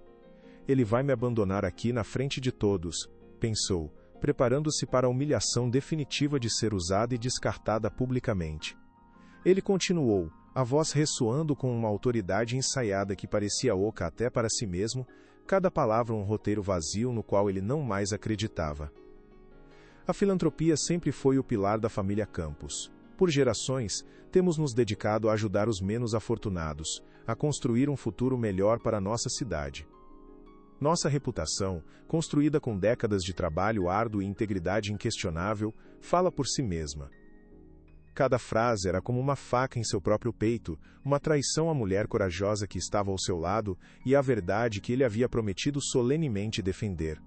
Ele vai me abandonar aqui na frente de todos, pensou, preparando-se para a humilhação definitiva de ser usada e descartada publicamente. Ele continuou, a voz ressoando com uma autoridade ensaiada que parecia oca até para si mesmo, cada palavra um roteiro vazio no qual ele não mais acreditava. A filantropia sempre foi o pilar da família Campos. Por gerações, temos nos dedicado a ajudar os menos afortunados, a construir um futuro melhor para nossa cidade. Nossa reputação, construída com décadas de trabalho árduo e integridade inquestionável, fala por si mesma. Cada frase era como uma faca em seu próprio peito, uma traição à mulher corajosa que estava ao seu lado e à verdade que ele havia prometido solenemente defender.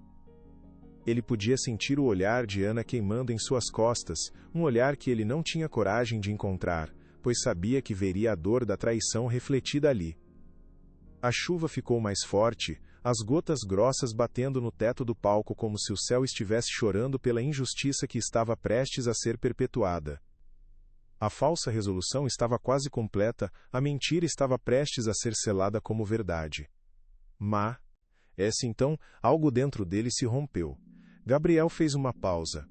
Ele podia sentir o olhar de Ana queimando em suas costas, um olhar que ele não tinha coragem de encontrar, pois sabia que veria a dor da traição refletida ali. A chuva ficou mais forte, as gotas grossas batendo no teto do palco como se o céu estivesse chorando pela injustiça que estava prestes a ser perpetuada. A falsa resolução estava quase completa, a mentira estava prestes a ser selada como verdade. Então, algo dentro dele se rompeu. Gabriel fez uma pausa.